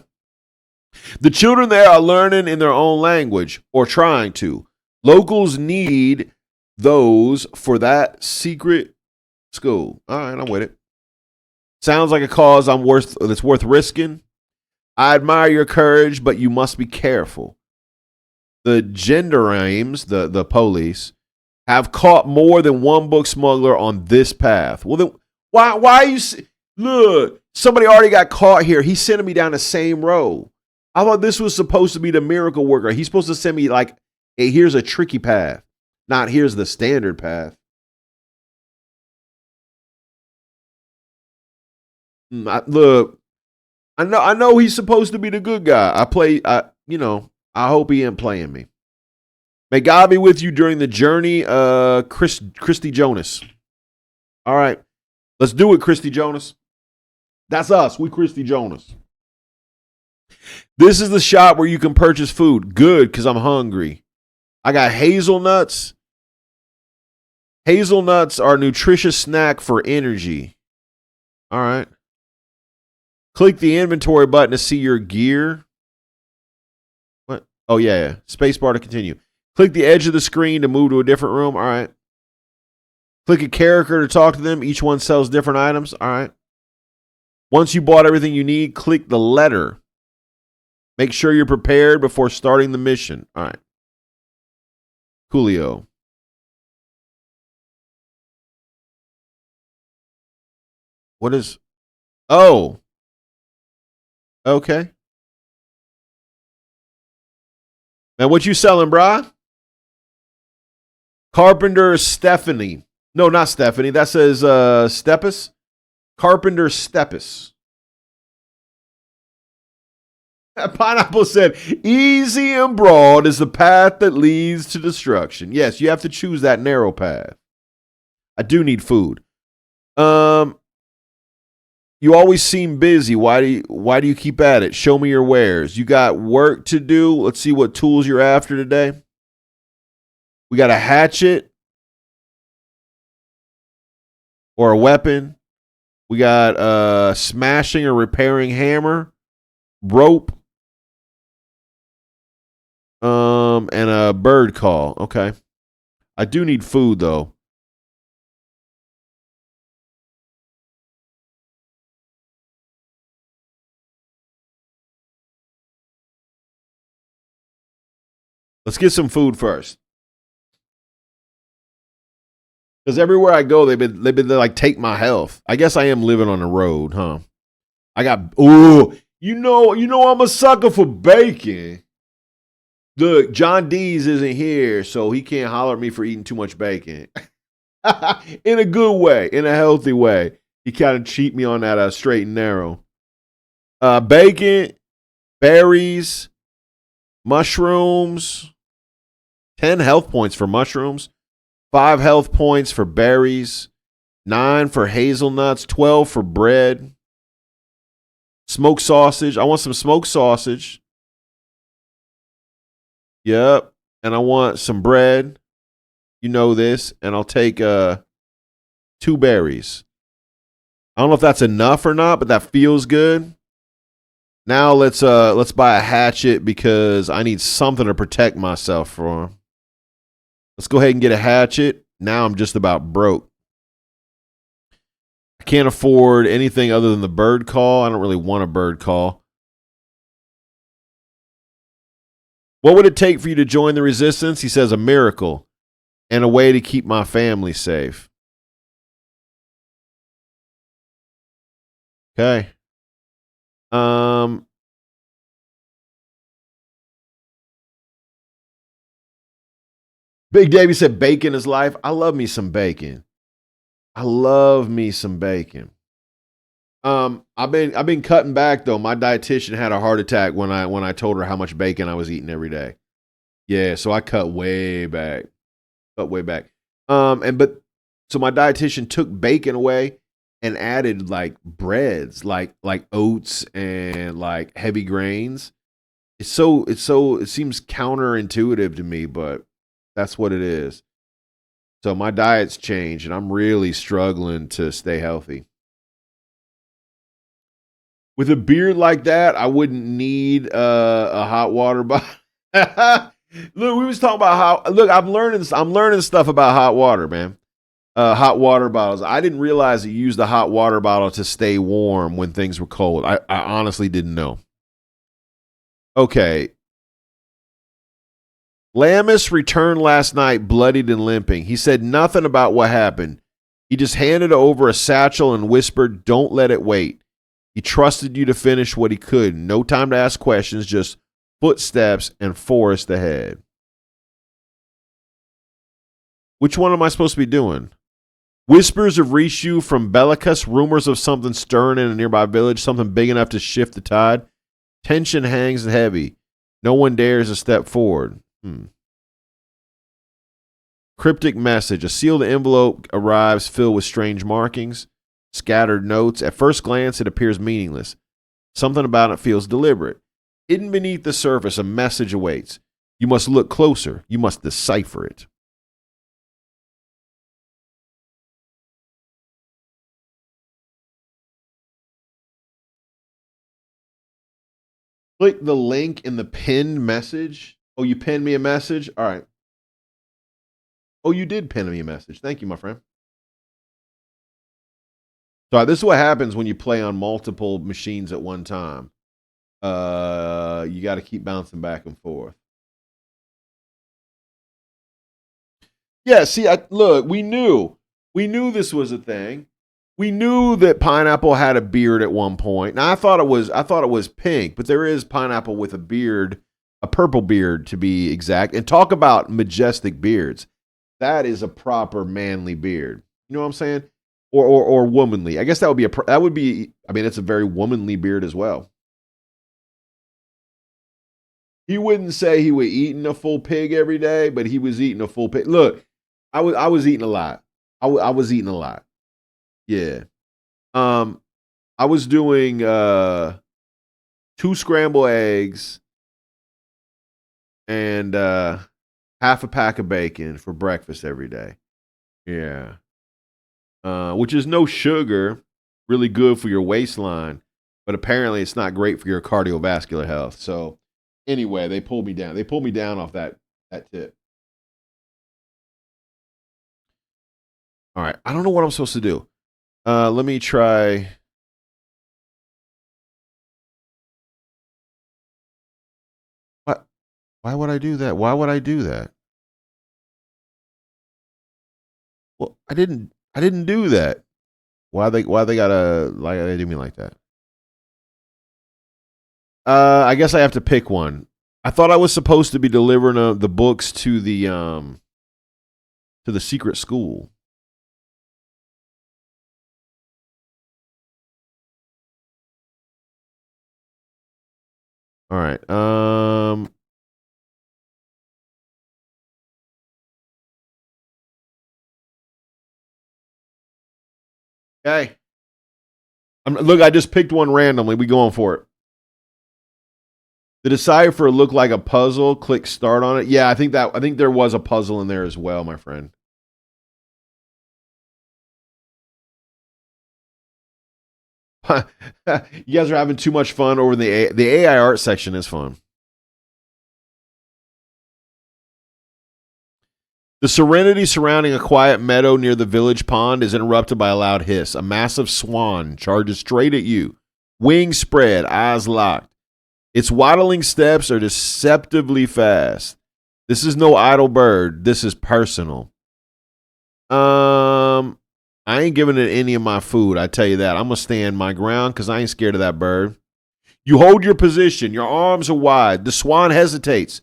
The children there are learning in their own language or trying to. Locals need those for that secret school. All right, I'm with it. Sounds like a cause that's worth risking. I admire your courage, but you must be careful. The gendarmes, the police, have caught more than one book smuggler on this path. Well, then why are you... Look, somebody already got caught here. He's sending me down the same road. I thought this was supposed to be the miracle worker. He's supposed to send me like, hey, here's a tricky path, not here's the standard path. Look, I know he's supposed to be the good guy. I hope he ain't playing me. May God be with you during the journey, Christy Jonas. All right, let's do it, Christy Jonas. That's us. We Christy Jonas. This is the shop where you can purchase food. Good, because I'm hungry. I got hazelnuts. Hazelnuts are a nutritious snack for energy. All right. Click the inventory button to see your gear. What? Oh, yeah. Spacebar to continue. Click the edge of the screen to move to a different room. All right. Click a character to talk to them. Each one sells different items. All right. Once you bought everything you need, click the letter. Make sure you're prepared before starting the mission. All right. Coolio. What is... Oh. Okay. Now, what you selling, brah? Carpenter Stephanie. No, not Stephanie. That says Steppus. Carpenter Steppus. Pineapple said, easy and broad is the path that leads to destruction. Yes, you have to choose that narrow path. I do need food. You always seem busy. Why do you keep at it? Show me your wares. You got work to do. Let's see what tools you're after today. We got a hatchet or a weapon. We got a smashing or repairing hammer, rope, and a bird call. Okay. I do need food though. Let's get some food first. Because everywhere I go, they've been like, take my health. I guess I am living on the road, huh? I got you know I'm a sucker for bacon. Look, John Dees isn't here, so he can't holler at me for eating too much bacon. In a good way, in a healthy way. He kind of cheat me on that straight and narrow. Bacon, berries, mushrooms. 10 health points for mushrooms. 5 health points for berries. 9 for hazelnuts. 12 for bread. Smoked sausage. I want some smoked sausage. Yep. And I want some bread. You know this. And I'll take 2 berries. I don't know if that's enough or not, but that feels good. Now let's buy a hatchet because I need something to protect myself from. Let's go ahead and get a hatchet. Now I'm just about broke. I can't afford anything other than the bird call. I don't really want a bird call. What would it take for you to join the resistance? He says a miracle and a way to keep my family safe. Okay. Big Davey said bacon is life. I love me some bacon. I love me some bacon. I've been cutting back though. My dietitian had a heart attack when I told her how much bacon I was eating every day. Yeah, so I cut way back. So my dietitian took bacon away and added like breads, like oats and like heavy grains. It seems counterintuitive to me, but that's what it is. So my diet's changed and I'm really struggling to stay healthy. With a beard like that, I wouldn't need a hot water bottle. Look, we was talking about I'm learning stuff about hot water, man. Hot water bottles. I didn't realize that you used the hot water bottle to stay warm when things were cold. I honestly didn't know. Okay. Lamis returned last night bloodied and limping. He said nothing about what happened. He just handed over a satchel and whispered, "Don't let it wait." He trusted you to finish what he could. No time to ask questions, just footsteps and forest ahead. Which one am I supposed to be doing? Whispers have reached you from Bellicus, rumors of something stirring in a nearby village, something big enough to shift the tide. Tension hangs heavy. No one dares to step forward. Cryptic message. A sealed envelope arrives filled with strange markings, scattered notes. At first glance, it appears meaningless. Something about it feels deliberate. Hidden beneath the surface, a message awaits. You must look closer. You must decipher it. Click the link in the pinned message. Oh, you pinned me a message? All right. Oh, you did pin me a message. Thank you, my friend. So this is what happens when you play on multiple machines at one time. You got to keep bouncing back and forth. Yeah, see, look, we knew this was a thing. We knew that pineapple had a beard at one point. Now I thought it was pink, but there is pineapple with a beard, a purple beard to be exact. And talk about majestic beards. That is a proper manly beard. You know what I'm saying? Or womanly. I guess that would be. I mean, it's a very womanly beard as well. He wouldn't say he was eating a full pig every day, but he was eating a full pig. Look, I was eating a lot. I was eating a lot. Yeah. I was doing 2 scrambled eggs and half a pack of bacon for breakfast every day. Yeah. Which is no sugar, really good for your waistline, but apparently it's not great for your cardiovascular health. So anyway, they pulled me down. They pulled me down off that tip. All right. I don't know what I'm supposed to do. Let me try. What? Why would I do that? Why would I do that? Well, I didn't do that. Why they gotta like they do me like that? I guess I have to pick one. I thought I was supposed to be delivering the books to the secret school. All right. Okay. Look, I just picked one randomly. We going for it. The decipher looked like a puzzle. Click start on it. Yeah, I think there was a puzzle in there as well, my friend. You guys are having too much fun over the AI art section is fun. The serenity surrounding a quiet meadow near the village pond is interrupted by a loud hiss. A massive swan charges straight at you, wings spread, eyes locked. Its waddling steps are deceptively fast. This is no idle bird. This is personal. I ain't giving it any of my food. I tell you that. I'm gonna stand my ground because I ain't scared of that bird. You hold your position. Your arms are wide. The swan hesitates,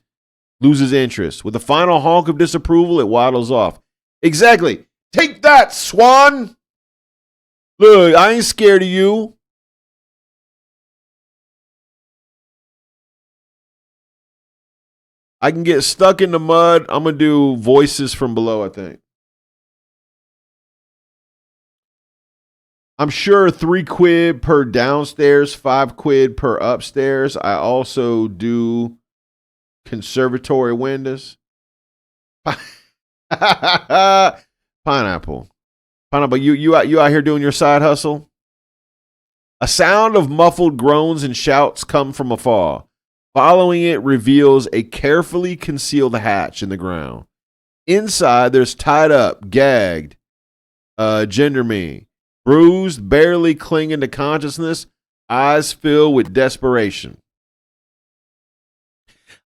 loses interest. With a final honk of disapproval, it waddles off. Exactly. Take that, swan. Look, I ain't scared of you. I can get stuck in the mud. I'm gonna do voices from below, I think. I'm sure 3 quid per downstairs, 5 quid per upstairs. I also do conservatory windows. Pineapple. Pineapple, you out here doing your side hustle? A sound of muffled groans and shouts come from afar. Following it reveals a carefully concealed hatch in the ground. Inside, there's tied up, gagged, gender me, bruised, barely clinging to consciousness, eyes filled with desperation.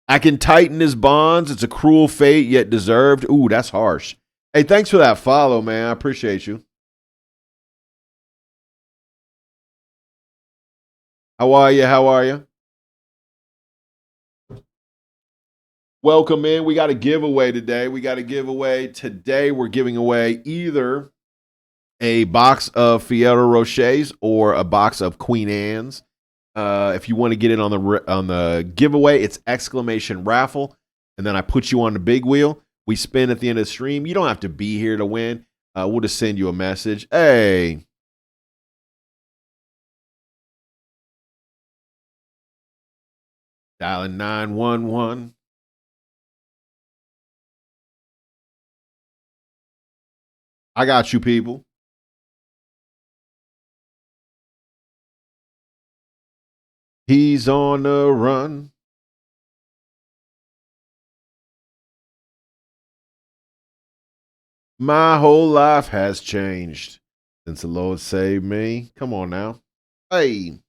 I can tighten his bonds. It's a cruel fate, yet deserved. Ooh, that's harsh. Hey, thanks for that follow, man. I appreciate you. How are you? How are you? Welcome in. We got a giveaway today. We're giving away either a box of Fiero Rochers or a box of Queen Anne's. If you want to get in on the giveaway, it's exclamation raffle, and then I put you on the big wheel. We spin at the end of the stream. You don't have to be here to win. We'll just send you a message. Hey, dialing 911. I got you, people. He's on the run. My whole life has changed since the Lord saved me. Come on now. Hey.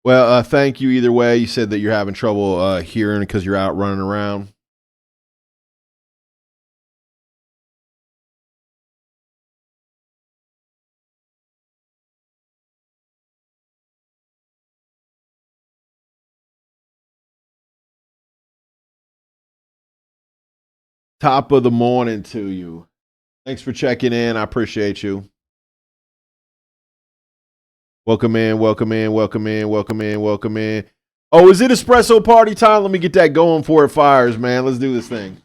Well, thank you either way. You said that you're having trouble hearing because you're out running around. Top of the morning to you. Thanks for checking in. I appreciate you. Welcome in, welcome in, welcome in, welcome in, welcome in. Oh, is it espresso party time? Let me get that going for it fires, man. Let's do this thing.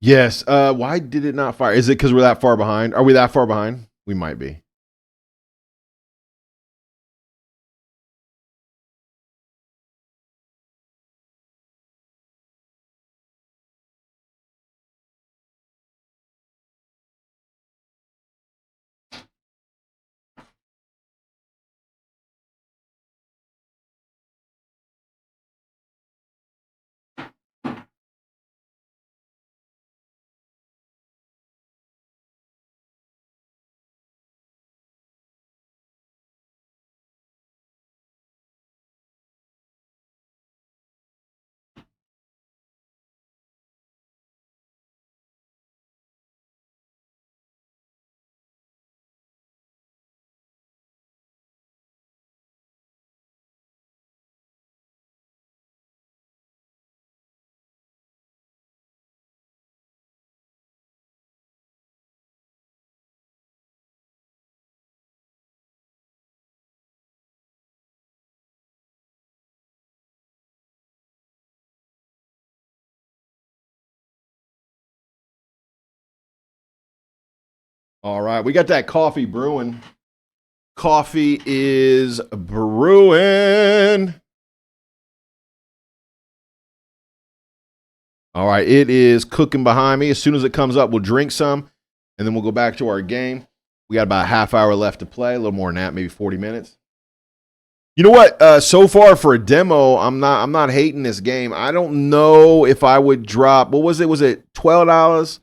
Yes. Why did it not fire? Is it because we're that far behind? Are we that far behind? We might be. All right, we got that coffee brewing. Coffee is brewing. All right, it is cooking behind me. As soon as it comes up, we'll drink some, and then we'll go back to our game. We got about a half hour left to play, a little more than that, maybe 40 minutes. You know what? So far for a demo, I'm not hating this game. I don't know if I would drop. What was it? Was it $12?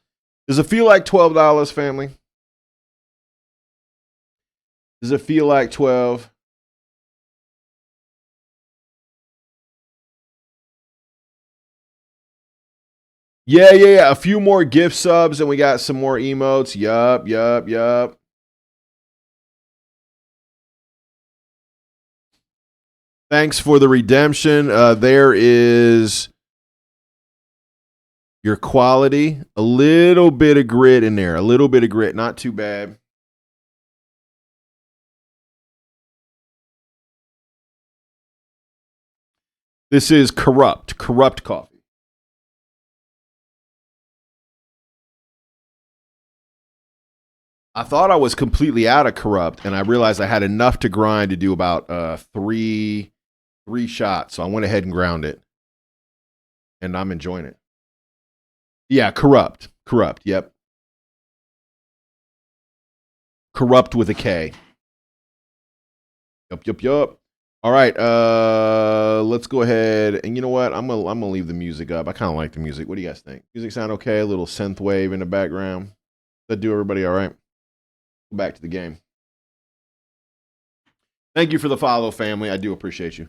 Does it feel like $12, family? Does it feel like 12? Yeah. A few more gift subs and we got some more emotes. Yup. Thanks for the redemption. There is your quality. A little bit of grit in there. A little bit of grit. Not too bad. This is corrupt coffee. I thought I was completely out of corrupt, and I realized I had enough to grind to do about three shots. So I went ahead and ground it, and I'm enjoying it. Yeah, corrupt. Yep, corrupt with a K. Yup. All right, let's go ahead, and you know what? I'm gonna leave the music up. I kind of like the music. What do you guys think? Music sound okay? A little synth wave in the background. Does that do everybody all right? Go back to the game. Thank you for the follow, family. I do appreciate you.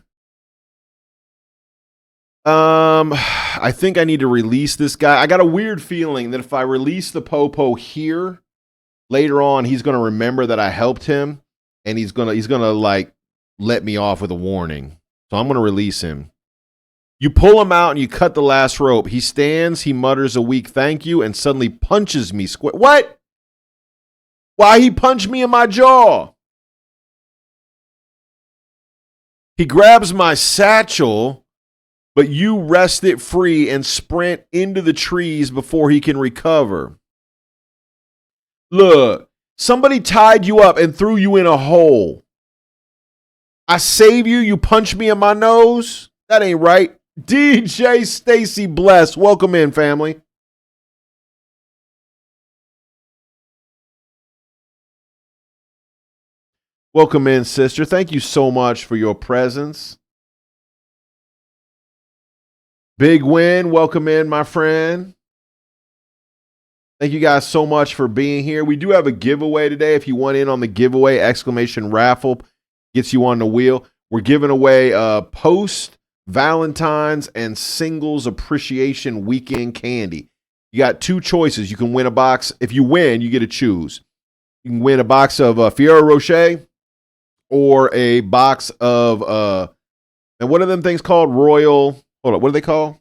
I think I need to release this guy. I got a weird feeling that if I release the Popo here, later on he's gonna remember that I helped him, and he's gonna like let me off with a warning. So I'm gonna release him. You pull him out and you cut the last rope. He stands, he mutters a weak thank you, and suddenly punches me square. What? Why he punched me in my jaw? He grabs my satchel, but you wrest it free and sprint into the trees before he can recover. Look, somebody tied you up and threw you in a hole. I save you, you punch me in my nose? That ain't right. DJ Stacy Bless, welcome in, family. Welcome in, sister. Thank you so much for your presence. Big win. Welcome in, my friend. Thank you guys so much for being here. We do have a giveaway today. If you want in on the giveaway, exclamation raffle gets you on the wheel. We're giving away post Valentine's and singles appreciation weekend candy. You got two choices. You can win a box. If you win, you get to choose. You can win a box of Ferrero Rocher or a box of and what are them things called? Royal. Hold on. What do they call?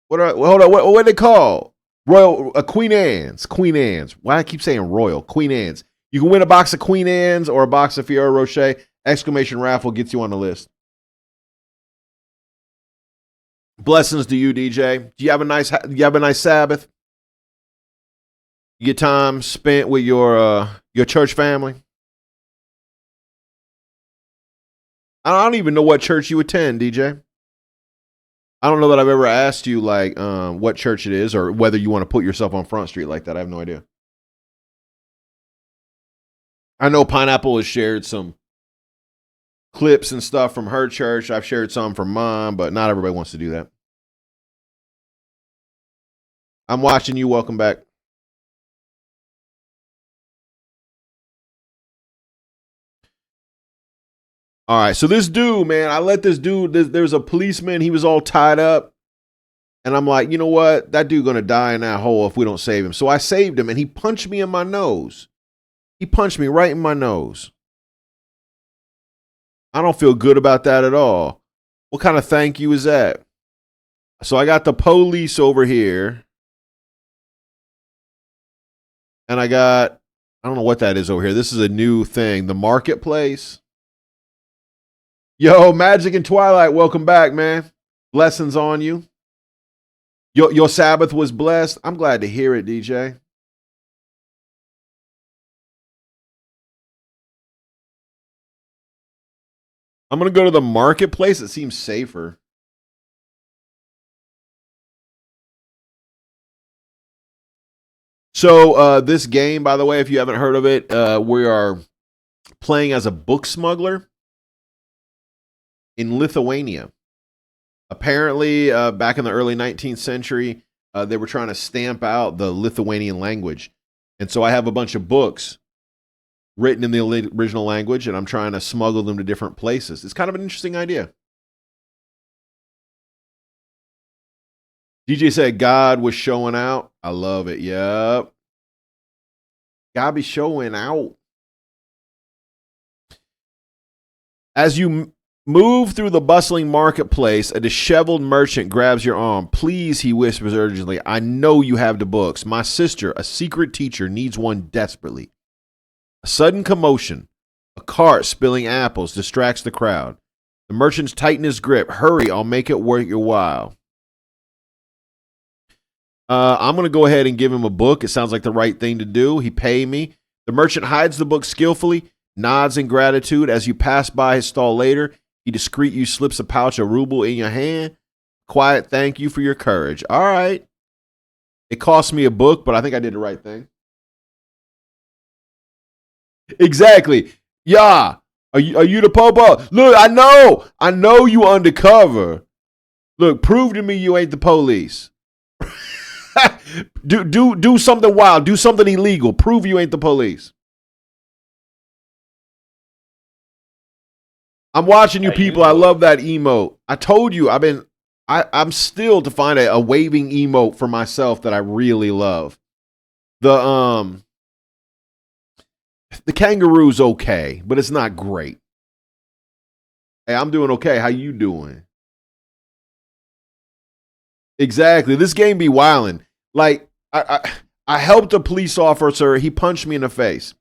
What are they called? Royal Queen Anne's. Queen Anne's. Why I keep saying Royal? Queen Anne's. You can win a box of Queen Anne's or a box of Ferrero Rocher. Exclamation raffle gets you on the list. Blessings to you, DJ. Do you have a nice Sabbath? You get time spent with your church family? I don't even know what church you attend, DJ. I don't know that I've ever asked you like what church it is or whether you want to put yourself on Front Street like that. I have no idea. I know Pineapple has shared some clips and stuff from her church. I've shared some from mine, but not everybody wants to do that. I'm watching you. Welcome back. All right, so this dude, man, I let this dude, there's a policeman, he was all tied up. And I'm like, you know what? That dude gonna die in that hole if we don't save him. So I saved him and he punched me in my nose. He punched me right in my nose. I don't feel good about that at all. What kind of thank you is that? So I got the police over here. And I don't know what that is over here. This is a new thing. The marketplace. Yo, Magic and Twilight, welcome back, man. Blessings on you. Your Sabbath was blessed. I'm glad to hear it, DJ. I'm going to go to the marketplace. It seems safer. So this game, by the way, if you haven't heard of it, we are playing as a book smuggler in Lithuania. Apparently, back in the early 19th century, they were trying to stamp out the Lithuanian language. And so I have a bunch of books written in the original language, and I'm trying to smuggle them to different places. It's kind of an interesting idea. DJ said God was showing out. I love it. Yep. God be showing out. As you move through the bustling marketplace, a disheveled merchant grabs your arm. Please, he whispers urgently, I know you have the books. My sister, a secret teacher, needs one desperately. A sudden commotion, a cart spilling apples, distracts the crowd. The merchants tighten his grip. Hurry, I'll make it worth your while. I'm going to go ahead and give him a book. It sounds like the right thing to do. He paid me. The merchant hides the book skillfully, nods in gratitude. As you pass by his stall later, he discreetly slips a pouch of ruble in your hand. Quiet thank you for your courage. All right. It cost me a book, but I think I did the right thing. Exactly. Yeah. Are you the popo? Look, I know you undercover. Look, prove to me you ain't the police. do something wild. Do something illegal. Prove you ain't the police. I'm watching you people. I love that emote. I told you I'm still to find a waving emote for myself that I really love. The kangaroo's okay, but it's not great. Hey, I'm doing okay. How you doing? Exactly. This game be wildin'. Like I helped a police officer. He punched me in the face.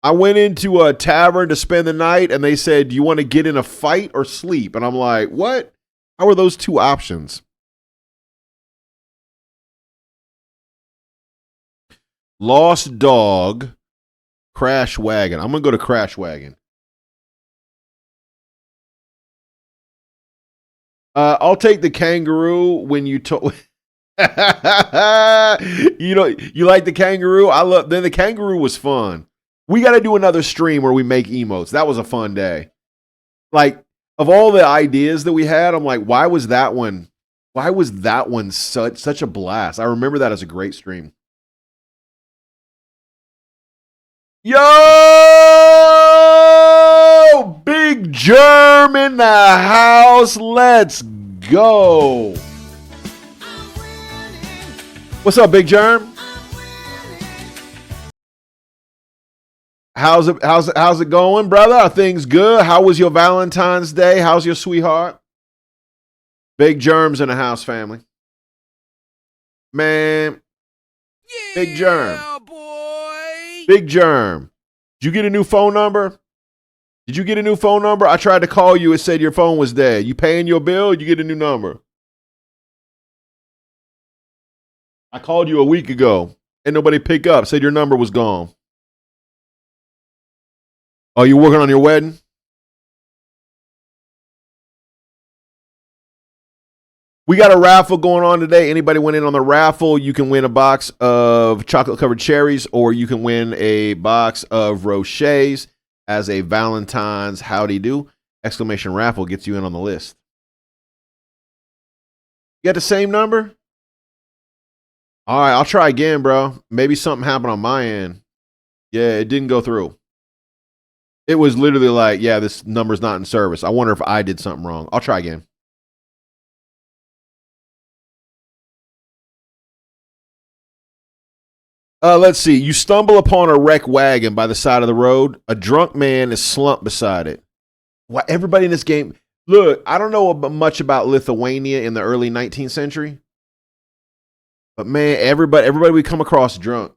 I went into a tavern to spend the night, and they said, do you want to get in a fight or sleep? And I'm like, what? How are those two options? Lost dog, crash wagon. I'm going to go to crash wagon. I'll take the kangaroo when you told... You know, you like the kangaroo? Then the kangaroo was fun. We got to do another stream where we make emotes. That was a fun day. Like, of all the ideas that we had, I'm like, why was that one such a blast? I remember that as a great stream. Yo! Big Germ in the house. Let's go. What's up, Big Germ? How's it going, brother? Are things good? How was your Valentine's Day? How's your sweetheart? Big Germ's in the house, family. Man, yeah, Big Germ. Boy. Big Germ. Did you get a new phone number? I tried to call you. It said your phone was dead. You paying your bill? You get a new number. I called you a week ago and nobody picked up. Said your number was gone. Oh, you working on your wedding? We got a raffle going on today. Anybody went in on the raffle, you can win a box of chocolate-covered cherries, or you can win a box of Rochers as a Valentine's howdy do. Exclamation raffle gets you in on the list. You got the same number? All right, I'll try again, bro. Maybe something happened on my end. Yeah, it didn't go through. It was literally like, yeah, this number's not in service. I wonder if I did something wrong. I'll try again. Let's see. You stumble upon a wrecked wagon by the side of the road. A drunk man is slumped beside it. Why everybody in this game? Look, I don't know much about Lithuania in the early 19th century, but man, everybody we come across drunk.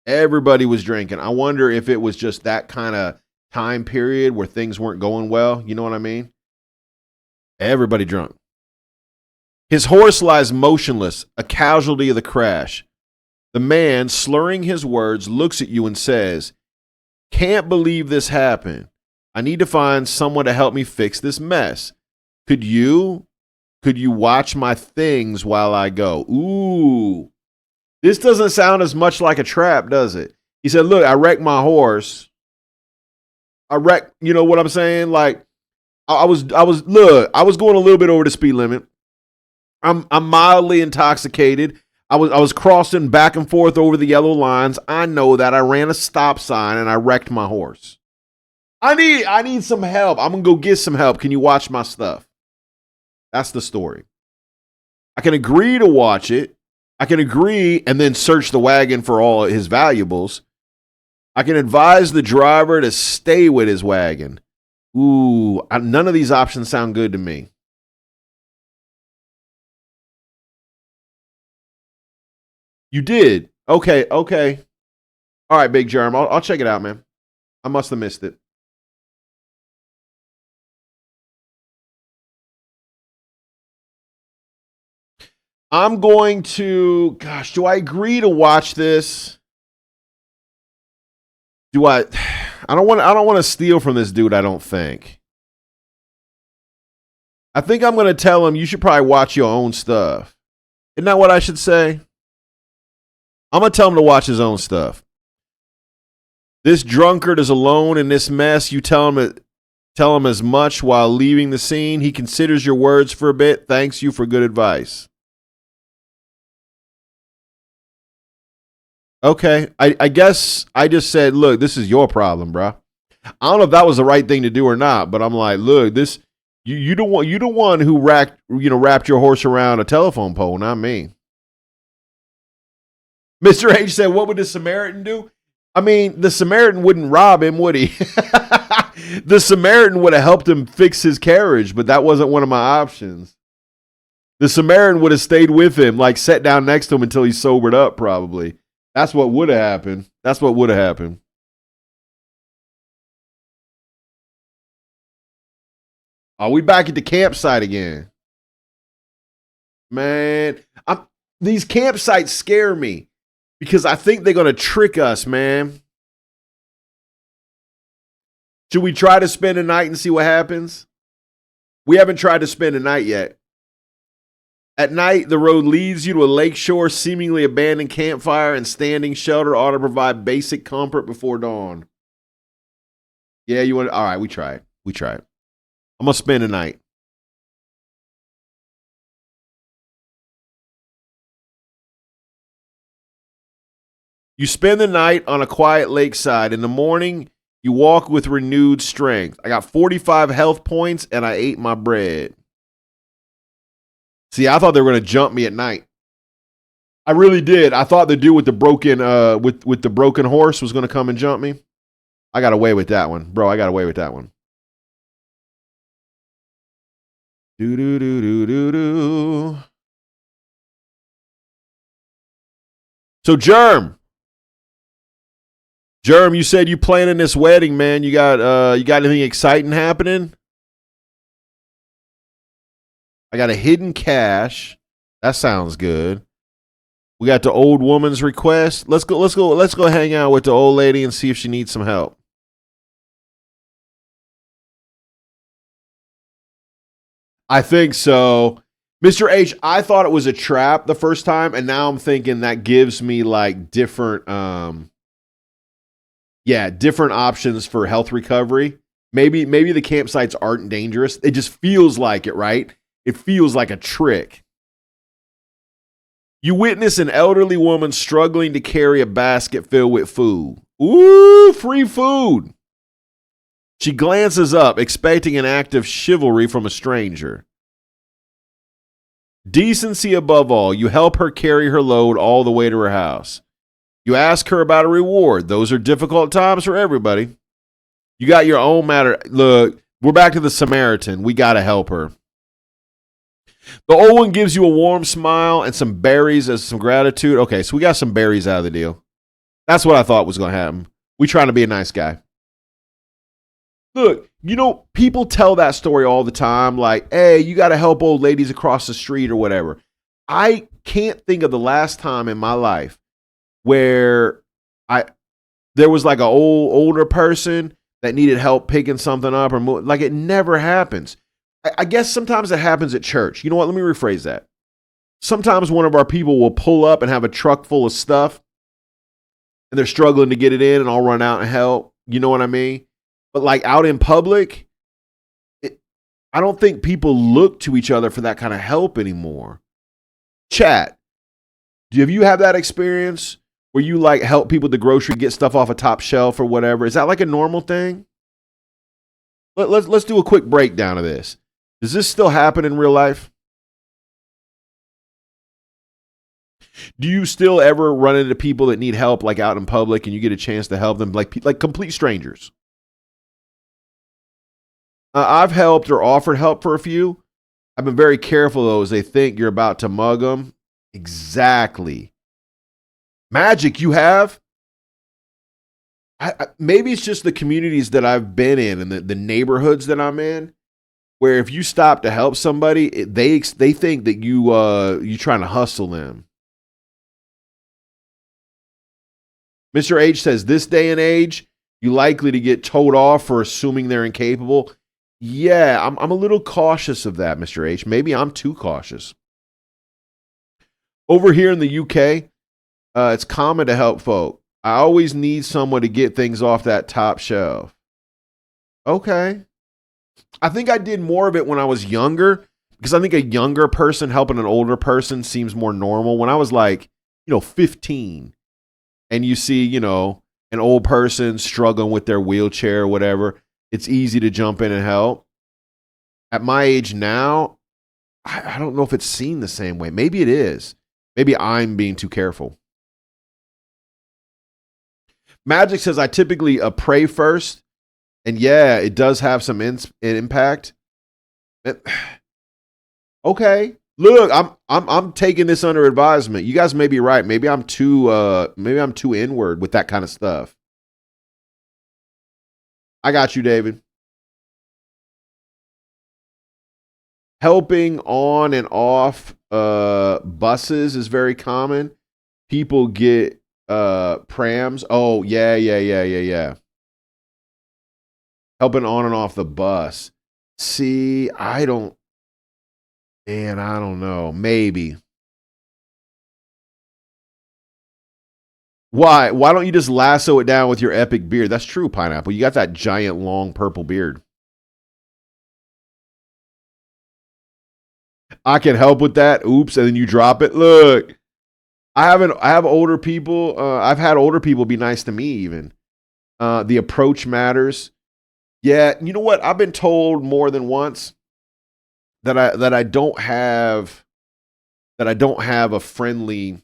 Everybody was drinking. I wonder if it was just that kind of time period where things weren't going well. You know what I mean? Everybody drunk. His horse lies motionless, a casualty of the crash. The man, slurring his words, looks at you and says, "Can't believe this happened. I need to find someone to help me fix this mess. Could you watch my things while I go?" Ooh. This doesn't sound as much like a trap, does it? He said, "Look, I wrecked my horse. You know what I'm saying? Like, I was going a little bit over the speed limit. I'm mildly intoxicated. I was crossing back and forth over the yellow lines. I know that. I ran a stop sign and I wrecked my horse. I need some help. I'm gonna go get some help. Can you watch my stuff?" That's the story. I can agree to watch it. I can agree and then search the wagon for all his valuables. I can advise the driver to stay with his wagon. Ooh, none of these options sound good to me. You did. Okay. All right, Big Germ. I'll check it out, man. I must have missed it. I'm going to, gosh, do I agree to watch this? I don't want to steal from this dude, I don't think. I think I'm going to tell him you should probably watch your own stuff. Isn't that what I should say? I'm going to tell him to watch his own stuff. This drunkard is alone in this mess. You tell him as much while leaving the scene. He considers your words for a bit. Thanks you for good advice. Okay, I guess I just said, look, this is your problem, bro. I don't know if that was the right thing to do or not, but I'm like, look, this you don't one who wrapped your horse around a telephone pole, not me. Mr. H said, what would the Samaritan do? I mean, the Samaritan wouldn't rob him, would he? The Samaritan would have helped him fix his carriage, but that wasn't one of my options. The Samaritan would have stayed with him, like sat down next to him until he sobered up, probably. That's what would have happened. Are we back at the campsite again? Man, these campsites scare me because I think they're going to trick us, man. Should we try to spend a night and see what happens? We haven't tried to spend a night yet. At night, the road leads you to a lakeshore, seemingly abandoned campfire and standing shelter ought to provide basic comfort before dawn. Yeah, you want? All right, we try it. I'm gonna spend a night. You spend the night on a quiet lakeside. In the morning, you walk with renewed strength. I got 45 health points, and I ate my bread. See, I thought they were going to jump me at night. I really did. I thought the dude with the broken with the broken horse was going to come and jump me. I got away with that one, bro. Do. So Germ, you said you planning this wedding, man. You got anything exciting happening? I got a hidden cache. That sounds good. We got the old woman's request. Let's go hang out with the old lady and see if she needs some help. I think so. Mr. H, I thought it was a trap the first time, and now I'm thinking that gives me like different different options for health recovery. Maybe the campsites aren't dangerous. It just feels like it, right? It feels like a trick. You witness an elderly woman struggling to carry a basket filled with food. Ooh, free food. She glances up, expecting an act of chivalry from a stranger. Decency above all, you help her carry her load all the way to her house. You ask her about a reward. Those are difficult times for everybody. You got your own matter. Look, we're back to the Samaritan. We got to help her. The old one gives you a warm smile and some berries as some gratitude. Okay, so we got some berries out of the deal. That's what I thought was going to happen. We trying to be a nice guy. Look, people tell that story all the time. Like, hey, you got to help old ladies across the street or whatever. I can't think of the last time in my life where there was like an older person that needed help picking something up or like it never happens. I guess sometimes it happens at church. You know what? Let me rephrase that. Sometimes one of our people will pull up and have a truck full of stuff and they're struggling to get it in and I'll run out and help. You know what I mean? But like out in public, I don't think people look to each other for that kind of help anymore. Chat, have you had that experience where you like help people at the grocery get stuff off a top shelf or whatever? Is that like a normal thing? Let's do a quick breakdown of this. Does this still happen in real life? Do you still ever run into people that need help like out in public and you get a chance to help them like complete strangers? I've helped or offered help for a few. I've been very careful though as they think you're about to mug them. Exactly. Magic, you have? Maybe it's just the communities that I've been in and the neighborhoods that I'm in, where if you stop to help somebody, they think that you trying to hustle them. Mr. H says, this day and age, you likely to get told off for assuming they're incapable. Yeah, I'm a little cautious of that, Mr. H. Maybe I'm too cautious. Over here in the UK, it's common to help folk. I always need someone to get things off that top shelf. Okay. I think I did more of it when I was younger because I think a younger person helping an older person seems more normal. When I was like, 15 and you see, an old person struggling with their wheelchair or whatever, it's easy to jump in and help. At my age now, I don't know if it's seen the same way. Maybe it is. Maybe I'm being too careful. Magic says I typically pray first. And yeah, it does have some impact. Okay. Look, I'm taking this under advisement. You guys may be right. Maybe I'm too inward with that kind of stuff. I got you, David. Helping on and off buses is very common. People get prams. Oh, yeah. Helping on and off the bus. See, I don't know. Maybe. Why? Why don't you just lasso it down with your epic beard? That's true, Pineapple. You got that giant, long purple beard. I can help with that. Oops, and then you drop it. Look, I have older people. I've had older people be nice to me even. The approach matters. Yeah, you know what? I've been told more than once that I don't have a friendly.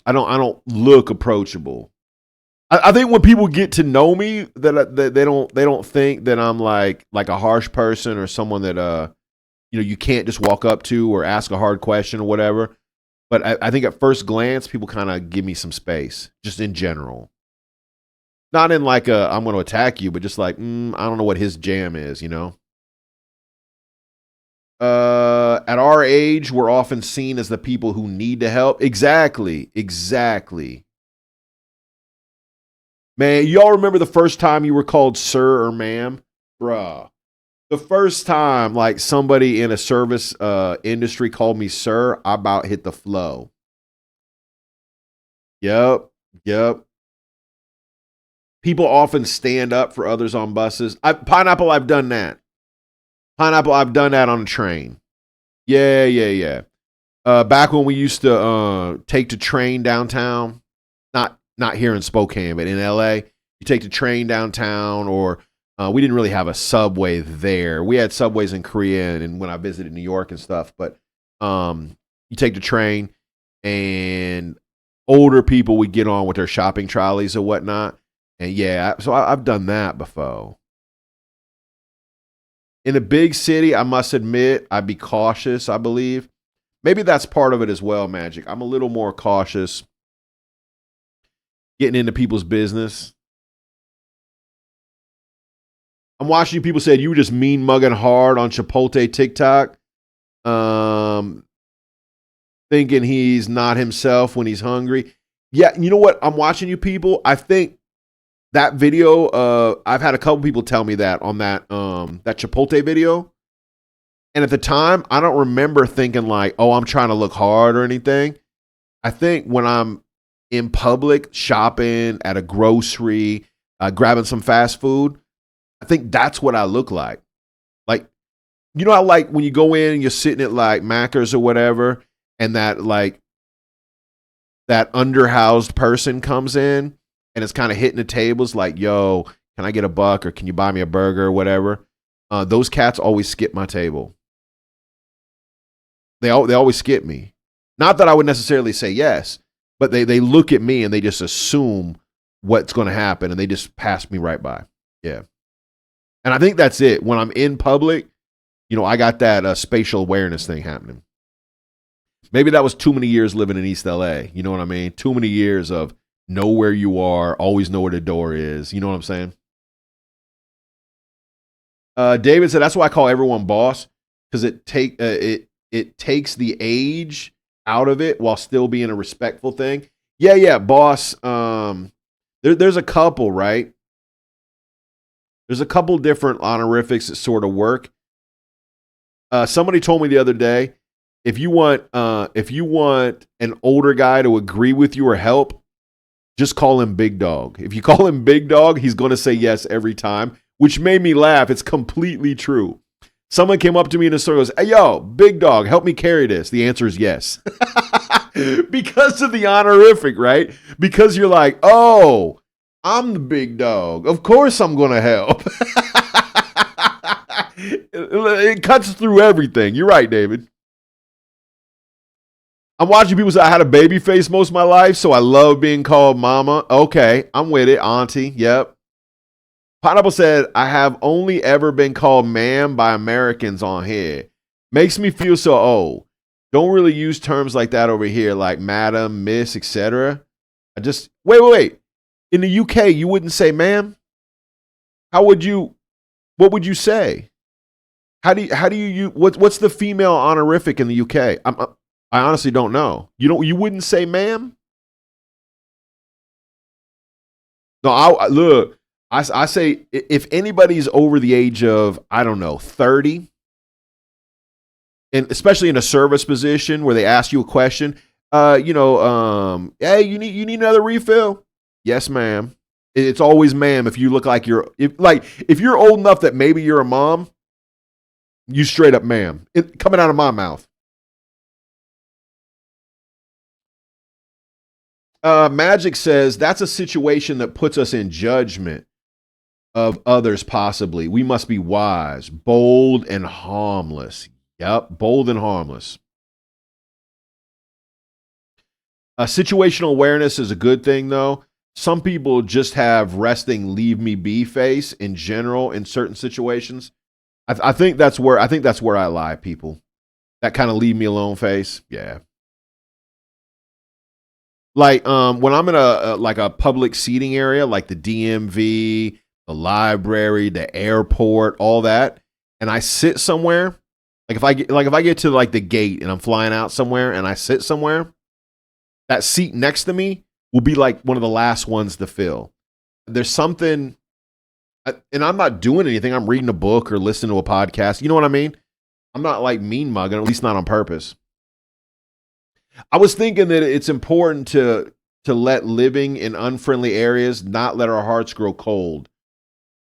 I don't look approachable. I think when people get to know me, that they don't think that I'm like a harsh person or someone that you can't just walk up to or ask a hard question or whatever. But I think at first glance, people kind of give me some space, just in general. Not in like I'm going to attack you, but just like I don't know what his jam is, At our age, we're often seen as the people who need to help. Exactly. Exactly. Man, y'all remember the first time you were called sir or ma'am? Bruh. The first time like somebody in a service industry called me sir, I about hit the flow. Yep. Yep. People often stand up for others on buses. Pineapple, I've done that. Pineapple, I've done that on a train. Yeah, yeah, yeah. Back when we used to take the train downtown, not here in Spokane, but in LA, you take the train downtown, or we didn't really have a subway there. We had subways in Korea and when I visited New York and stuff, but you take the train and older people would get on with their shopping trolleys or whatnot. And yeah, so I've done that before. In a big city, I must admit, I'd be cautious, I believe. Maybe that's part of it as well, Magic. I'm a little more cautious getting into people's business. I'm watching people say you were just mean mugging hard on Chipotle TikTok. Thinking he's not himself when he's hungry. Yeah, you know what? I'm watching you people. I think that video, I've had a couple people tell me that on that Chipotle video. And at the time, I don't remember thinking like, oh, I'm trying to look hard or anything. I think when I'm in public, shopping, at a grocery, grabbing some fast food, I think that's what I look like. Like, you know how like when you go in and you're sitting at like Macca's or whatever, and that like that underhoused person comes in and it's kind of hitting the tables like, yo, can I get a buck or can you buy me a burger or whatever? Those cats always skip my table. They always skip me. Not that I would necessarily say yes, but they look at me and they just assume what's going to happen and they just pass me right by. Yeah. And I think that's it. When I'm in public, you know, I got that spatial awareness thing happening. Maybe that was too many years living in East LA. You know what I mean? Too many years of know where you are, always know where the door is. You know what I'm saying? David said, that's why I call everyone boss, because it takes the age out of it while still being a respectful thing. Yeah, boss. There's a couple, right? There's a couple different honorifics that sort of work. Somebody told me the other day, if you want an older guy to agree with you or help, just call him Big Dog. If you call him Big Dog, he's going to say yes every time, which made me laugh. It's completely true. Someone came up to me in the store and goes, hey, yo, Big Dog, help me carry this. The answer is yes. Because of the honorific, right? Because you're like, oh, I'm the big dog. Of course I'm going to help. It cuts through everything. You're right, David. I'm watching people say I had a baby face most of my life, so I love being called mama. Okay, I'm with it. Auntie, yep. Pineapple said, I have only ever been called ma'am by Americans on here. Makes me feel so old. Don't really use terms like that over here, like madam, miss, etc. I just, wait. In the UK, you wouldn't say ma'am? What would you say? How do you what's the female honorific in the UK? I honestly don't know. You wouldn't say ma'am? No, look. I say if anybody's over the age of, I don't know, 30, and especially in a service position where they ask you a question, hey, you need another refill? Yes, ma'am. It's always ma'am if you look like if you're old enough that maybe you're a mom, you straight up ma'am. Coming out of my mouth. Magic says that's a situation that puts us in judgment of others possibly. We must be wise, bold, and harmless. Yep, bold and harmless. Situational awareness is a good thing, though. Some people just have resting leave me be face in general in certain situations. I think that's where I lie, people. That kind of leave me alone face. Yeah. Like when I'm in a public seating area, like the DMV, the library, the airport, all that, and I sit somewhere, If I get to like the gate and I'm flying out somewhere and I sit somewhere, that seat next to me will be like one of the last ones to fill. There's something, and I'm not doing anything. I'm reading a book or listening to a podcast. You know what I mean? I'm not like mean mugging, at least not on purpose. I was thinking that it's important to let living in unfriendly areas not let our hearts grow cold.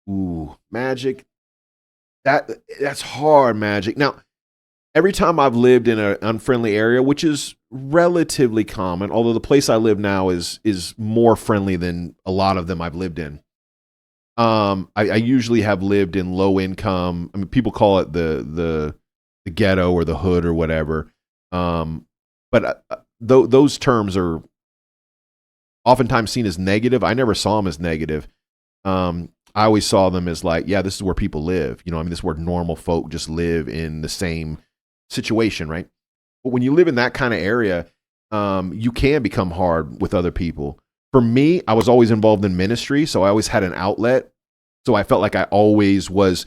Ooh, Magic. That's hard, Magic. Now, every time I've lived in an unfriendly area, which is relatively common, although the place I live now is more friendly than a lot of them I've lived in. I usually have lived in low income. I mean, people call it the ghetto or the hood or whatever. But those terms are oftentimes seen as negative. I never saw them as negative. I always saw them as like, yeah, this is where people live. You know, I mean, this is where normal folk just live in the same situation, right? But when you live in that kind of area, you can become hard with other people. For me, I was always involved in ministry, so I always had an outlet. So I felt like I always was,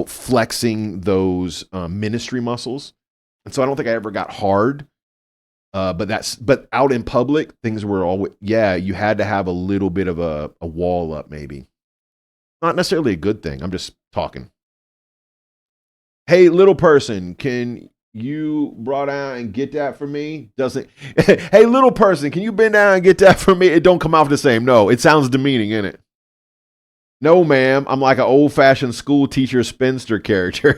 flexing those ministry muscles. And so I don't think I ever got hard. But out in public, things were always, you had to have a little bit of a wall up, maybe. Not necessarily a good thing. I'm just talking. Hey, little person, can you brought down and get that for me? Doesn't. Hey, little person, can you bend down and get that for me? It don't come off the same. No, it sounds demeaning, innit? No, ma'am. I'm like an old-fashioned school teacher spinster character.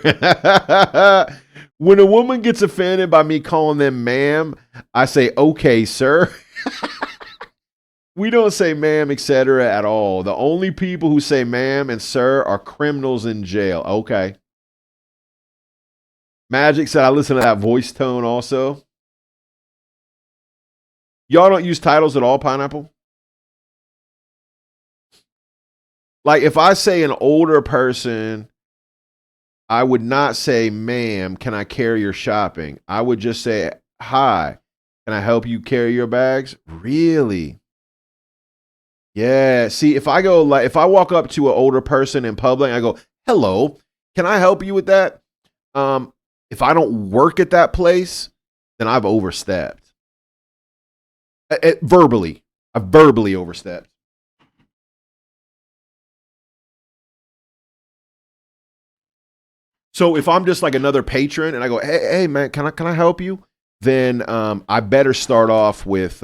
When a woman gets offended by me calling them ma'am, I say, okay, sir. We don't say ma'am, etc. at all. The only people who say ma'am and sir are criminals in jail. Okay. Magic said I listen to that voice tone also. Y'all don't use titles at all, Pineapple? Like if I say an older person, I would not say, ma'am, can I carry your shopping? I would just say, hi, can I help you carry your bags? Really? Yeah. See, if I walk up to an older person in public, I go, hello, can I help you with that? If I don't work at that place, then I've overstepped. I've verbally overstepped. So if I'm just like another patron and I go, hey man, can I help you? Then I better start off with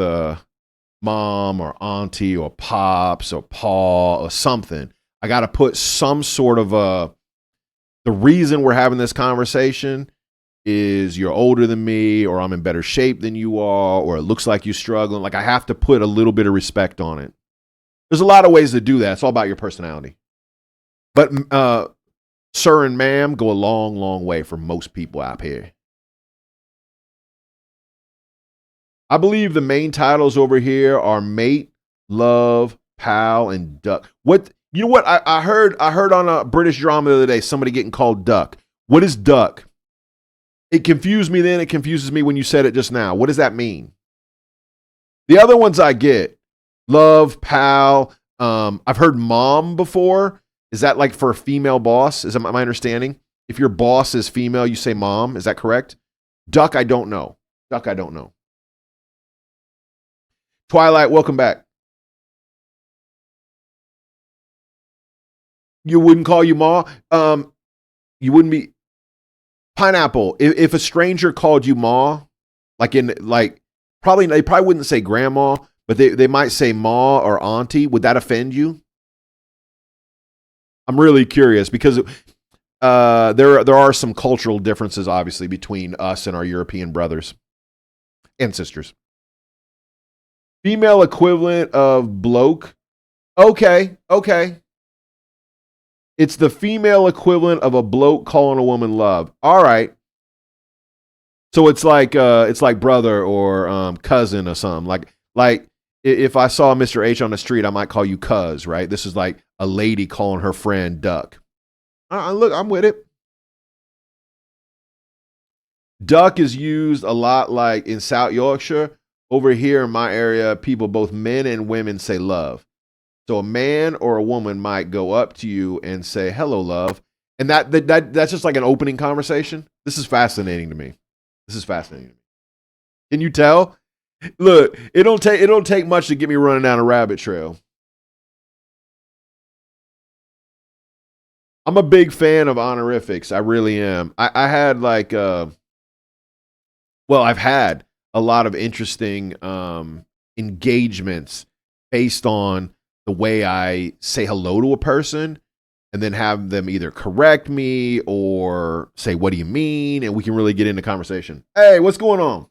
mom or auntie or pops or pa or something. I got to put some sort of the reason we're having this conversation is you're older than me, or I'm in better shape than you are, or it looks like you're struggling. Like I have to put a little bit of respect on it. There's a lot of ways to do that. It's all about your personality. But sir and ma'am go a long, long way for most people out here. I believe the main titles over here are mate, love, pal, and duck. What you know? What I heard on a British drama the other day. Somebody getting called duck. What is duck? It confused me then. It confuses me when you said it just now. What does that mean? The other ones I get. Love, pal. I've heard mom before. Is that like for a female boss? Is that my understanding? If your boss is female, you say mom. Is that correct? Duck, I don't know. Duck, I don't know. Twilight, welcome back. You wouldn't call you ma? You wouldn't be Pineapple. If a stranger called you ma, they probably wouldn't say grandma, but they might say ma or auntie. Would that offend you? I'm really curious because there are some cultural differences, obviously, between us and our European brothers and sisters. Female equivalent of bloke. Okay. It's the female equivalent of a bloke calling a woman love. All right. So it's like brother or cousin or something. Like if I saw Mr. H on the street, I might call you cuz, right? This is like a lady calling her friend duck. Look, I'm with it. Duck is used a lot like in South Yorkshire. Over here in my area, people, both men and women, say love. So a man or a woman might go up to you and say, hello, love. And that's just like an opening conversation. This is fascinating to me. Can you tell? Look, it don't take much to get me running down a rabbit trail. I'm a big fan of honorifics. I really am. I had like I've had a lot of interesting engagements based on the way I say hello to a person and then have them either correct me or say, what do you mean? And we can really get into conversation. Hey, what's going on?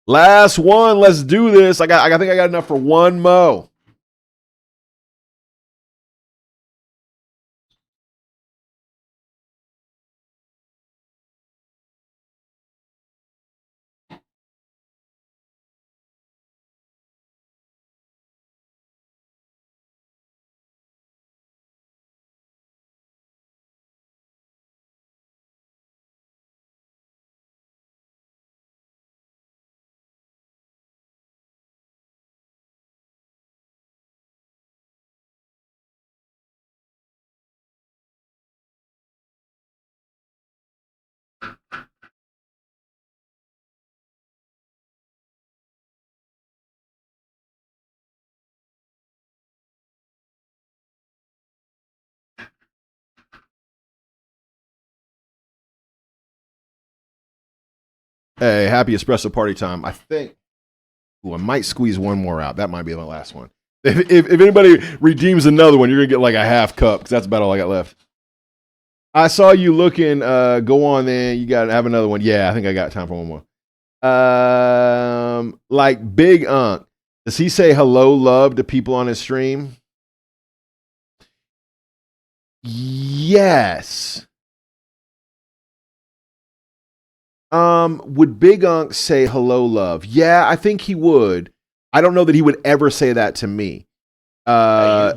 Last one. Let's do this. I think I got enough for one mo. Hey, happy espresso party time. I think I might squeeze one more out. That might be the last one. If anybody redeems another one, you're going to get like a half cup because that's about all I got left. I saw you looking. Go on then. You got to have another one. Yeah, I think I got time for one more. Like Big Unc. Does he say hello, love to people on his stream? Yes. Would Big Unc say hello, love? Yeah, I think he would. I don't know that he would ever say that to me. I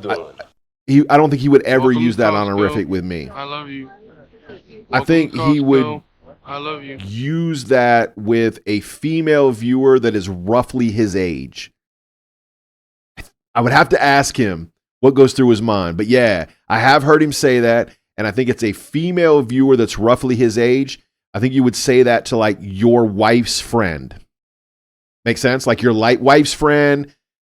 don't think he would ever use that honorific with me. I love you. I think he would I love you. use that with a female viewer that is roughly his age. I would have to ask him what goes through his mind. But yeah, I have heard him say that, and I think it's a female viewer that's roughly his age. I think you would say that to like your wife's friend. Make sense? Like your wife's friend,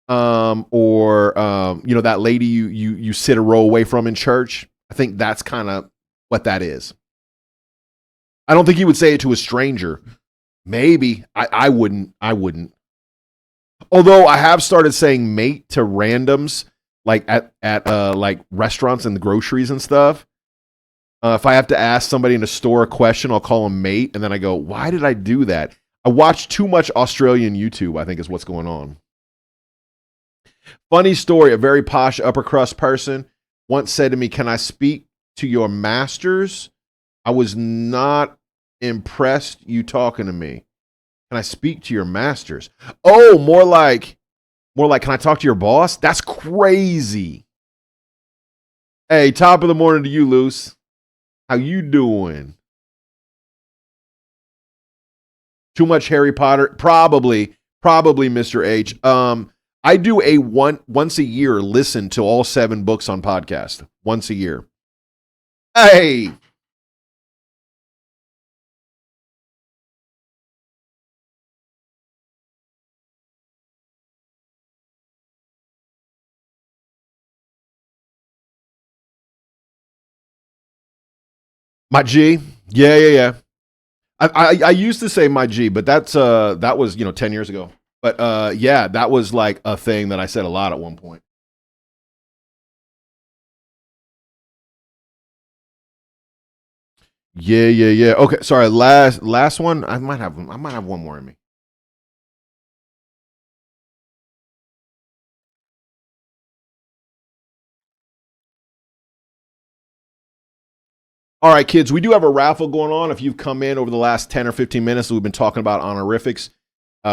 or that lady you sit a row away from in church. I think that's kind of what that is. I don't think he would say it to a stranger. Maybe. I wouldn't. Although I have started saying mate to randoms, like at like restaurants and the groceries and stuff. If I have to ask somebody in a store a question, I'll call them mate, and then I go, why did I do that? I watch too much Australian YouTube, I think is what's going on. Funny story, a very posh upper crust person once said to me, can I speak to your masters? I was not impressed you talking to me. Can I speak to your masters? Oh, more like, can I talk to your boss? That's crazy. Hey, top of the morning to you, Luce. How you doing? Too much Harry Potter? Probably, Mr. H. I do a once a year listen to all 7 books on podcast. Once a year. Hey. My G? Yeah. I used to say my G, but that was 10 years ago. But yeah, that was like a thing that I said a lot at one point. Yeah. Okay, sorry. Last one. I might have one more in me. All right, kids, we do have a raffle going on. If you've come in over the last 10 or 15 minutes, we've been talking about honorifics.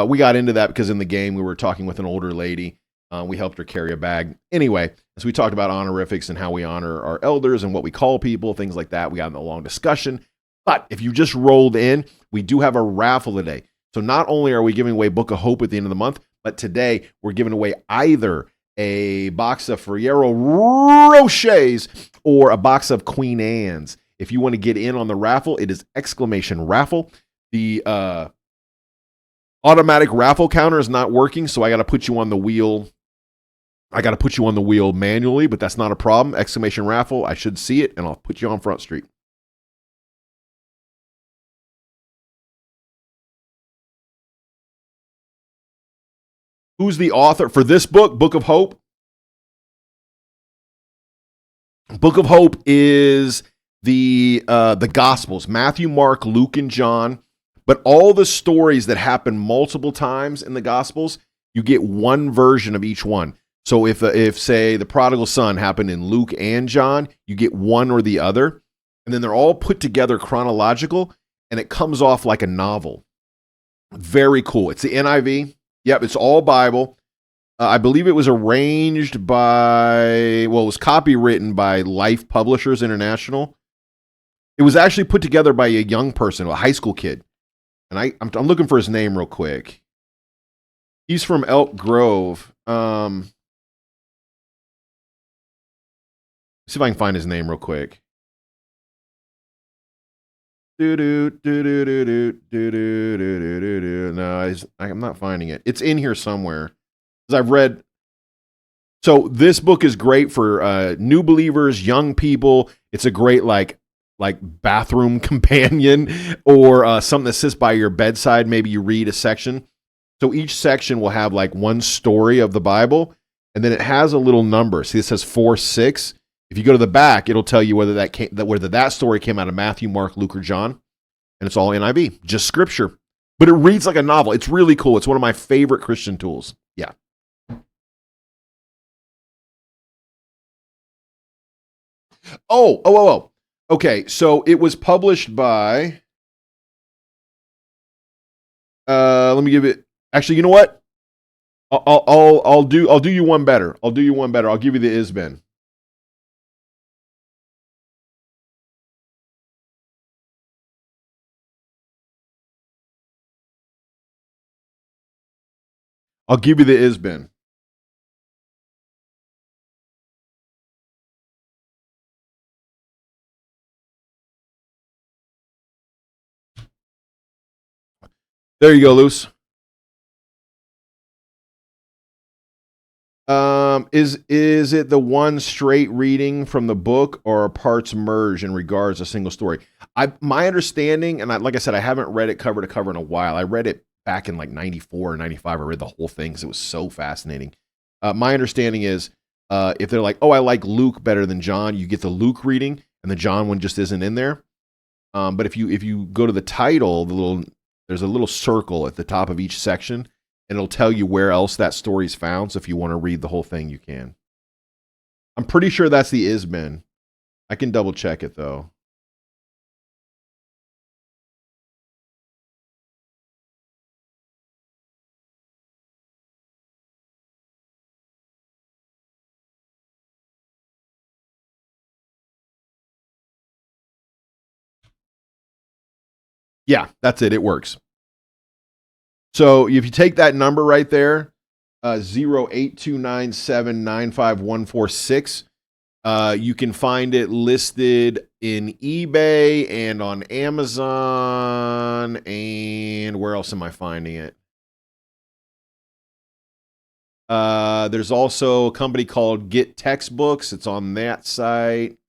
We got into that because in the game we were talking with an older lady. We helped her carry a bag. Anyway, as we talked about honorifics and how we honor our elders and what we call people, things like that, we got in a long discussion. But if you just rolled in, we do have a raffle today. So not only are we giving away Book of Hope at the end of the month, but today we're giving away either a box of Ferrero Rochers, or a box of Queen Anne's. If you want to get in on the raffle, it is !raffle. The automatic raffle counter is not working, so I got to put you on the wheel. I got to put you on the wheel manually, but that's not a problem. !raffle. I should see it, and I'll put you on Front Street. Who's the author for this book, Book of Hope? Book of Hope is the Gospels, Matthew, Mark, Luke, and John. But all the stories that happen multiple times in the Gospels, you get one version of each one. So if say the prodigal son happened in Luke and John, you get one or the other, and then they're all put together chronological, and it comes off like a novel. Very cool. It's the NIV. Yep, it's all Bible. I believe it was arranged it was copywritten by Life Publishers International. It was actually put together by a young person, a high school kid. And I'm looking for his name real quick. He's from Elk Grove. See if I can find his name real quick. No, I'm not finding it. It's in here somewhere. Because I've read. So this book is great for new believers, young people. It's a great like bathroom companion, or something that sits by your bedside. Maybe you read a section. So each section will have like one story of the Bible, and then it has a little number. See, it says 4-6. If you go to the back, it'll tell you whether that story came out of Matthew, Mark, Luke, or John, and it's all NIV, just scripture. But it reads like a novel. It's really cool. It's one of my favorite Christian tools. Yeah. Oh. Okay, so it was published by. Let me give it. Actually, you know what? I'll do you one better. I'll give you the ISBN. I'll give you the ISBN. There you go, Luce. Is it the one straight reading from the book, or are parts merged in regards to a single story? My understanding, and like I said, I haven't read it cover to cover in a while. I read it back in like 94 or 95. I read the whole thing because it was so fascinating. My understanding is if they're like, oh, I like Luke better than John, you get the Luke reading, and the John one just isn't in there. But if you go to the title, there's a little circle at the top of each section, and it'll tell you where else that story's found. So if you want to read the whole thing, you can. I'm pretty sure that's the ISBN. I can double check it though. Yeah, that's it. It works. So if you take that number right there, 082979546, you can find it listed in eBay and on Amazon. And where else am I finding it? There's also a company called Get Textbooks. It's on that site.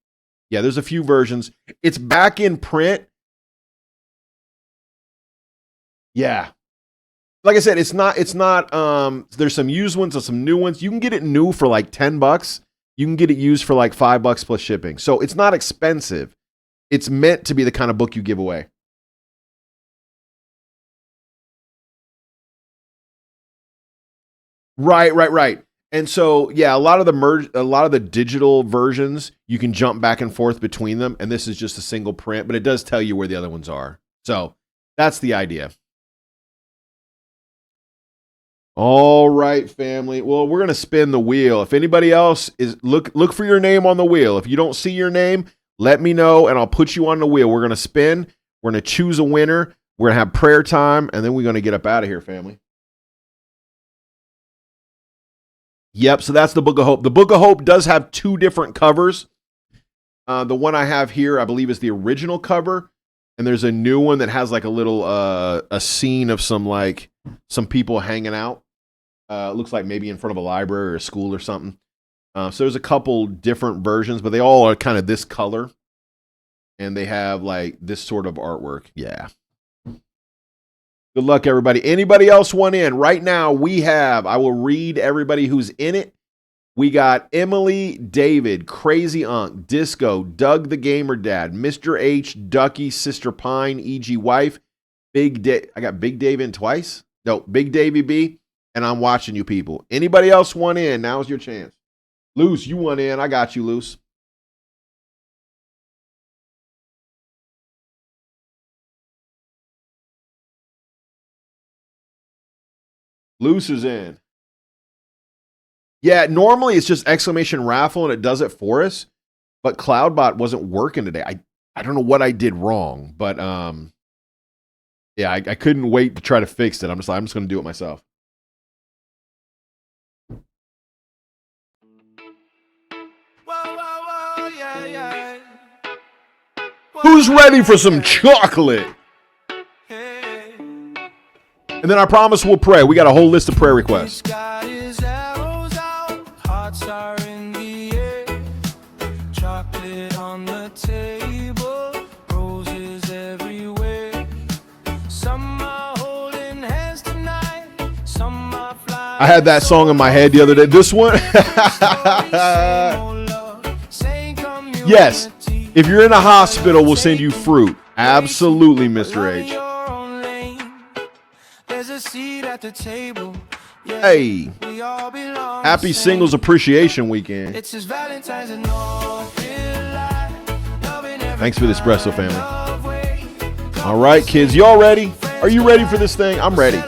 Yeah, there's a few versions. It's back in print. Yeah. Like I said, it's not there's some used ones and some new ones. You can get it new for like $10. You can get it used for like $5 plus shipping. So it's not expensive. It's meant to be the kind of book you give away. Right. And so, yeah, a lot of the digital versions, you can jump back and forth between them, and this is just a single print, but it does tell you where the other ones are. So that's the idea. All right, family. Well, we're gonna spin the wheel. If anybody else is look for your name on the wheel. If you don't see your name, let me know, and I'll put you on the wheel. We're gonna spin. We're gonna choose a winner. We're gonna have prayer time, and then we're gonna get up out of here, family. Yep, so that's the Book of Hope. The Book of Hope does have two different covers. The one I have here, I believe, is the original cover, and there's a new one that has like a little a scene of some people hanging out. It looks like maybe in front of a library or a school or something. So there's a couple different versions, but they all are kind of this color, and they have like this sort of artwork. Yeah. Good luck, everybody. Anybody else want in? Right now, I will read everybody who's in it. We got Emily, David, Crazy Unc, Disco, Doug the Gamer Dad, Mr. H, Ducky, Sister Pine, E.G. Wife, I got Big Dave in twice? No, Big Davey B, and I'm watching you people. Anybody else want in? Now's your chance. Luce, you want in. I got you, Luce. Luce is in. Yeah, normally it's just exclamation raffle and it does it for us. But Cloudbot wasn't working today. I don't know what I did wrong, but yeah, I couldn't wait to try to fix it. I'm just going to do it myself. Whoa, yeah. Who's ready for some chocolate? Hey. And then I promise we'll pray. We got a whole list of prayer requests. Got his arrows out, hearts are in the air. Chocolate on the table, roses everywhere. Some are holding hands tonight, some are flying. I had that song in my head the other day. This one? Yes. If you're in a hospital, we'll send you fruit. Absolutely, Mr. H. There's a seat at the table. Hey. Happy Singles Appreciation Weekend. It's his Valentine's and all. Thanks for the espresso, family. All right, kids, y'all ready? Are you ready for this thing? I'm ready.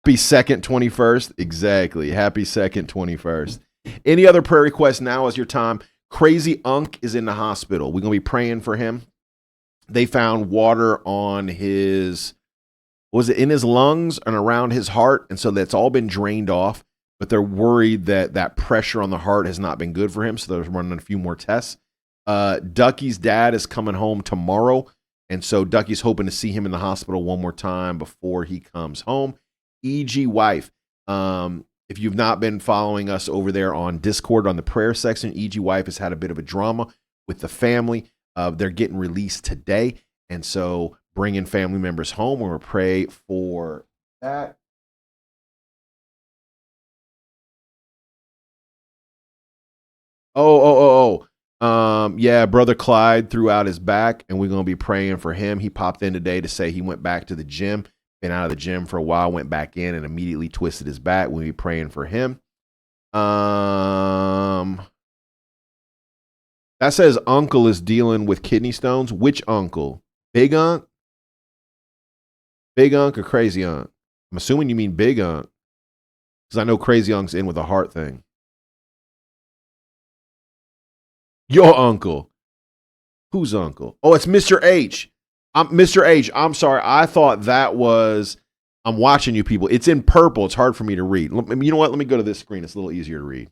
Happy second 21st. Exactly. Happy second 21st. Any other prayer requests? Now is your time. Crazy Unk is in the hospital. We're going to be praying for him. They found water on his, was it in his lungs and around his heart? And so that's all been drained off, but they're worried that that pressure on the heart has not been good for him. So they're running a few more tests. Ducky's dad is coming home tomorrow. And so Ducky's hoping to see him in the hospital one more time before he comes home. EG wife. If you've not been following us over there on Discord on the prayer section, EG wife has had a bit of a drama with the family. They're getting released today. And so bringing family members home. We're going to pray for that. Yeah, Brother Clyde threw out his back, and we're going to be praying for him. He popped in today to say he went back to the gym, been out of the gym for a while, went back in and immediately twisted his back. We'll be praying for him. That says uncle is dealing with kidney stones. Which uncle? Big Unk? Big Unk or Crazy Unk? I'm assuming you mean Big Unk, because I know Crazy Unk's in with a heart thing. Your uncle. Whose uncle? Oh, it's Mr. H. Mr. H. I'm sorry. I thought that was, I'm watching you people. It's in purple. It's hard for me to read. You know what? Let me go to this screen. It's a little easier to read.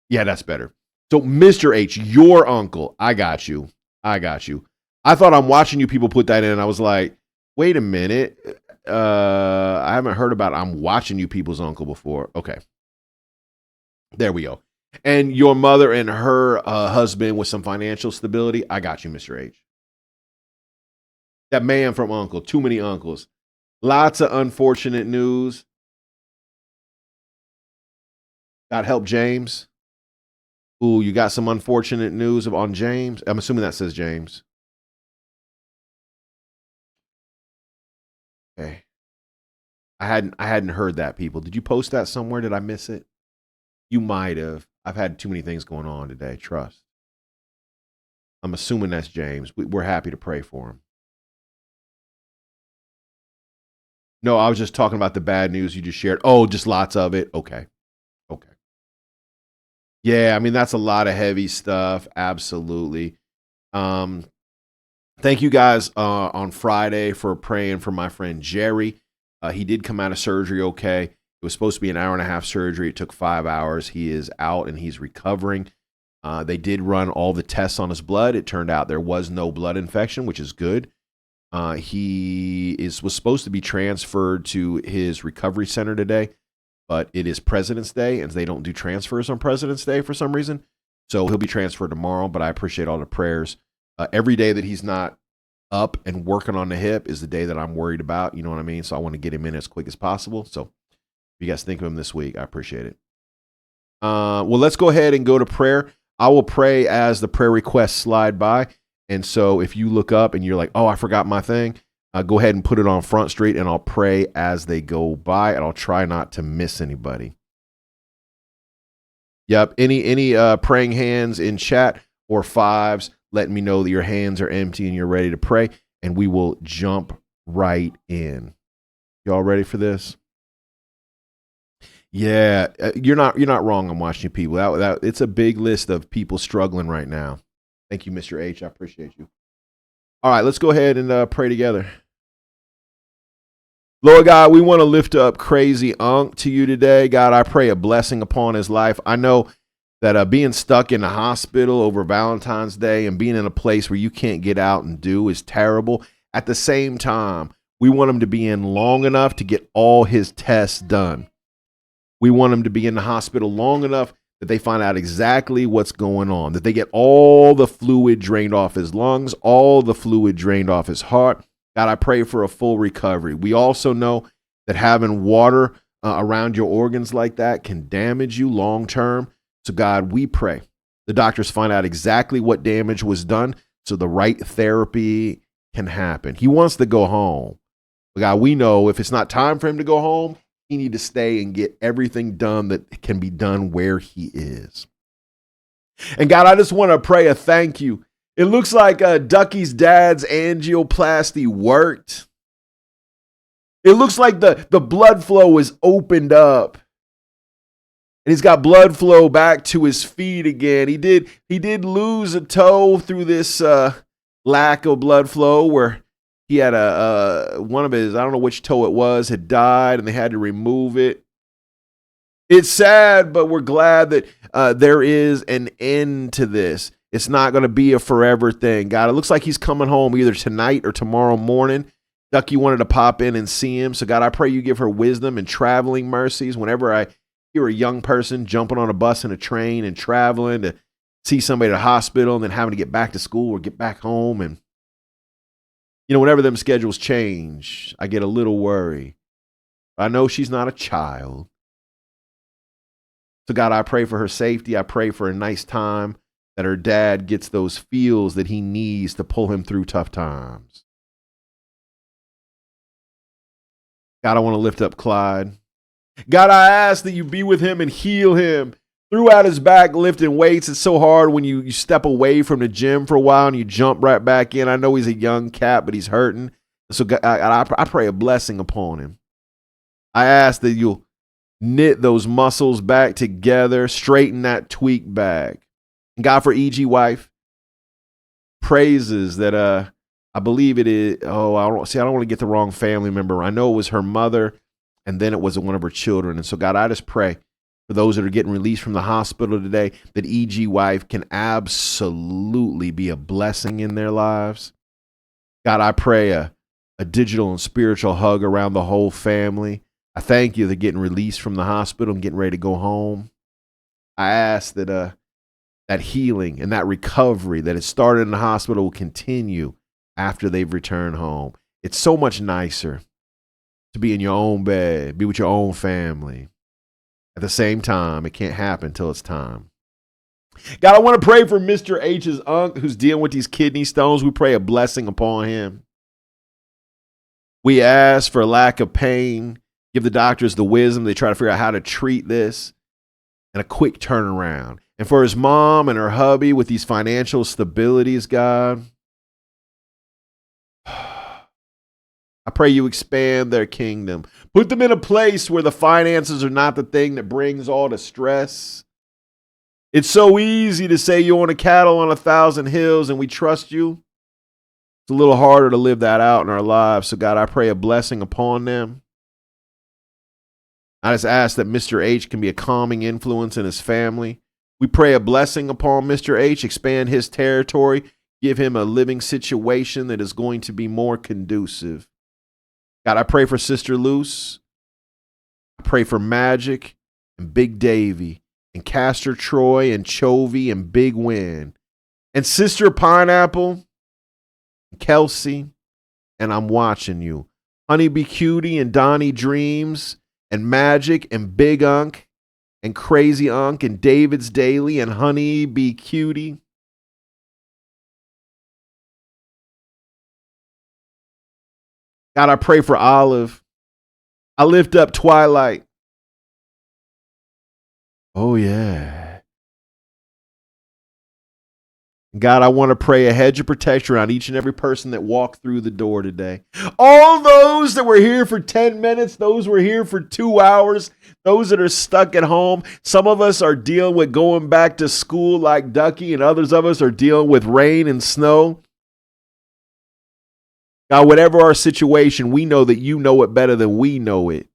Yeah, that's better. So Mr. H, your uncle. I got you. I thought I'm watching you people put that in, and I was like, wait a minute. I haven't heard about I'm watching you people's uncle before. Okay. There we go. And your mother and her husband with some financial stability. I got you, Mr. H. That man from Uncle. Too many uncles. Lots of unfortunate news. God help James. Ooh, you got some unfortunate news on James. I'm assuming that says James. Okay. I hadn't heard that, people. Did you post that somewhere? Did I miss it? You might have. I've had too many things going on today. Trust. I'm assuming that's James. We're happy to pray for him. No, I was just talking about the bad news you just shared. Oh, just lots of it. Okay. Yeah, I mean, that's a lot of heavy stuff. Absolutely. Thank you guys on Friday for praying for my friend Jerry. He did come out of surgery okay. It was supposed to be an 1.5-hour surgery. It took 5 hours. He is out and he's recovering. They did run all the tests on his blood. It turned out there was no blood infection, which is good. He was supposed to be transferred to his recovery center today, but it is President's Day, and they don't do transfers on President's Day for some reason. So he'll be transferred tomorrow, but I appreciate all the prayers. Every day that he's not up and working on the hip is the day that I'm worried about. You know what I mean? So I want to get him in as quick as possible. So if you guys think of him this week, I appreciate it. Well, let's go ahead and go to prayer. I will pray as the prayer requests slide by. And so if you look up and you're like, oh, I forgot my thing, go ahead and put it on Front Street, and I'll pray as they go by, and I'll try not to miss anybody. Yep. Any praying hands in chat or fives, letting me know that your hands are empty and you're ready to pray, and we will jump right in. Y'all ready for this? Yeah, you're not wrong. I'm watching you people. It's a big list of people struggling right now. Thank you, Mr. H. I appreciate you. All right, let's go ahead and pray together. Lord God, we want to lift up Crazy Unk to you today. God, I pray a blessing upon his life. I know that being stuck in the hospital over Valentine's Day and being in a place where you can't get out and do is terrible. At the same time, we want him to be in long enough to get all his tests done. We want him to be in the hospital long enough that they find out exactly what's going on, that they get all the fluid drained off his lungs, all the fluid drained off his heart. God, I pray for a full recovery. We also know that having water around your organs like that can damage you long term. So God, we pray the doctors find out exactly what damage was done so the right therapy can happen. He wants to go home. But God, we know if it's not time for him to go home, he needs to stay and get everything done that can be done where he is. And God, I just want to pray a thank you. It looks like Ducky's dad's angioplasty worked. It looks like the blood flow is opened up. And he's got blood flow back to his feet again. He did lose a toe through this lack of blood flow where he had one of his, I don't know which toe it was, had died and they had to remove it. It's sad, but we're glad that there is an end to this. It's not going to be a forever thing. God, it looks like he's coming home either tonight or tomorrow morning. Ducky wanted to pop in and see him. So God, I pray you give her wisdom and traveling mercies whenever I hear a young person jumping on a bus and a train and traveling to see somebody at a hospital and then having to get back to school or get back home. And, whenever them schedules change, I get a little worried. I know she's not a child. So God, I pray for her safety. I pray for a nice time that her dad gets those feels that he needs to pull him through tough times. God, I want to lift up Clyde. God, I ask that you be with him and heal him. Throughout his back lifting weights, it's so hard when you step away from the gym for a while and you jump right back in. I know he's a young cat, but he's hurting. So God, I pray a blessing upon him. I ask that you'll knit those muscles back together, straighten that tweak back. And God, for E.G. wife, praises that I believe it is, I don't want to get the wrong family member. I know it was her mother, and then it was one of her children. And so, God, I just pray for those that are getting released from the hospital today, that E.G. wife can absolutely be a blessing in their lives. God, I pray a digital and spiritual hug around the whole family. I thank you for getting released from the hospital and getting ready to go home. I ask that that healing and that recovery that has started in the hospital will continue after they've returned home. It's so much nicer to be in your own bed, be with your own family. At the same time, it can't happen until it's time. God, I want to pray for Mr. H's uncle who's dealing with these kidney stones. We pray a blessing upon him. We ask for lack of pain. Give the doctors the wisdom. They try to figure out how to treat this and a quick turnaround. And for his mom and her hubby with these financial stabilities, God, I pray you expand their kingdom. Put them in a place where the finances are not the thing that brings all the stress. It's so easy to say you own a cattle on 1,000 hills and we trust you. It's a little harder to live that out in our lives. So God, I pray a blessing upon them. I just ask that Mr. H can be a calming influence in his family. We pray a blessing upon Mr. H, expand his territory, give him a living situation that is going to be more conducive. God, I pray for Sister Luce. I pray for Magic and Big Davy and Castor Troy and Chovy and Big Win and Sister Pineapple and Kelsey and I'm watching you. Honeybee Cutie and Donnie Dreams and Magic and Big Unk and Crazy Unk and David's Daily and Honeybee Cutie. God, I pray for Olive. I lift up Twilight. Oh, yeah. God, I want to pray a hedge of protection around each and every person that walked through the door today. All those that were here for 10 minutes, those were here for 2 hours, those that are stuck at home. Some of us are dealing with going back to school like Ducky, and others of us are dealing with rain and snow. God, whatever our situation, we know that you know it better than we know it.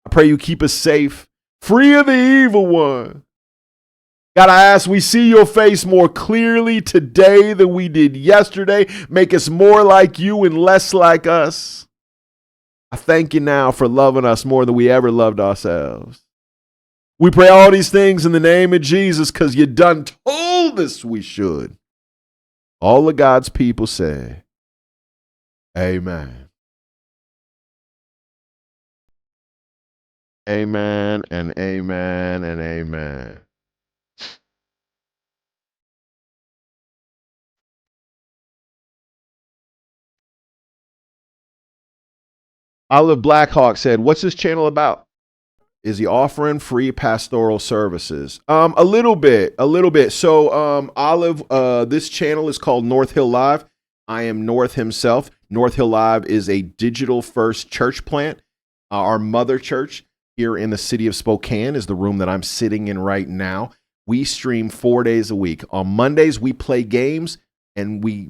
I pray you keep us safe, free of the evil one. God, I ask we see your face more clearly today than we did yesterday. Make us more like you and less like us. I thank you now for loving us more than we ever loved ourselves. We pray all these things in the name of Jesus because you done told us we should. All of God's people say, amen. Amen and amen and amen. Olive Blackhawk said, what's this channel about? Is he offering free pastoral services? A little bit. So, Olive, this channel is called North Hill Live. I am North himself. North Hill Live is a digital first church plant. Our mother church here in the city of Spokane is the room that I'm sitting in right now. We stream 4 days a week. On Mondays, we play games and we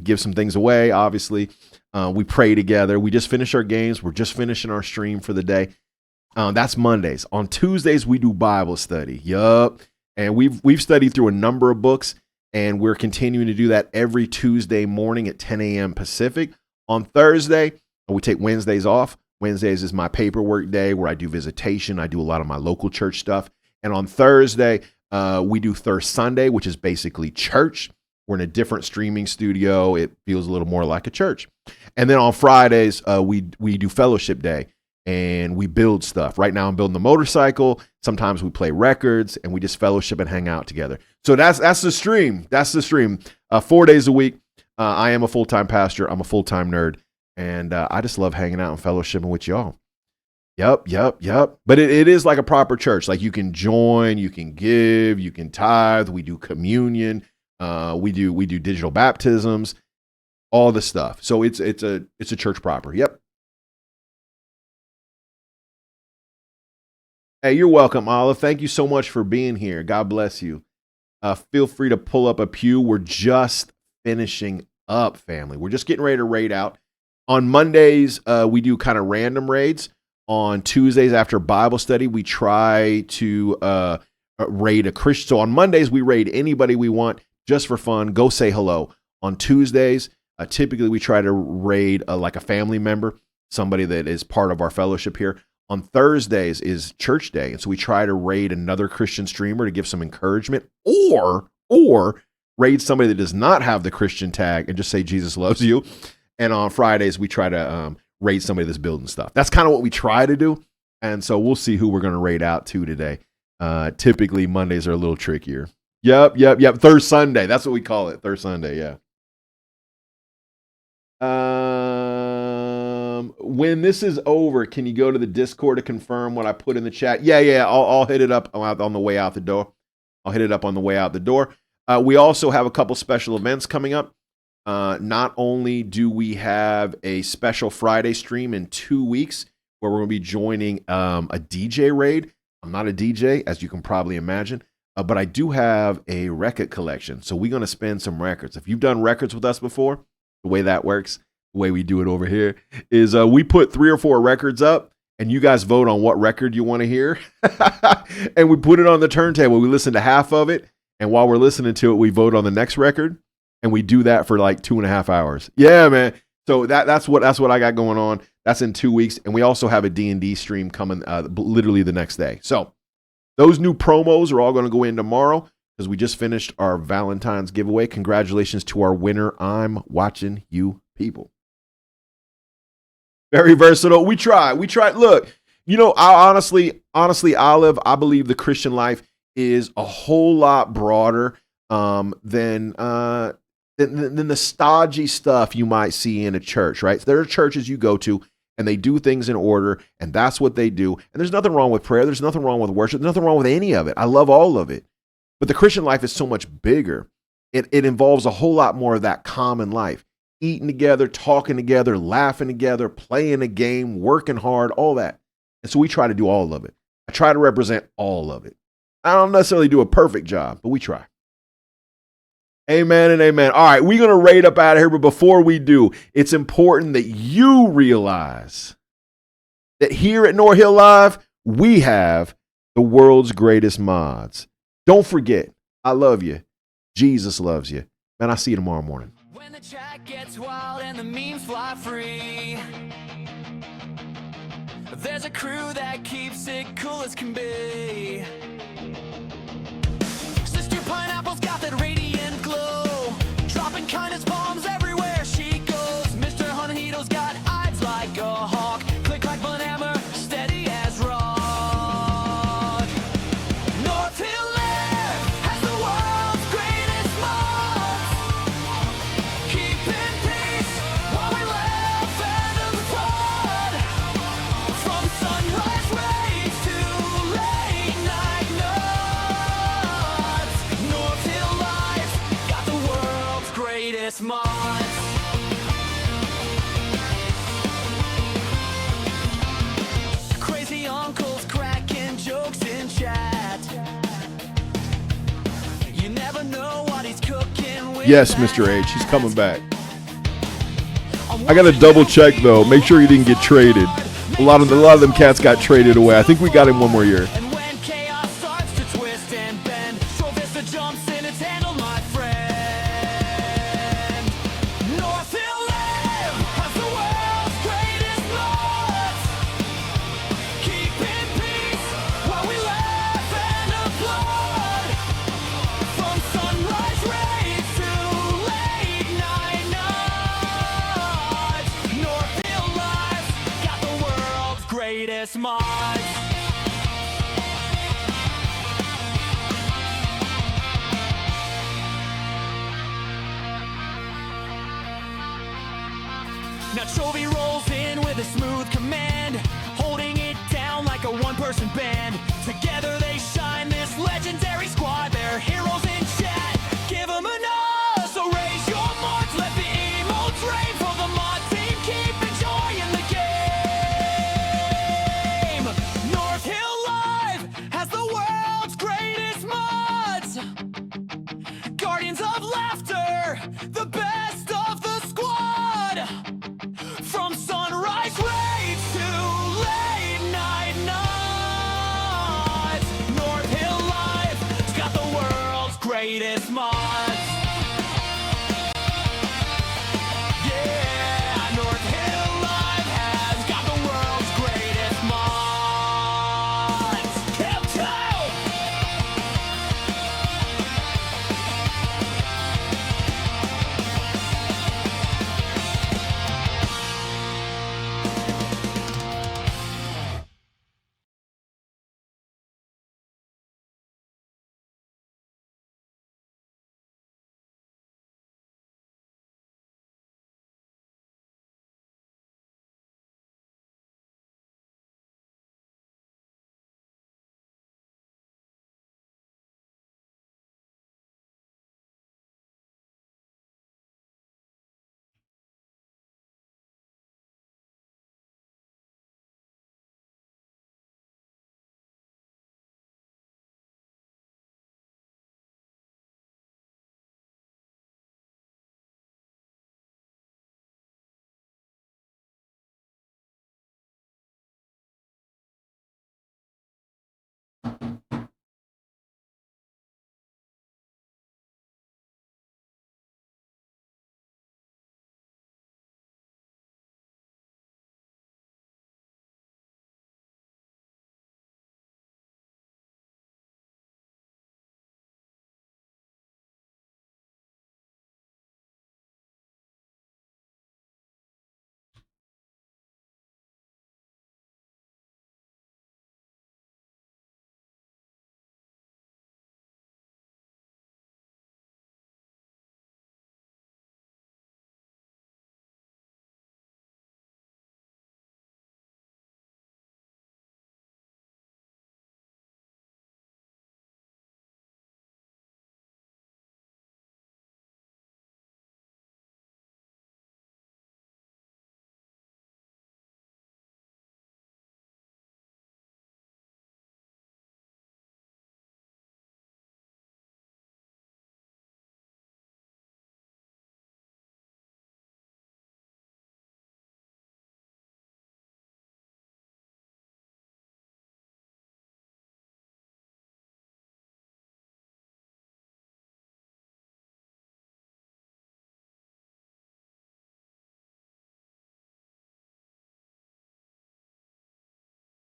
give some things away, obviously. We pray together. We just finish our games. We're just finishing our stream for the day. That's Mondays. On Tuesdays, we do Bible study. Yup. And we've studied through a number of books, and we're continuing to do that every Tuesday morning at 10 a.m. Pacific. On Thursday, we take Wednesdays off. Wednesdays is my paperwork day where I do visitation. I do a lot of my local church stuff. And on Thursday, we do Third Sunday, which is basically church. We're in a different streaming studio. It feels a little more like a church. And then on Fridays, we do Fellowship Day, and we build stuff. Right now, I'm building the motorcycle. Sometimes we play records, and we just fellowship and hang out together. So that's the stream. That's the stream. 4 days a week. I am a full-time pastor. I'm a full-time nerd, and I just love hanging out and fellowshipping with y'all. Yep. But it is like a proper church. Like you can join, you can give, you can tithe. We do communion. We do digital baptisms, all the stuff. So it's a church proper. Yep. Hey, you're welcome, Olive. Thank you so much for being here. God bless you. Feel free to pull up a pew. We're just finishing up, family. We're just getting ready to raid out. On Mondays, we do kind of random raids. On Tuesdays after Bible study, we try to raid a Christian. So on Mondays, we raid anybody we want just for fun. Go say hello. On Tuesdays, typically we try to raid like a family member, somebody that is part of our fellowship here. On Thursdays is church day, and so we try to raid another Christian streamer to give some encouragement, or raid somebody that does not have the Christian tag and just say Jesus loves you. And on Fridays, we try to raid somebody that's building stuff. That's kind of what we try to do, and so we'll see who we're going to raid out to today. Typically, Mondays are a little trickier. Yep. Third Sunday, that's what we call it. Third Sunday, yeah. When this is over, can you go to the Discord to confirm what I put in the chat? Yeah. I'll hit it up on the way out the door. I'll hit it up on the way out the door. We also have a couple special events coming up. Not only do we have a special Friday stream in 2 weeks where we're going to be joining a DJ raid. I'm not a DJ, as you can probably imagine, but I do have a record collection. So we're going to spin some records. If you've done records with us before, the way that works, the way we do it over here is we put 3 or 4 records up and you guys vote on what record you want to hear. And we put it on the turntable. We listen to half of it. And while we're listening to it, we vote on the next record. And we do that for like 2.5 hours. Yeah, man. So that's what I got going on. That's in 2 weeks. And we also have a D&D stream coming literally the next day. So those new promos are all going to go in tomorrow because we just finished our Valentine's giveaway. Congratulations to our winner. I'm watching you people. Very versatile. We try. Look, I honestly, Olive, I believe the Christian life is a whole lot broader than the stodgy stuff you might see in a church, right? So there are churches you go to and they do things in order, and that's what they do. And there's nothing wrong with prayer. There's nothing wrong with worship. There's nothing wrong with any of it. I love all of it. But the Christian life is so much bigger. It involves a whole lot more of that common life. Eating together, talking together, laughing together, playing a game, working hard, all that. And so we try to do all of it. I try to represent all of it. I don't necessarily do a perfect job, but we try. Amen and amen. All right, we're going to raid up out of here, but before we do, it's important that you realize that here at North Hill Live, we have the world's greatest mods. Don't forget, I love you. Jesus loves you. Man, I'll see you tomorrow morning. When the chat gets wild and the memes fly free, there's a crew that keeps it cool as can be. Sister Pineapple's got that radiant glow, dropping kindness bombs everywhere she goes. Mr. Honeydo's got eyes like a hawk, click like Banhammer, steady as rock. North Hill Lair has the world's greatest mods, keeping peace while we laugh and applaud. From sunrise rays to late night Yes, Mr. H, he's coming back. I gotta double check though. Make sure he didn't get traded. A lot of them cats got traded away. I think we got him one more year. And when chaos starts to twist and bend, Shore Vista jumps in its handle, my friend. Northfield Live has the world's greatest lots. Keeping peace while we laugh and applaud. From sunrise rays to late night nods. Northfield Live's got the world's greatest mods. Now Chovy rolls in with a smooth command, holding it down like a one-person band. Together they